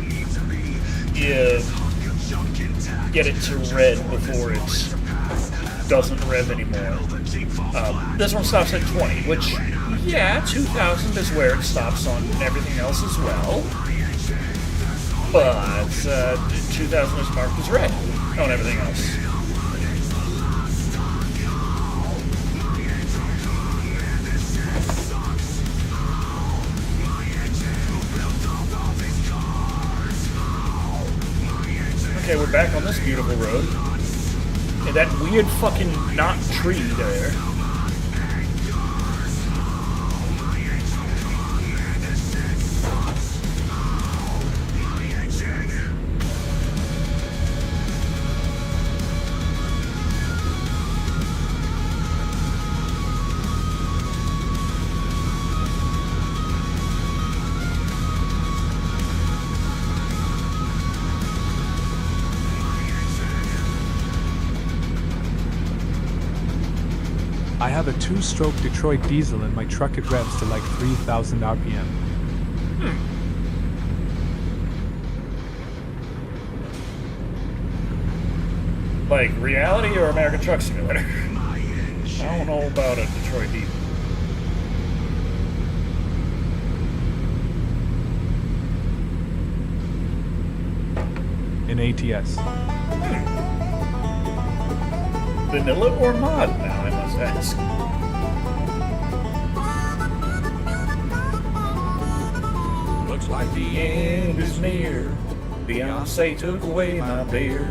you get it to red before it doesn't rev anymore. This one stops at 20, which, yeah, 2000 is where it stops on everything else as well. But 2000 is marked as red on everything else. Okay, Okay, we're back on this beautiful road. Yeah, that weird fucking knot tree there. I have a 2-stroke Detroit diesel and my truck it revs to like 3,000 RPM. Like reality or American Truck Simulator? I don't know about a Detroit diesel. In ATS. Vanilla or mod now, I must ask. Looks like the end is near. Beyonce took away my beer.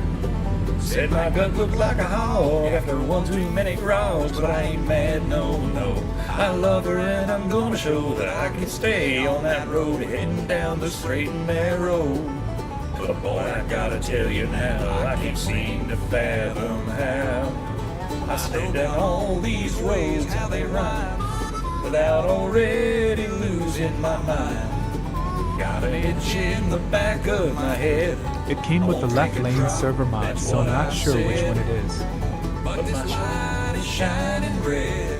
Said my gut looked like a hog after one too many growls, but I ain't mad, no, no. I love her and I'm gonna show that I can stay on that road heading down the straight and narrow. But boy, I gotta tell you now, I can't seem to fathom how I stay down all these roads, how they rhyme, without already losing my mind. Got an itch in the back of my head. It came with the left lane server mod, so I'm not sure which one it is. But this light is shining red,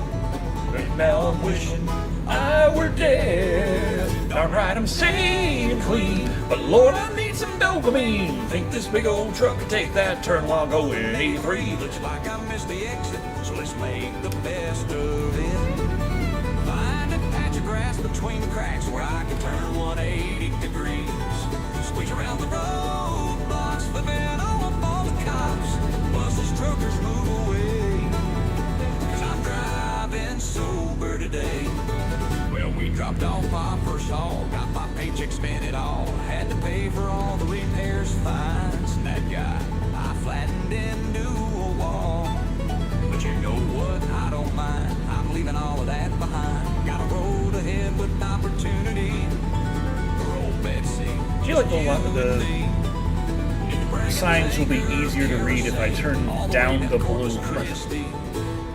and now I'm wishing I were dead. Darn right, I'm staying clean, but Lord, I need some dopamine. Think this big old truck could take that turn while going 83. Looks like I missed the exit, so let's make the best of it. Find a patch of grass between the cracks where I can turn 180 degrees. Squeeze around the roadblocks, flipping off all the cops. Buses, truckers move away, 'cause I'm driving sober today. Well, we dropped off my first haul, got my paycheck, spent it all. Had to pay for all the repairs, fines, and that guy I flattened into a wall. But you know what? I don't mind. I'm leaving all of that behind. Got a road ahead with opportunity. For old Betsy. Do you like the signs will be easier to read if I turn down the blue?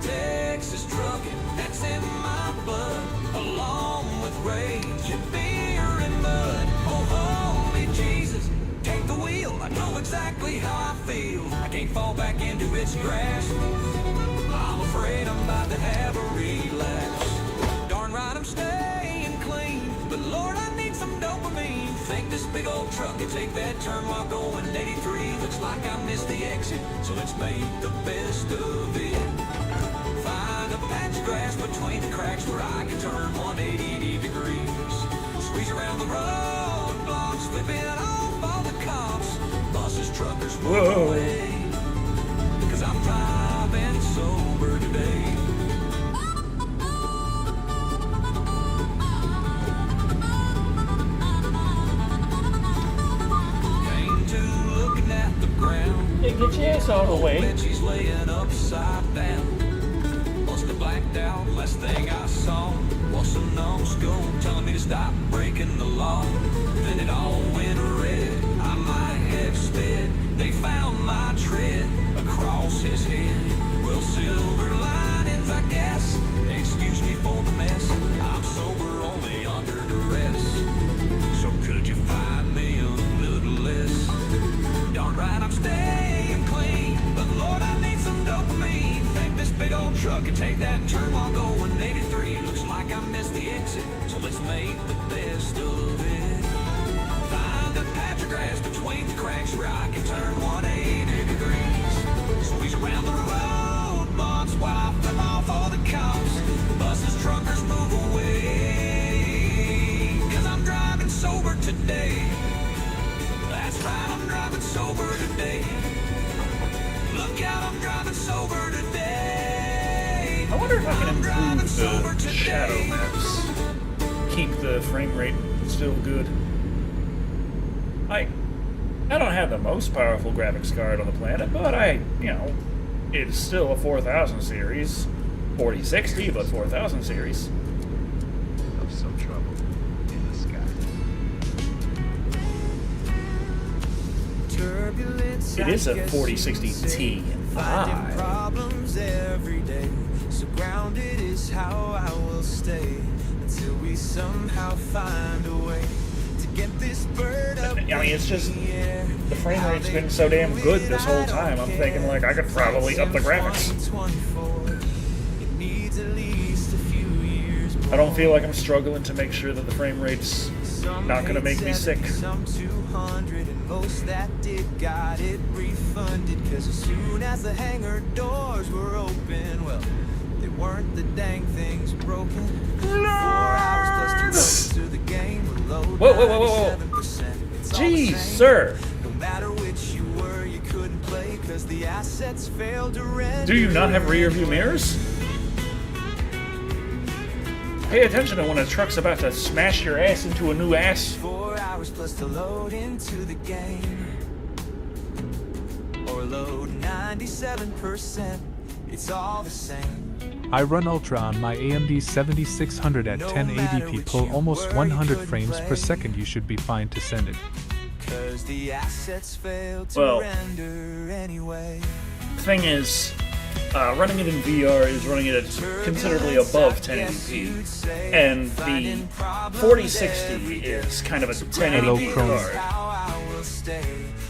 Texas truckin', that's in my blood, along with rage and beer and mud. Oh, holy Jesus, take the wheel. I know exactly how I feel. I can't fall back into its grasp. I'm afraid I'm about to have a relapse. Darn right, I'm staying clean, but Lord, I need some dopamine. Think this big old truck can take that turn while going 83. Looks like I missed the exit, so let's make the best of it. Find a patch of grass between the cracks where I can turn 180 degrees. Squeeze around the roadblocks, flipping off all the cops. Buses, truckers, move away, 'cause I'm driving sober today. Came to looking at the ground. Hey, get your ass out of the way. Betsy's laying upside down. Must have blacked out. Last thing I saw was some numbskull telling me to stop breaking the law. Then it all went red. I might have sped. They found my tread across his head. Well, silver linings, I guess. Excuse me for the mess. I'm sober only under duress. So could you find me a little less? Darn right, I'm staying clean, but Lord, I need some dopamine. Think this big old truck can take that turn while going 83. Looks like I missed the exit, so let's make the best of it. Find a patch of grass between the cracks where I can turn 180 degrees. Squeeze around the roadblocks while I flip off all the cops. Buses, truckers move away, 'cause I'm driving sober today. That's right, I'm driving sober today. Look out, I'm driving sober today. I wonder if I can improve the shadow maps. Keep the frame rate still good. Hi. I don't have the most powerful graphics card on the planet, but it's still a 4000 series. 4060, but 4000 series. Of some trouble in the sky. It is a 4060 Ti. Problems every day. So grounded is how I will stay until we somehow find a way to get this bird up. I mean, it's just the frame rate's been so damn good this whole time. I'm thinking like I could probably up the graphics. I don't feel like I'm struggling to make sure that the frame rate's not gonna make me sick. Some 200 and most that did got it refunded, cause as soon as the hangar doors were open, well, they weren't the dang things broken. 4 hours plus to the game were low. Whoa. Jeez, sir. No matter which you were, you couldn't play cause the assets failed to render. Do you not have rear view mirrors? Pay attention to when a truck's about to smash your ass into a new ass. 4 hours plus to load into the game. Or load 97%. It's all the same. I run Ultra on my AMD 7600 at 1080p, pull almost 100 frames per second. You should be fine to send it. Cause the assets failed to Well, render anyway. the thing is, running it in VR is running it at considerably above 1080p, and the 4060 is kind of a 1080p card. How I will stay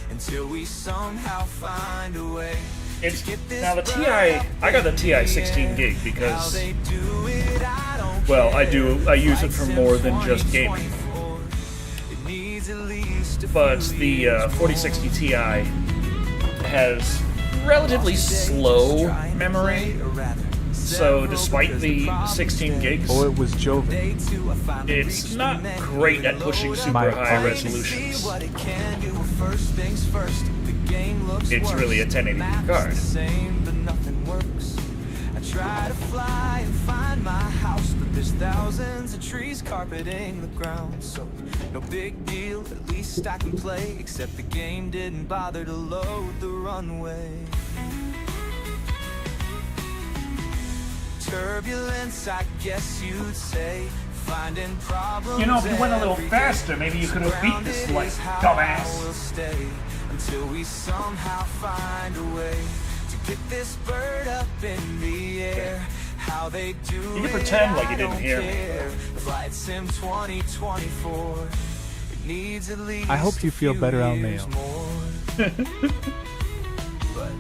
until we somehow find a way. It's now the Ti. I got the Ti 16 gig because, well, I use it for more than just gaming. But the 4060 Ti has relatively slow memory, so despite the 16 gigs, Oh, it was Joven. it's not great at pushing super high resolutions. It's really a 1080p card. I try to fly and find my house, but there's thousands of trees carpeting the ground. So no big deal, at least I can play. Except the game didn't bother to load the runway. Turbulence, I guess you'd say. Finding problems. You know, if you went a little faster, maybe you could have beat this, like, dumbass. We'll stay until we somehow find a way to get this bird up in the air. How they do You can pretend like you didn't hear me. Flight Sim 2024. It needs at least I hope you feel better, Al Mayo. But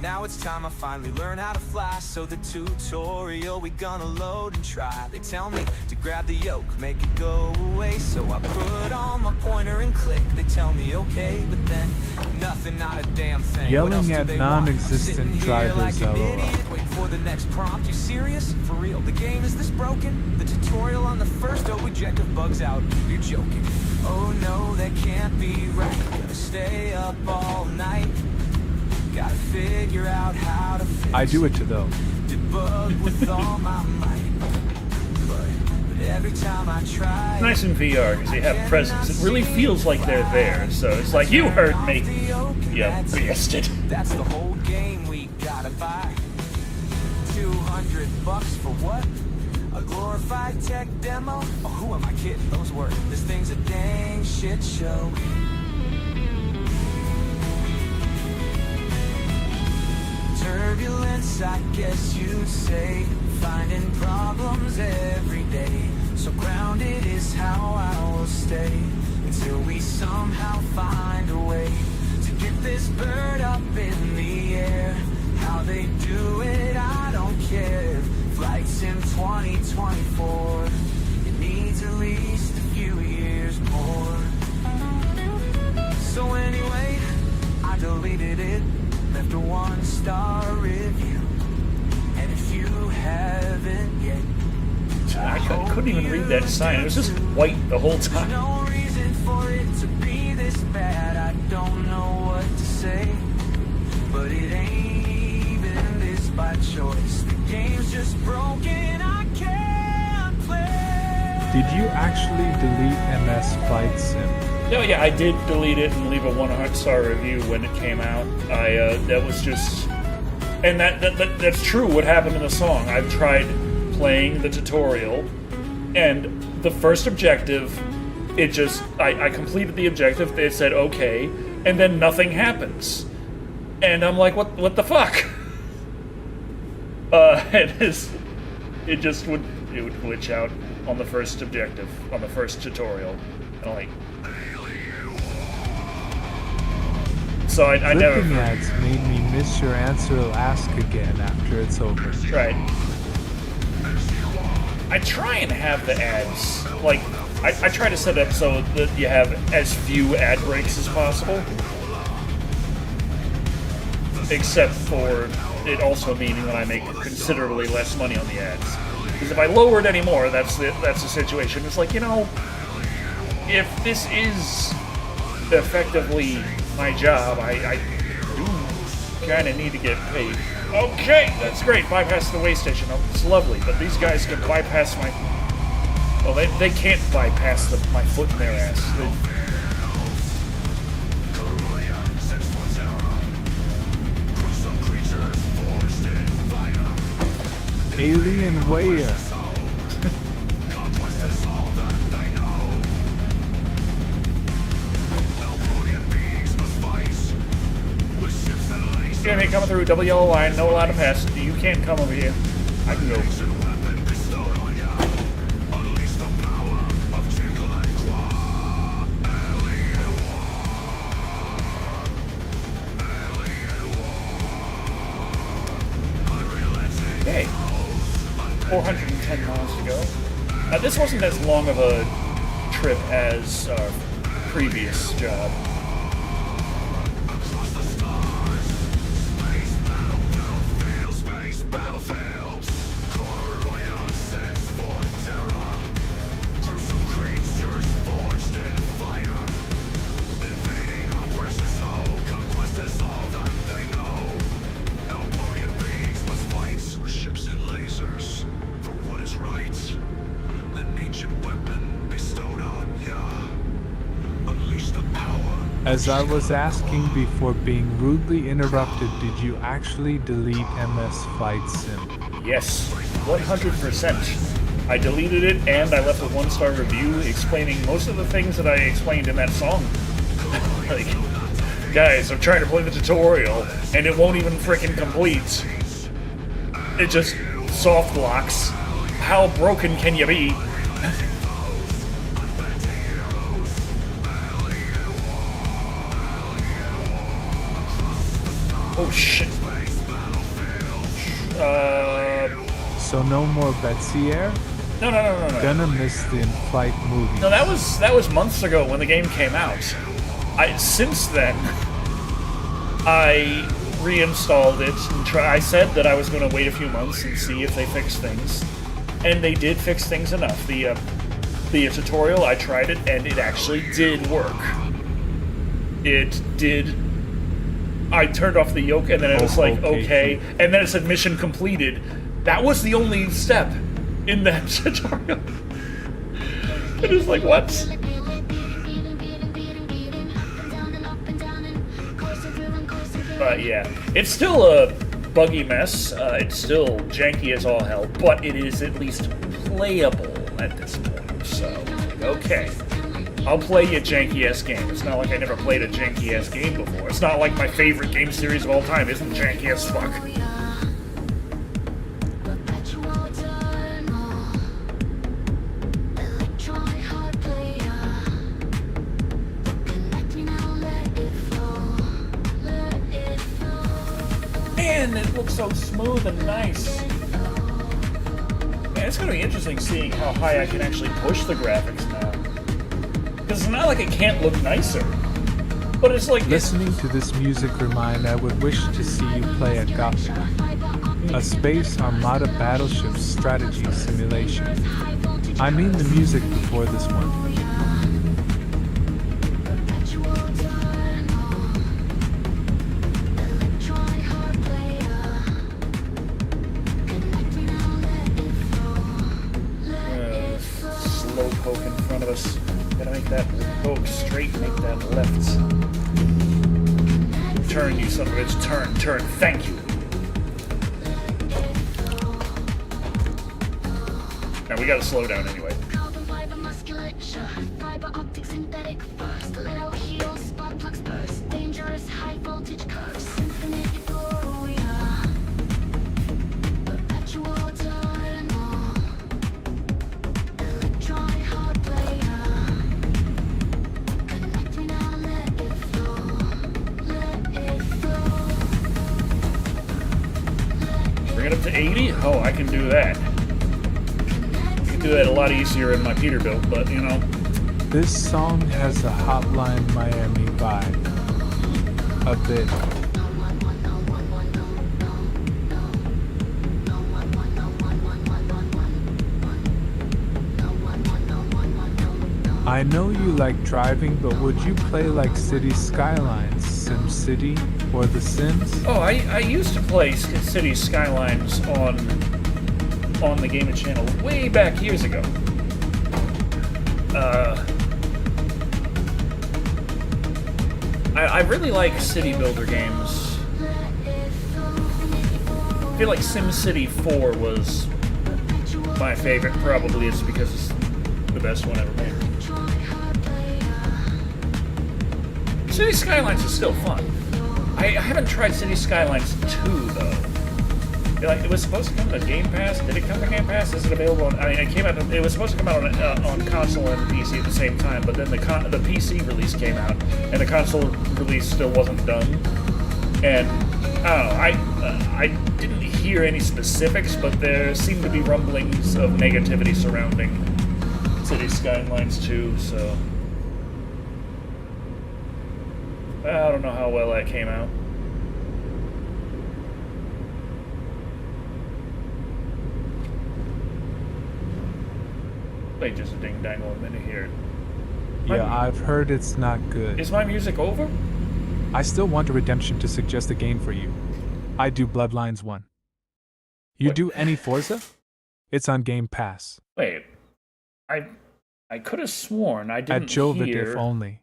now it's time I finally learn how to fly. So the tutorial we gonna load and try. They tell me to grab the yoke, make it go away. So I put on my pointer and click. They tell me okay, but then nothing, not a damn thing. Yelling What else do at they want? non-existent I'm sitting here drivers, like an LOL. idiot, waiting for the next prompt. You serious? For real? The game is this broken? The tutorial on the first objective bugs out. You're joking. Oh no, that can't be right. Gonna stay up all night. Gotta figure out how to fix I do it to though. debug with all my might. But every time I try, Nice in VR because they have presence. It really feels like they're there. So it's like, you heard me, you bastard. that's the whole game we gotta buy. $200 for what? A glorified tech demo? Oh, who am I kidding? Those words. This thing's a dang shit show. Turbulence, I guess you'd say. Finding problems every day. So grounded is how I will stay until we somehow find a way to get this bird up in the air. How they do it, I don't care. Flight Sim 2024. It needs at least a few years more. So anyway, I deleted it. Left a 1-star review. And if you haven't yet, I couldn't even read that sign. It was just white the whole time. no reason for it to be this bad. I don't know what to say, but it ain't even this by choice. The game's just broken. I can't play. Did you actually delete MS Flight Sim? No, yeah, I did delete it and leave a 1-star review when it came out. That was just... And that's true what happened in the song. I've tried playing the tutorial, and the first objective, it just... I completed the objective, it said okay, and then nothing happens. And I'm like, what the fuck? It just would glitch out on the first objective, on the first tutorial. And I'm like... So I never... Flipping ads made me miss your answer to ask again after it's over. Right. I try and have the ads, like, I try to set it up so that you have as few ad breaks as possible. Except for it also meaning that I make considerably less money on the ads. Because if I lower it anymore, that's the situation. It's like, you know, if this is effectively my job, I do kind of need to get paid. Okay, that's great. Bypass the way station. Oh, it's lovely. But these guys can bypass my... Well, they can't bypass my foot in their ass. Alien where? Enemy coming through, double yellow line, no allowed to pass. You can't come over here. I can go. Okay. 410 miles to go. This wasn't as long of a trip as our previous job. As I was asking before being rudely interrupted, did you actually delete MS Flight Sim? Yes, 100%. I deleted it and I left a 1-star review explaining most of the things that I explained in that song. Like, guys, I'm trying to play the tutorial and it won't even frickin' complete. It just soft locks. How broken can you be? Oh shit. So no more Betsy Air? No. Gonna miss the in-flight movie. No, that was months ago when the game came out. Since then, I reinstalled it and I said that I was going to wait a few months and see if they fixed things, and they did fix things enough. The tutorial, I tried it and it actually did work. It did. I turned off the yoke and then it was like, okay. And then it said mission completed. That was the only step in that tutorial. It was like, what? But yeah, it's still a buggy mess. It's still janky as all hell, but it is at least playable at this point. So, okay. I'll play a janky-ass game. It's not like I never played a janky-ass game before. It's not like my favorite game series of all time isn't janky as fuck. Man, it looks so smooth and nice. Man, it's gonna be interesting seeing how high I can actually push the graphics now. Because it's not like it can't look nicer, but it's like... Listening to this music remind I would wish to see you play a Gothic, a space armada battleship strategy simulation. I mean the music before this one. Slow poke in front of us. Gotta make that go straight, make that left. Turn, you son of a bitch. Turn. Thank you. Now we gotta slow down anyway. Carbon fiber musculature, fiber optic synthetic first. Little heels, spark plugs burst. Dangerous high voltage curves. Symphony euphoria. Perpetual turmoil. Electronic hard player. Connect me now, let it flow. Let it flow. Bring it up to 80? Oh, I can do that. Do that a lot easier in my Peterbilt, but you know. This song has a Hotline Miami vibe. A bit. I know you like driving, but would you play like City Skylines, SimCity, or The Sims? Oh, I used to play City Skylines on the gaming channel way back years ago. I really like city builder games. I feel like SimCity 4 was my favorite. Probably it's because it's the best one ever made. City Skylines is still fun. I haven't tried City Skylines 2 though. Like, it was supposed to come to Game Pass. Did it come to Game Pass? Is it available on? I mean, it came out. It was supposed to come out on console and PC at the same time, but then the PC release came out, and the console release still wasn't done. And I don't know. I didn't hear any specifics, but there seemed to be rumblings of negativity surrounding City Skylines 2. So I don't know how well that came out. Wait just a ding-dangle a minute here. Yeah, I've heard it's not good. Is my music over? I still want a redemption to suggest a game for you. I do Bloodlines 1. You What? do any Forza? It's on Game Pass. Wait. I could have sworn I didn't At Jovid hear... if only.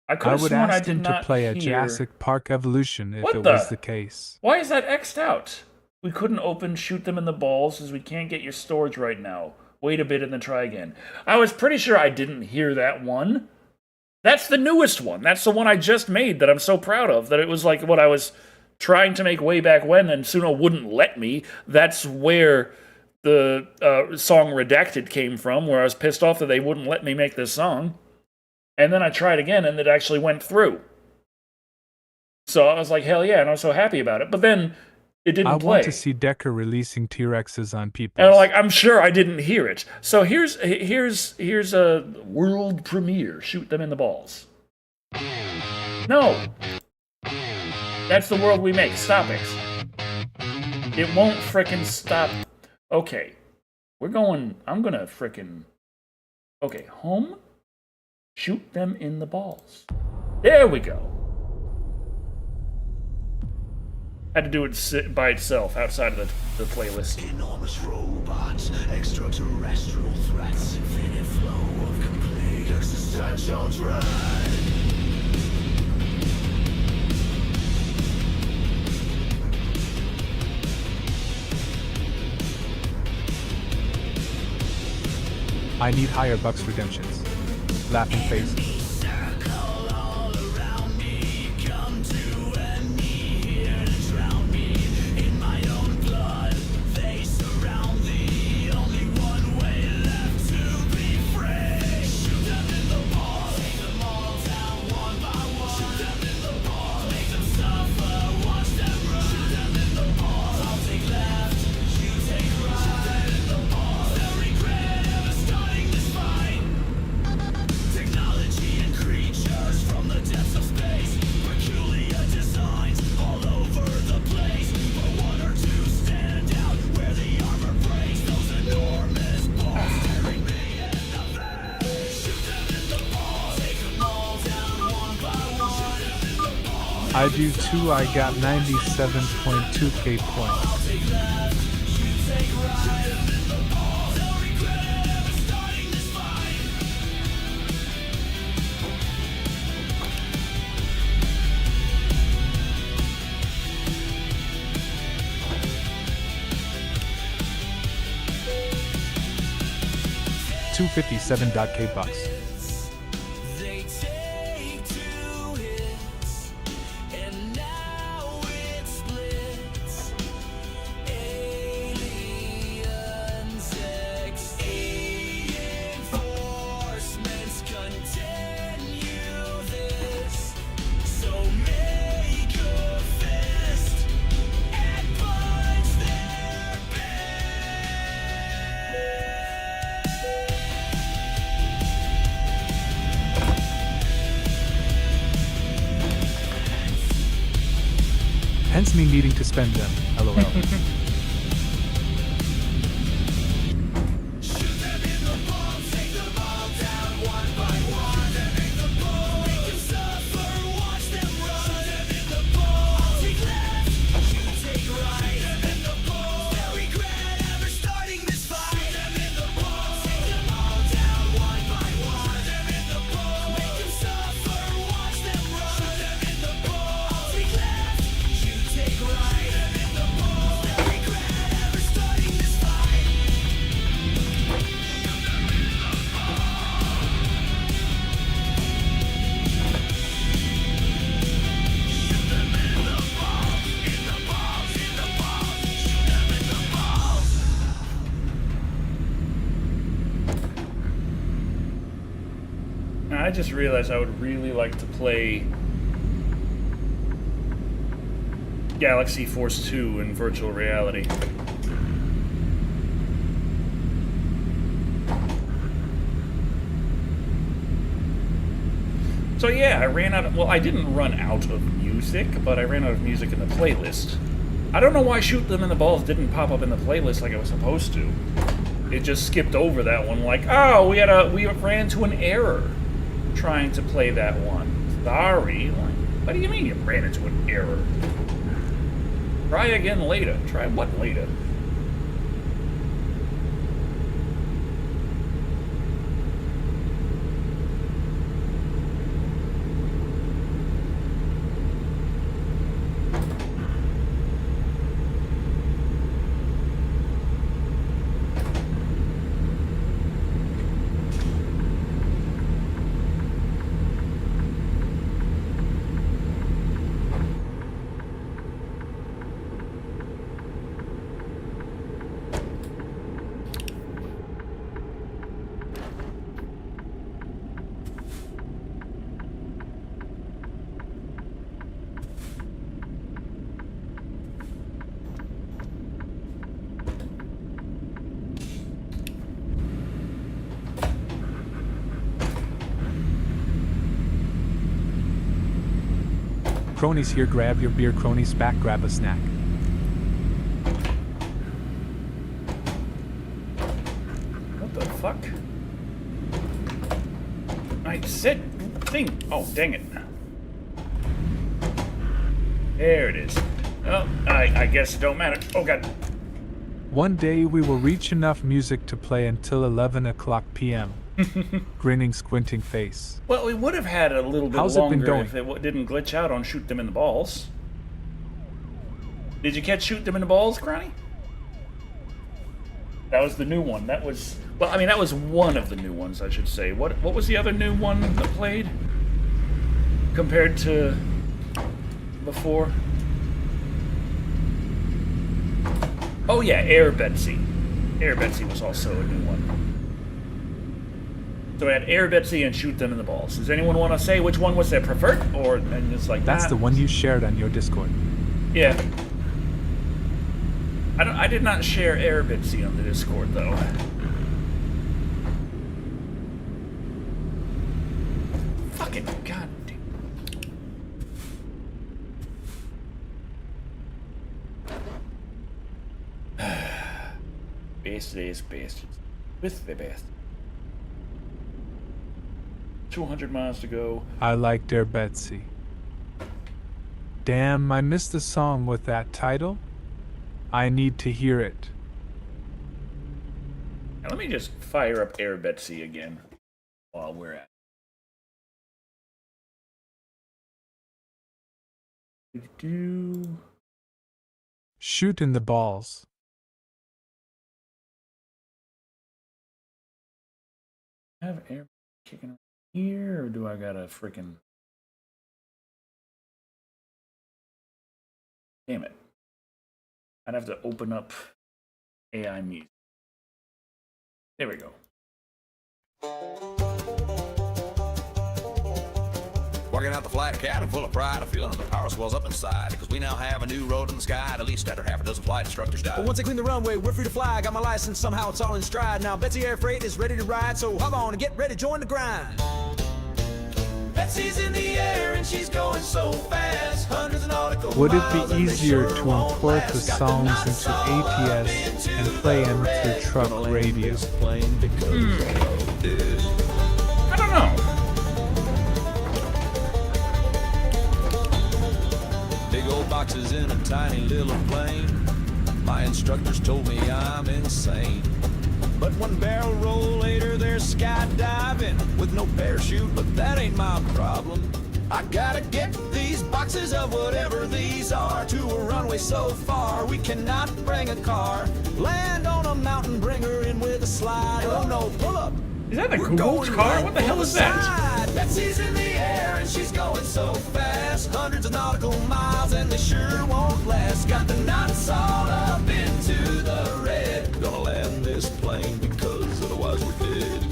I could I have would sworn I ask did him to not play a hear... Jurassic Park Evolution if What it the? was the case. Why is that X'd out? We couldn't shoot them in the balls as we can't get your storage right now. Wait a bit and then try again. I was pretty sure I didn't hear that one. That's the newest one. That's the one I just made that I'm so proud of. That it was like what I was trying to make way back when, and Suno wouldn't let me. That's where the song Redacted came from, where I was pissed off that they wouldn't let me make this song. And then I tried again, and it actually went through. So I was like, hell yeah, and I was so happy about it. But then it didn't I play. want to see Decker releasing T-Rexes on people. And I'm sure I didn't hear it. So here's a world premiere. Shoot them in the balls. No. That's the world we make. Stop it. It won't frickin' stop. Okay. I'm gonna frickin'... Okay, home. Shoot them in the balls. There we go. Had to do it by itself, outside of the playlist. Enormous robots, extraterrestrial threats, infinite flow of complete existential dread. I need higher Bucks redemptions. Laughing faces. I do too. I got 97.2k points. 257.k bucks. They take two hits, and now it splits. Aliens, reinforcements continue this. So make a fist and punch their Hence me needing to spend them, lol. I just realized I would really like to play Galaxy Force 2 in virtual reality. So yeah, I ran out of, well, I didn't run out of music, but I ran out of music in the playlist. I don't know why Shoot Them in the Balls didn't pop up in the playlist like it was supposed to. It just skipped over that one, like, oh, we ran into an error trying to play that one. Sorry. Like, what do you mean you ran into an error? Try again later. Try what later? Cronies here, grab your beer, cronies back, grab a snack. What the fuck? I said thing. Oh, dang it. There it is. Oh, I guess it don't matter. Oh, God. One day we will reach enough music to play until 11 o'clock p.m. Grinning, squinting face. Well, we would have had a little bit How's it been longer going? if it didn't glitch out on Shoot Them in the Balls. Did you catch Shoot Them in the Balls, Granny? That was the new one. That was... Well, I mean, that was one of the new ones, I should say. What was the other new one that played? Compared to... before? Oh, yeah, Air Betsy. Air Betsy was also a new one. So we had Air Betsy and Shoot Them in the Balls. Does anyone want to say which one was their preferred? Or, and it's like That's the one you shared on your Discord. Yeah. I did not share Air Betsy on the Discord, though. Fucking goddamn. Bastards, bastards. With the best. 200 miles to go. I like Dear Betsy. Damn, I missed the song with that title. I need to hear it. Now let me just fire up Air Betsy again while we're at it. Shoot in the balls. have air kicking here, or do I gotta freaking... Damn it. I'd have to open up AI music. There we go. Working out the flight of cabin full of pride, I feel the power swells up inside. Because we now have a new road in the sky, at least after half a dozen flight instructors died. But once I clean the runway, we're free to fly. I got my license, somehow it's all in stride. Now Betsy Air Freight is ready to ride, so hop on and get ready, join the grind. Betsy's in the air and she's going so fast. Hundreds of nautical Would it miles be and they easier sure to won't import the last. Got songs knots into all up ATS and into play the into red. truck Gonna land radio? this plane because I did. I don't know. Big old boxes in a tiny little plane. My instructors told me I'm insane. But one barrel roll later, they're skydiving with no parachute, but that ain't my problem. I gotta get these boxes of whatever these are to a runway so far we cannot bring a car. Land on a mountain, bring her in with a slide. Oh no, pull up. Is that the We're Google's going car? right What the hell for is that? side. Betsy's in the air and she's going so fast. Hundreds of nautical miles and they sure won't last. Got the knots all up into the red. Gonna land this plane because otherwise we're dead.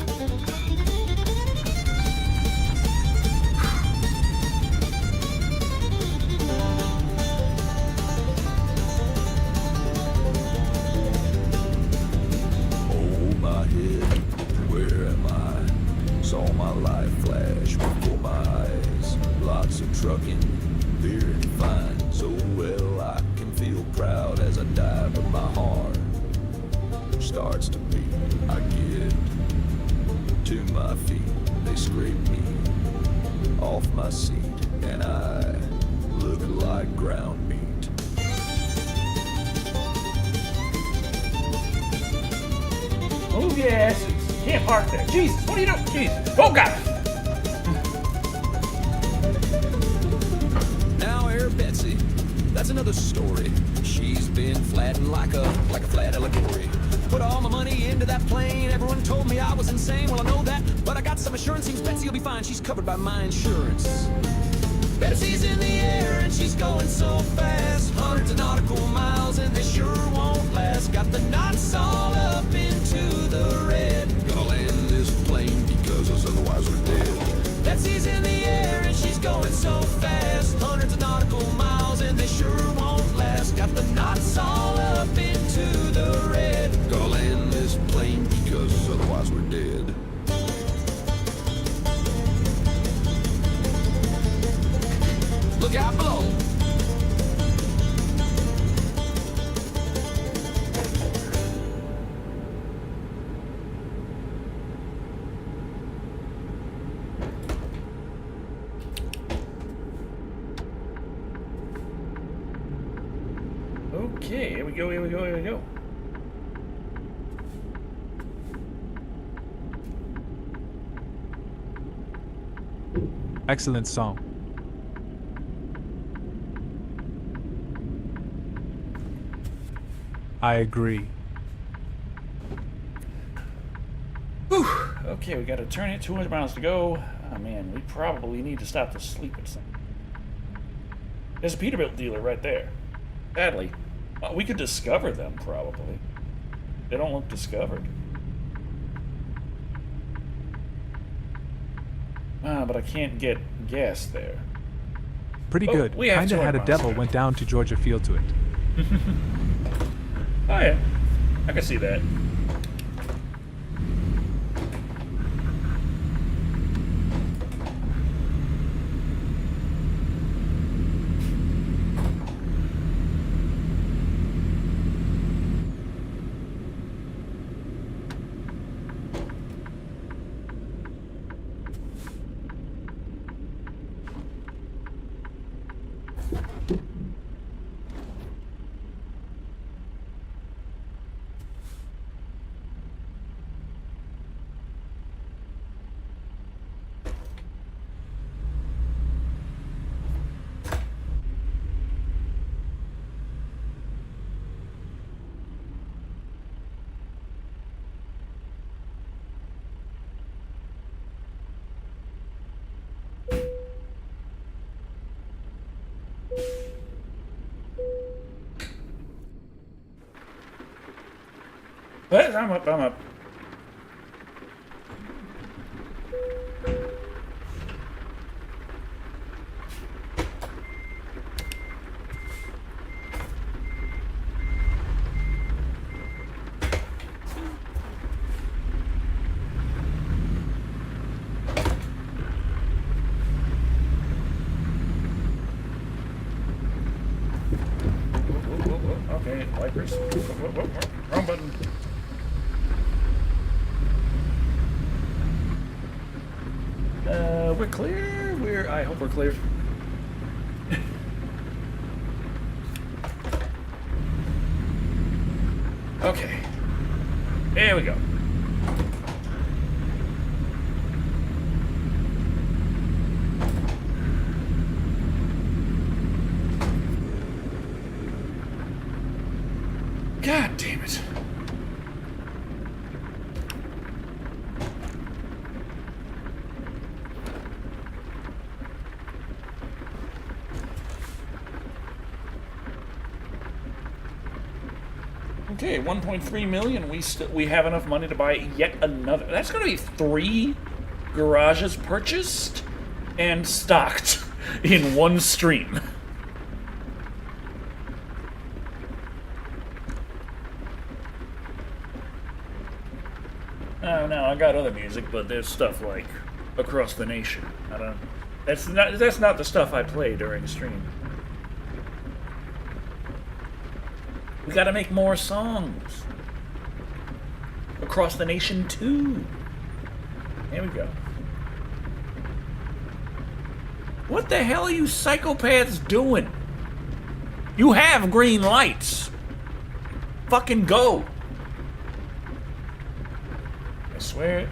Oh my head, where am I? Saw my life flash before my eyes. Lots of trucking, very fine. So well I can feel proud as I dive, but my heart starts to beat. I get to my feet, they scrape me off my seat, and I look like ground meat. Move your asses. You can't park there. Jesus, what are you doing? Jesus. Oh, God. Now Air Betsy, that's another story. She's been flattened like a flat allegory. Put all my money into that plane. Everyone told me I was insane. Well, I know that, but I got some assurance. Seems Betsy will be fine. She's covered by my insurance. Betsy's in the air and she's going so fast. Hundreds of nautical miles and they sure won't last. Got the knots all up into the red. Gonna land this plane because otherwise we're dead. Betsy's in the air and she's going so fast. Hundreds of nautical miles and they sure won't last. Got the knots all up into the red. Gonna land this plane because otherwise we're dead. Look out below. Okay, here we go, here we go, here we go. Excellent song. I agree. Whew. Okay, we got to turn it 200 miles to go. Oh man, we probably need to stop to sleep at some. There's a Peterbilt dealer right there. Sadly. We could discover them, probably. They don't look discovered. But I can't get gas there. Pretty Oh, good. we have Kinda 200 had a miles devil to go. went down to Georgia Field to it. Oh yeah, I can see that. But I'm up, I'm up. Okay, wipers. Wrong button. We're clear. I hope we're clear. Okay. There we go. God damn it. Okay, 1.3 million. We have enough money to buy yet another. That's going to be 3 garages purchased and stocked in one stream. Oh no, I got other music, but there's stuff like Across the Nation. I don't. That's not the stuff I play during stream. We gotta make more songs. Across the Nation 2. Here we go. What the hell are you psychopaths doing? You have green lights. Fucking go. I swear it.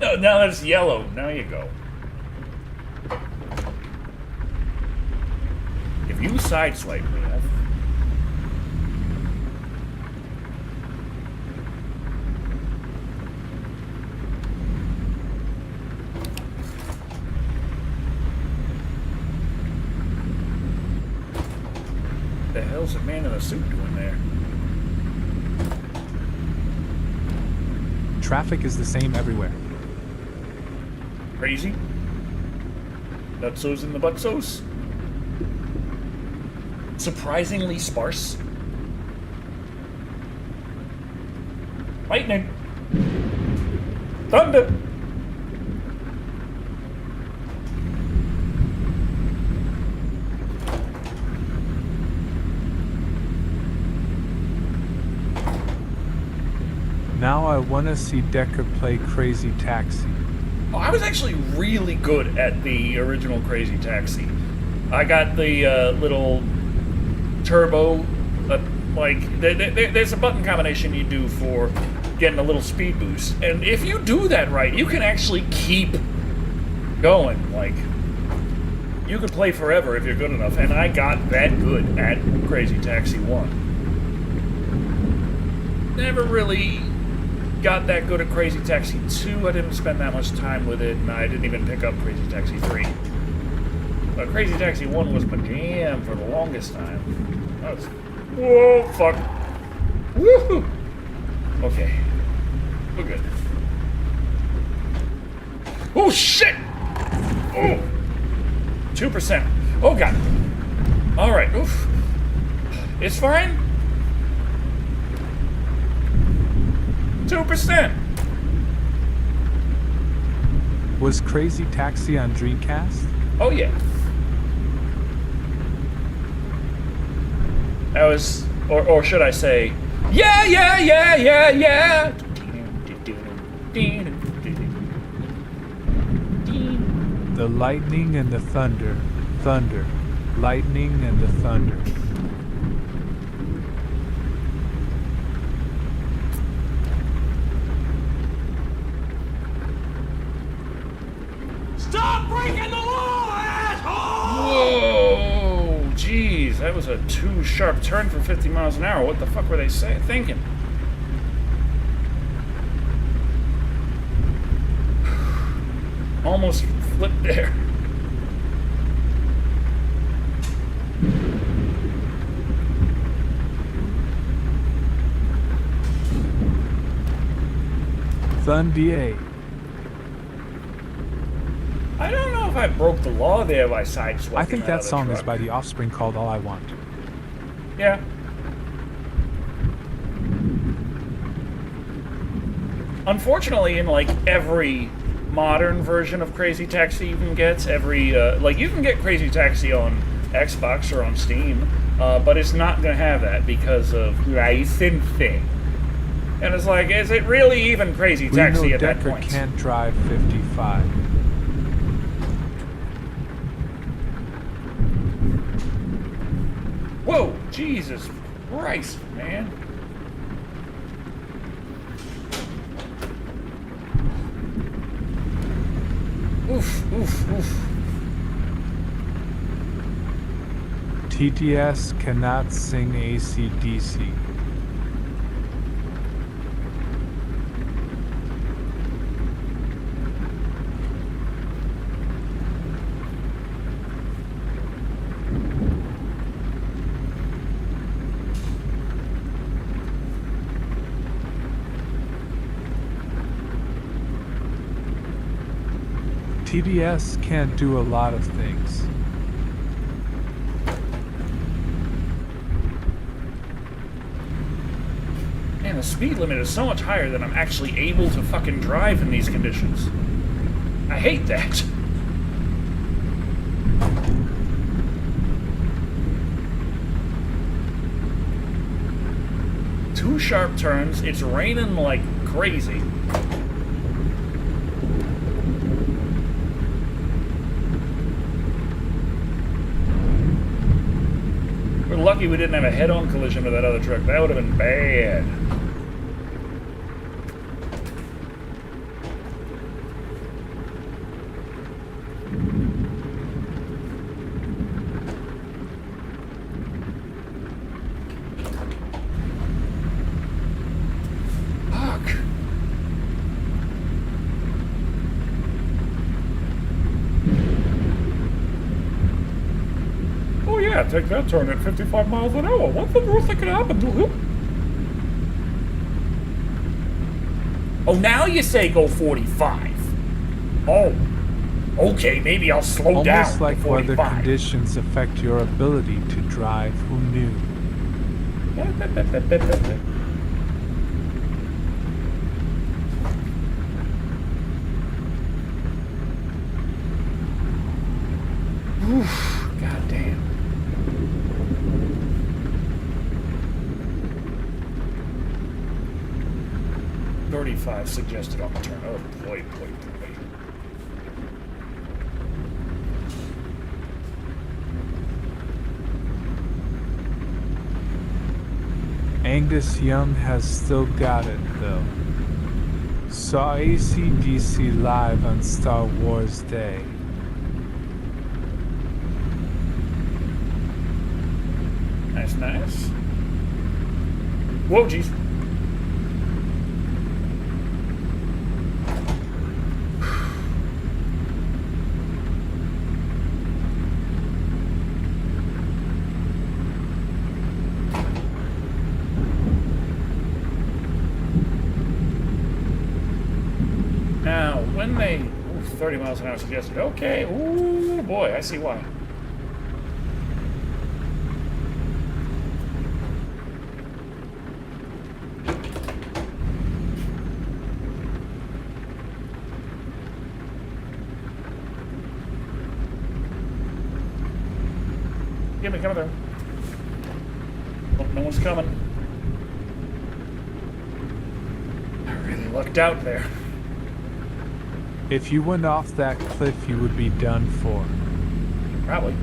No, now that's yellow. Now you go. If you sideswipe me, the hell's the man in the suit doing there? Traffic is the same everywhere. Crazy? Nutsos in the butsos? Surprisingly sparse? Lightning! Thunder! Now I want to see Decker play Crazy Taxi. Oh, I was actually really good at the original Crazy Taxi. I got the little turbo, there's a button combination you do for getting a little speed boost. And if you do that right, you can actually keep going. Like, you could play forever if you're good enough. And I got that good at Crazy Taxi 1. Never really got that good at Crazy Taxi 2. I didn't spend that much time with it, and I didn't even pick up Crazy Taxi 3. But Crazy Taxi 1 was my jam for the longest time. That was... Whoa, fuck. Woohoo! Okay. We're good. Oh, shit! Oh! 2%. Oh, God. Alright, oof. It's fine. 2%. Was Crazy Taxi on Dreamcast? Oh, yeah. That was, or should I say, yeah, yeah, yeah, yeah, yeah. The lightning and the thunder, thunder, lightning and the thunder. Stop breaking the law, asshole! Whoa, jeez, that was a too sharp turn for 50 miles an hour. What the fuck were they thinking? Almost flipped there. Thundier. I don't know if I broke the law there by sideswiping. I think that other song is truck. by The Offspring called All I Want. Yeah. Unfortunately, in like every modern version of Crazy Taxi you can get, like you can get Crazy Taxi on Xbox or on Steam, but it's not going to have that because of licensing. And it's like, is it really even Crazy We Taxi know at that Decker point? can't drive 55. Whoa, Jesus Christ, man. Oof, oof, oof. TTS cannot sing AC/DC. TDS can't do a lot of things. Man, the speed limit is so much higher than I'm actually able to fucking drive in these conditions. I hate that. Two sharp turns, it's raining like crazy. We're lucky we didn't have a head-on collision with that other truck. That would have been bad. Fuck. Oh yeah, take that turn at 55 miles an hour. What's the worst that could happen to him? Oh, now you say go 45. Oh, okay, maybe I'll slow down Almost like to weather 45. conditions affect your ability to drive. Who knew? Oof, god damn. $35 suggested on the turn. Oh boy, boy, boy. Angus Young has still got it, though. Saw AC/DC live on Star Wars Day. Nice, nice. Whoa, jeez. Now, when they... Ooh, 30 miles an hour suggested. Okay, ooh, boy, I see why. Give me, coming there. Oh, no one's coming. I really lucked out there. If you went off that cliff, you would be done for. Probably.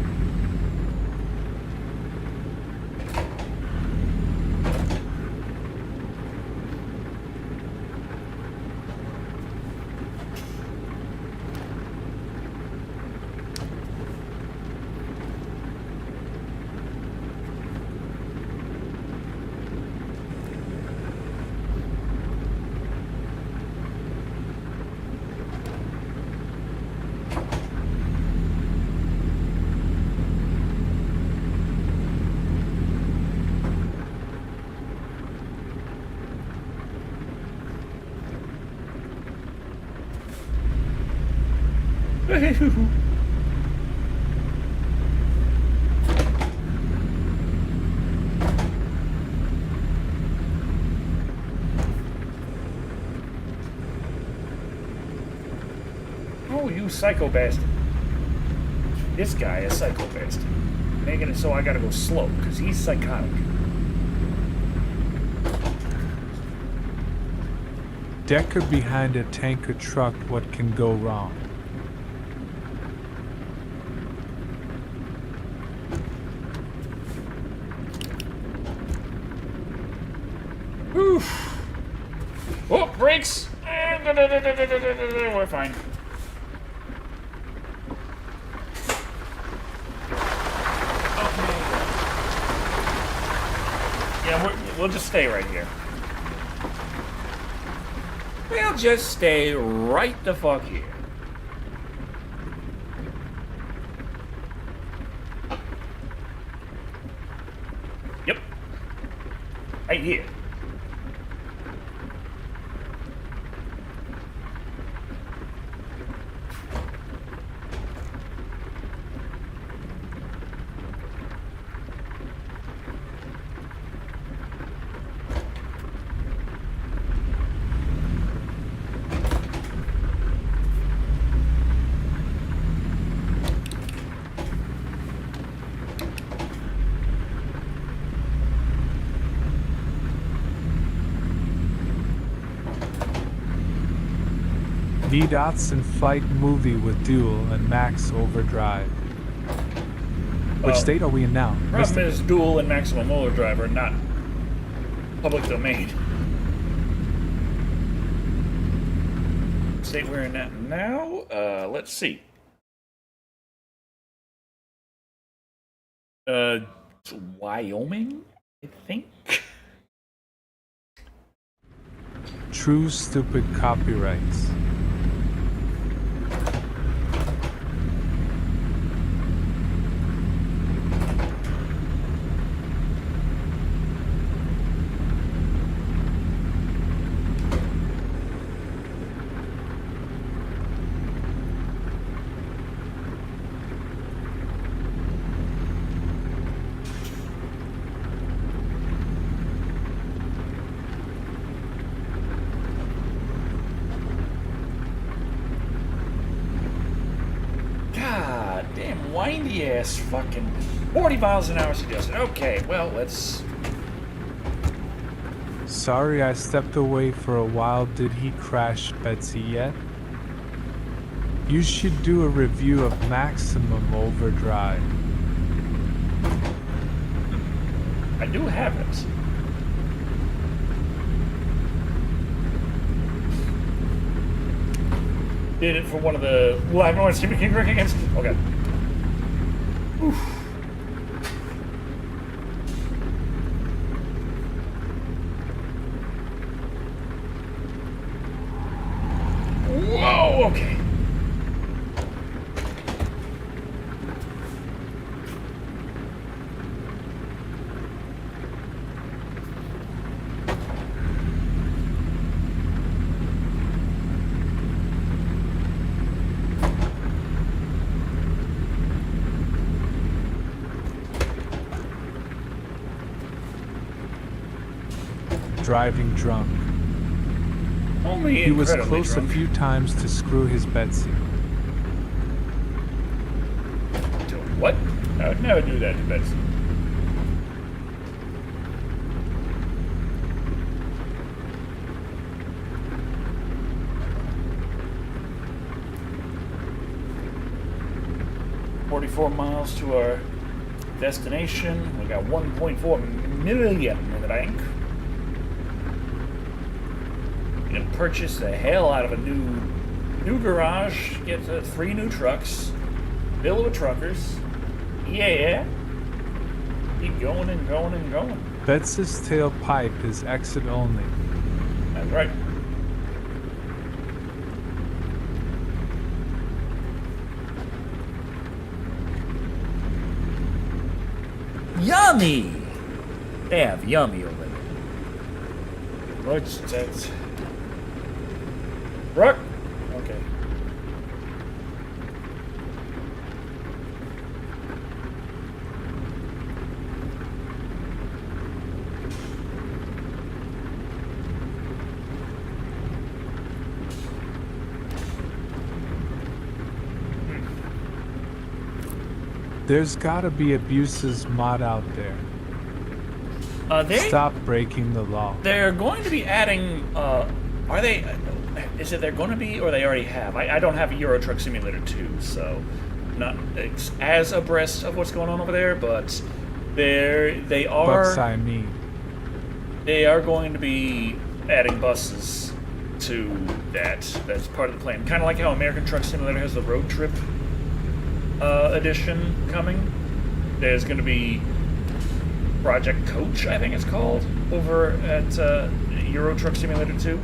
Oh, you psycho bastard. This guy is psycho bastard. Making it so I gotta go slow, because he's psychotic. Decker behind a tanker truck, what can go wrong? Oof. Oh, brakes! We're fine. Yeah, we'll just stay right here. We'll just stay right the fuck here. Yep. Right here. VDOT's in flight movie with Duel and Max Overdrive. Which state are we in now? Problem is, Dual and Maximum Overdrive are not public domain. State we're in that now? Let's see. It's Wyoming, I think. True stupid copyrights. Windy ass fucking 40 miles an hour suggested. Okay, well, let's. Sorry I stepped away for a while. Did he crash Betsy yet? You should do a review of Maximum Overdrive. I do have it. Did it for one of the live noise Stephen King Rick against. Okay. Oof. Whoa, okay. Driving drunk. Only he was incredibly close drunk. a few times to screw his Betsy. What? I would never do that to Betsy. $44 miles to our destination. We got 1.4 million in the bank. Gonna purchase the hell out of a new garage. Get 3 new trucks. Bill of truckers. Yeah. Keep going and going and going. Betsy's tailpipe is exit only. That's right. Yummy! They have yummy over there. What's that? – Rock? Okay. There's gotta be abuses mod out there. Stop breaking the law. They're going to be adding. Are they? Is it they're going to be, or they already have? I don't have a Euro Truck Simulator 2, so not as abreast of what's going on over there. But they are. Bucks, I mean. They are going to be adding buses to that. That's part of the plan. Kind of like how American Truck Simulator has the road trip edition coming. There's going to be Project Coach, I think it's called, over at Euro Truck Simulator 2.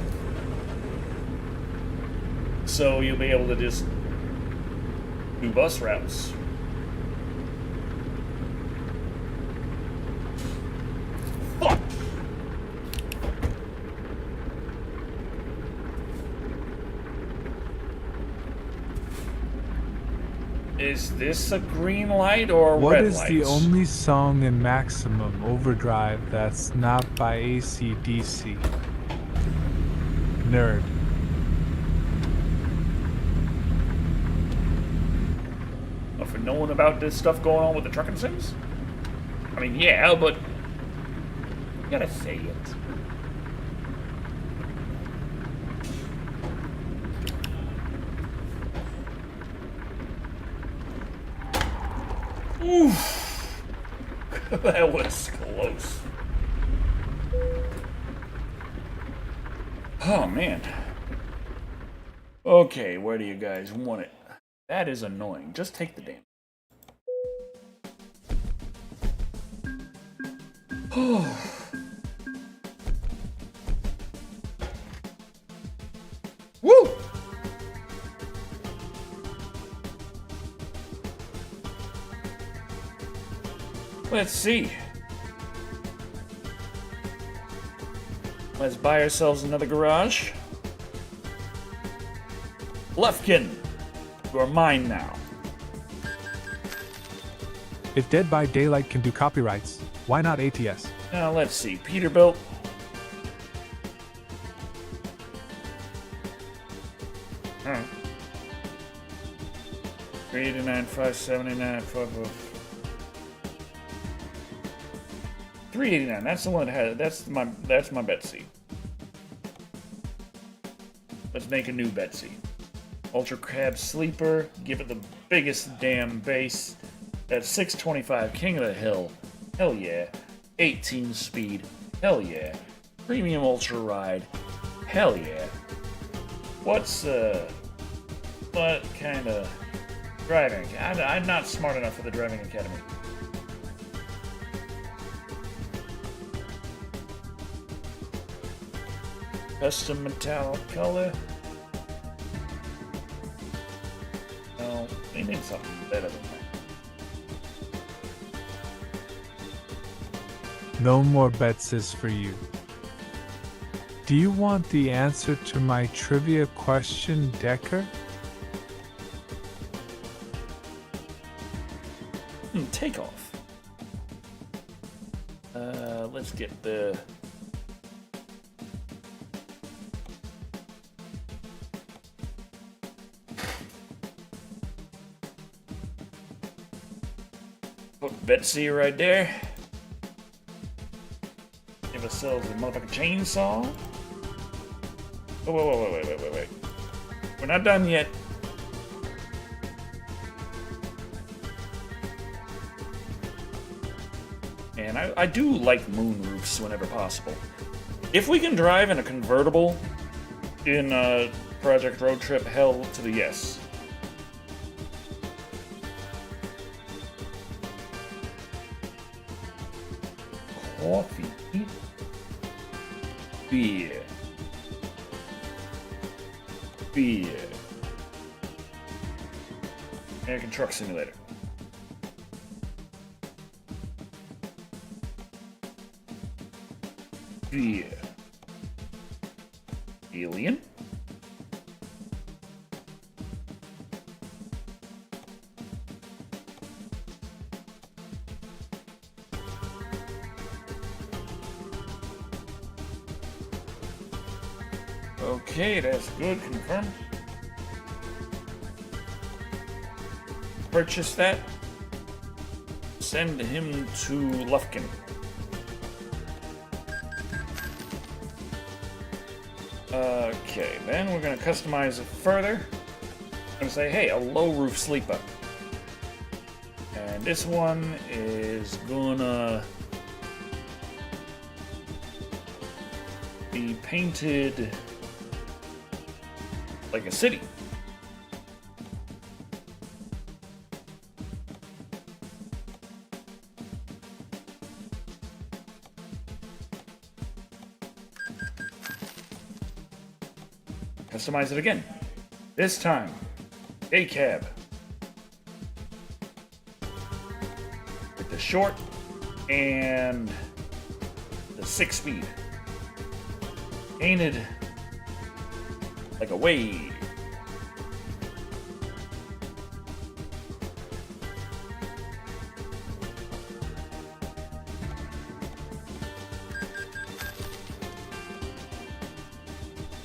So you'll be able to just do bus routes. Fuck! Is this a green light or What red is light? the only song in Maximum Overdrive that's not by AC/DC? Nerd. For knowing about this stuff going on with the trucking sims? I mean, yeah, but you gotta say it. Oof. That was close. Oh, man. Okay, where do you guys want it? That is annoying. Just take the damn. Woo! Let's see. Let's buy ourselves another garage. Lefkin, you are mine now. If Dead by Daylight can do copyrights, why not ATS? Now let's see. Peterbilt. Alright. 389, 579, 504. 389. That's the one that has. That's my Betsy. Let's make a new Betsy. Ultra Crab Sleeper. Give it the biggest damn base. That's 625. King of the Hill. Hell yeah. 18 speed. Hell yeah. Premium Ultra Ride. Hell yeah. What kind of driving? I'm not smart enough for the driving academy. Custom metallic color. No, they need something better than that. No more BETSY'S for you. Do you want the answer to my trivia question, Decker? Take off. Let's get the... Put Betsy right there. Give ourselves a motherfucking chainsaw. Oh, wait. We're not done yet. And I do like moon roofs whenever possible. If we can drive in a convertible in Project Road Trip, hell to the yes. Coffee. Beer. American Truck Simulator. Beer. Alien. Okay, that's good. Confirm. Purchase that. send him to Lufkin. Okay, then we're gonna customize it further. I'm gonna say, hey, a low roof sleeper. And this one is gonna be painted like a city. Customize it again. This time, a cab. With the short and the 6-speed. Painted like a wave.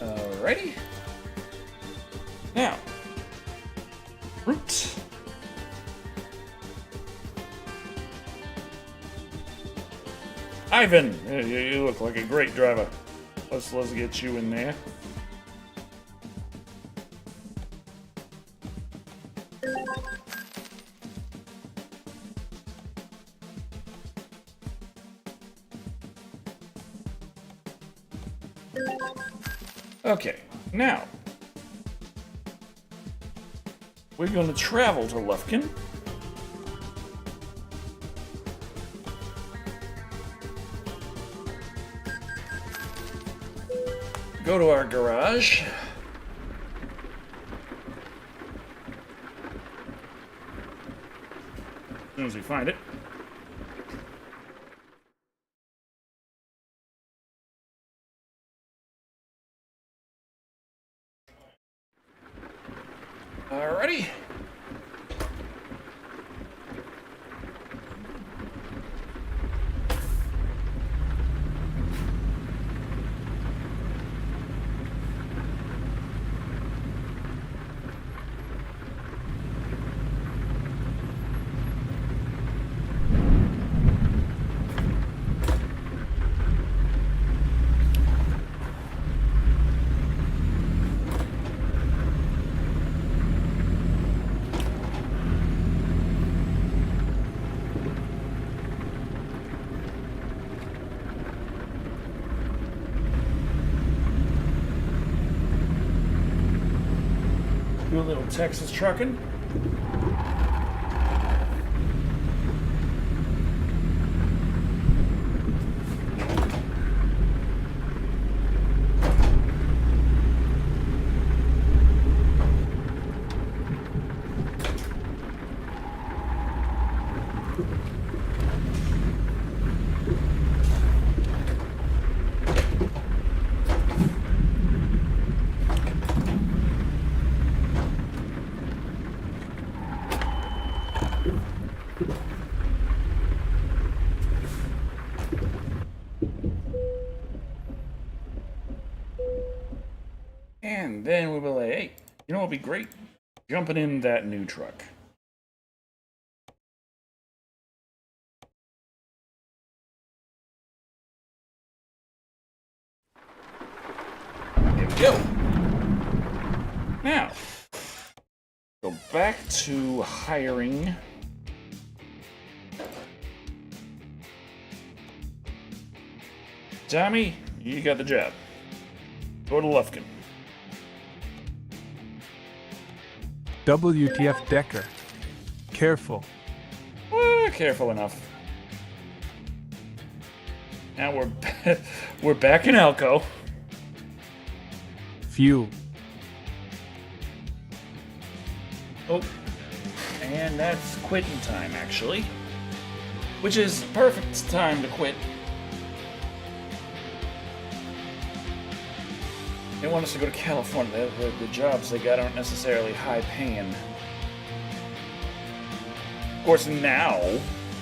Alrighty. Now, route. Ivan, you look like a great driver. Let's get you in there. Okay, now we're going to travel to Lufkin. Go to our garage. As soon as we find it. Alrighty. Do a little Texas trucking. And then we will say, hey, you know what would be great? Jumping in that new truck. Here we go. Now, go back to hiring. Tommy, you got the job. Go to Lufkin. WTF Decker. Careful. Careful enough. Now we're back in Elko. Fuel. Oh, and that's quitting time, actually. Which is perfect time to quit. They want us to go to California. The jobs they got aren't necessarily high paying. Of course, now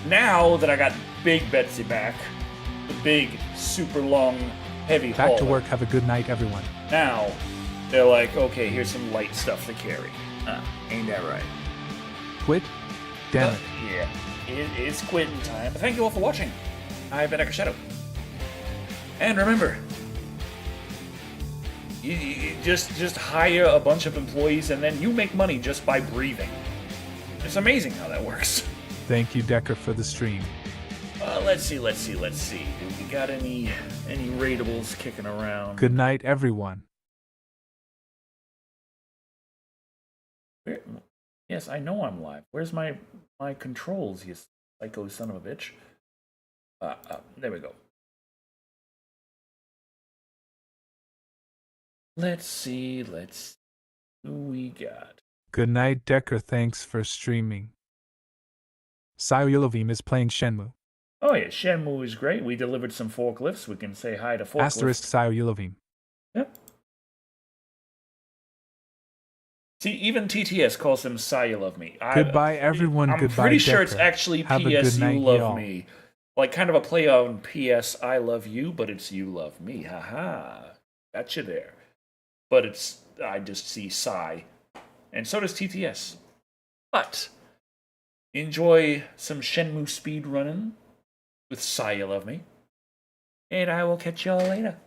that I got Big Betsy back, the big, super long, heavy Back to hauler, work. Have a good night, everyone. now they're like, okay, here's some light stuff to carry. Ain't that right? Quit? Damn it. Yeah. it's quitting time. Thank you all for watching. I've been Echo Shadow. And remember, you just hire a bunch of employees and then you make money just by breathing. It's amazing how that works. Thank you, Decker, for the stream. Let's see. Do we got any rateables kicking around? Good night, everyone. Yes, I know I'm live. Where's my controls, you psycho son of a bitch? There we go. Let's see. Who we got? Good night, Decker. Thanks for streaming. Sayulovim is playing Shenmue. Oh yeah, Shenmue is great. We delivered some forklifts. We can say hi to forklifts. Asterisk Sayulovim. Yep. See, even TTS calls him Sai You Love Me. Goodbye, everyone. I'm Goodbye, pretty sure Decker. it's actually Have a PS good You night, Love y'all. Me. Like kind of a play on PS I Love You, but it's You Love Me. Haha. Gotcha there. But I just see Sai. And so does TTS. But enjoy some Shenmue speed running with Sai You Love Me. And I will catch y'all later.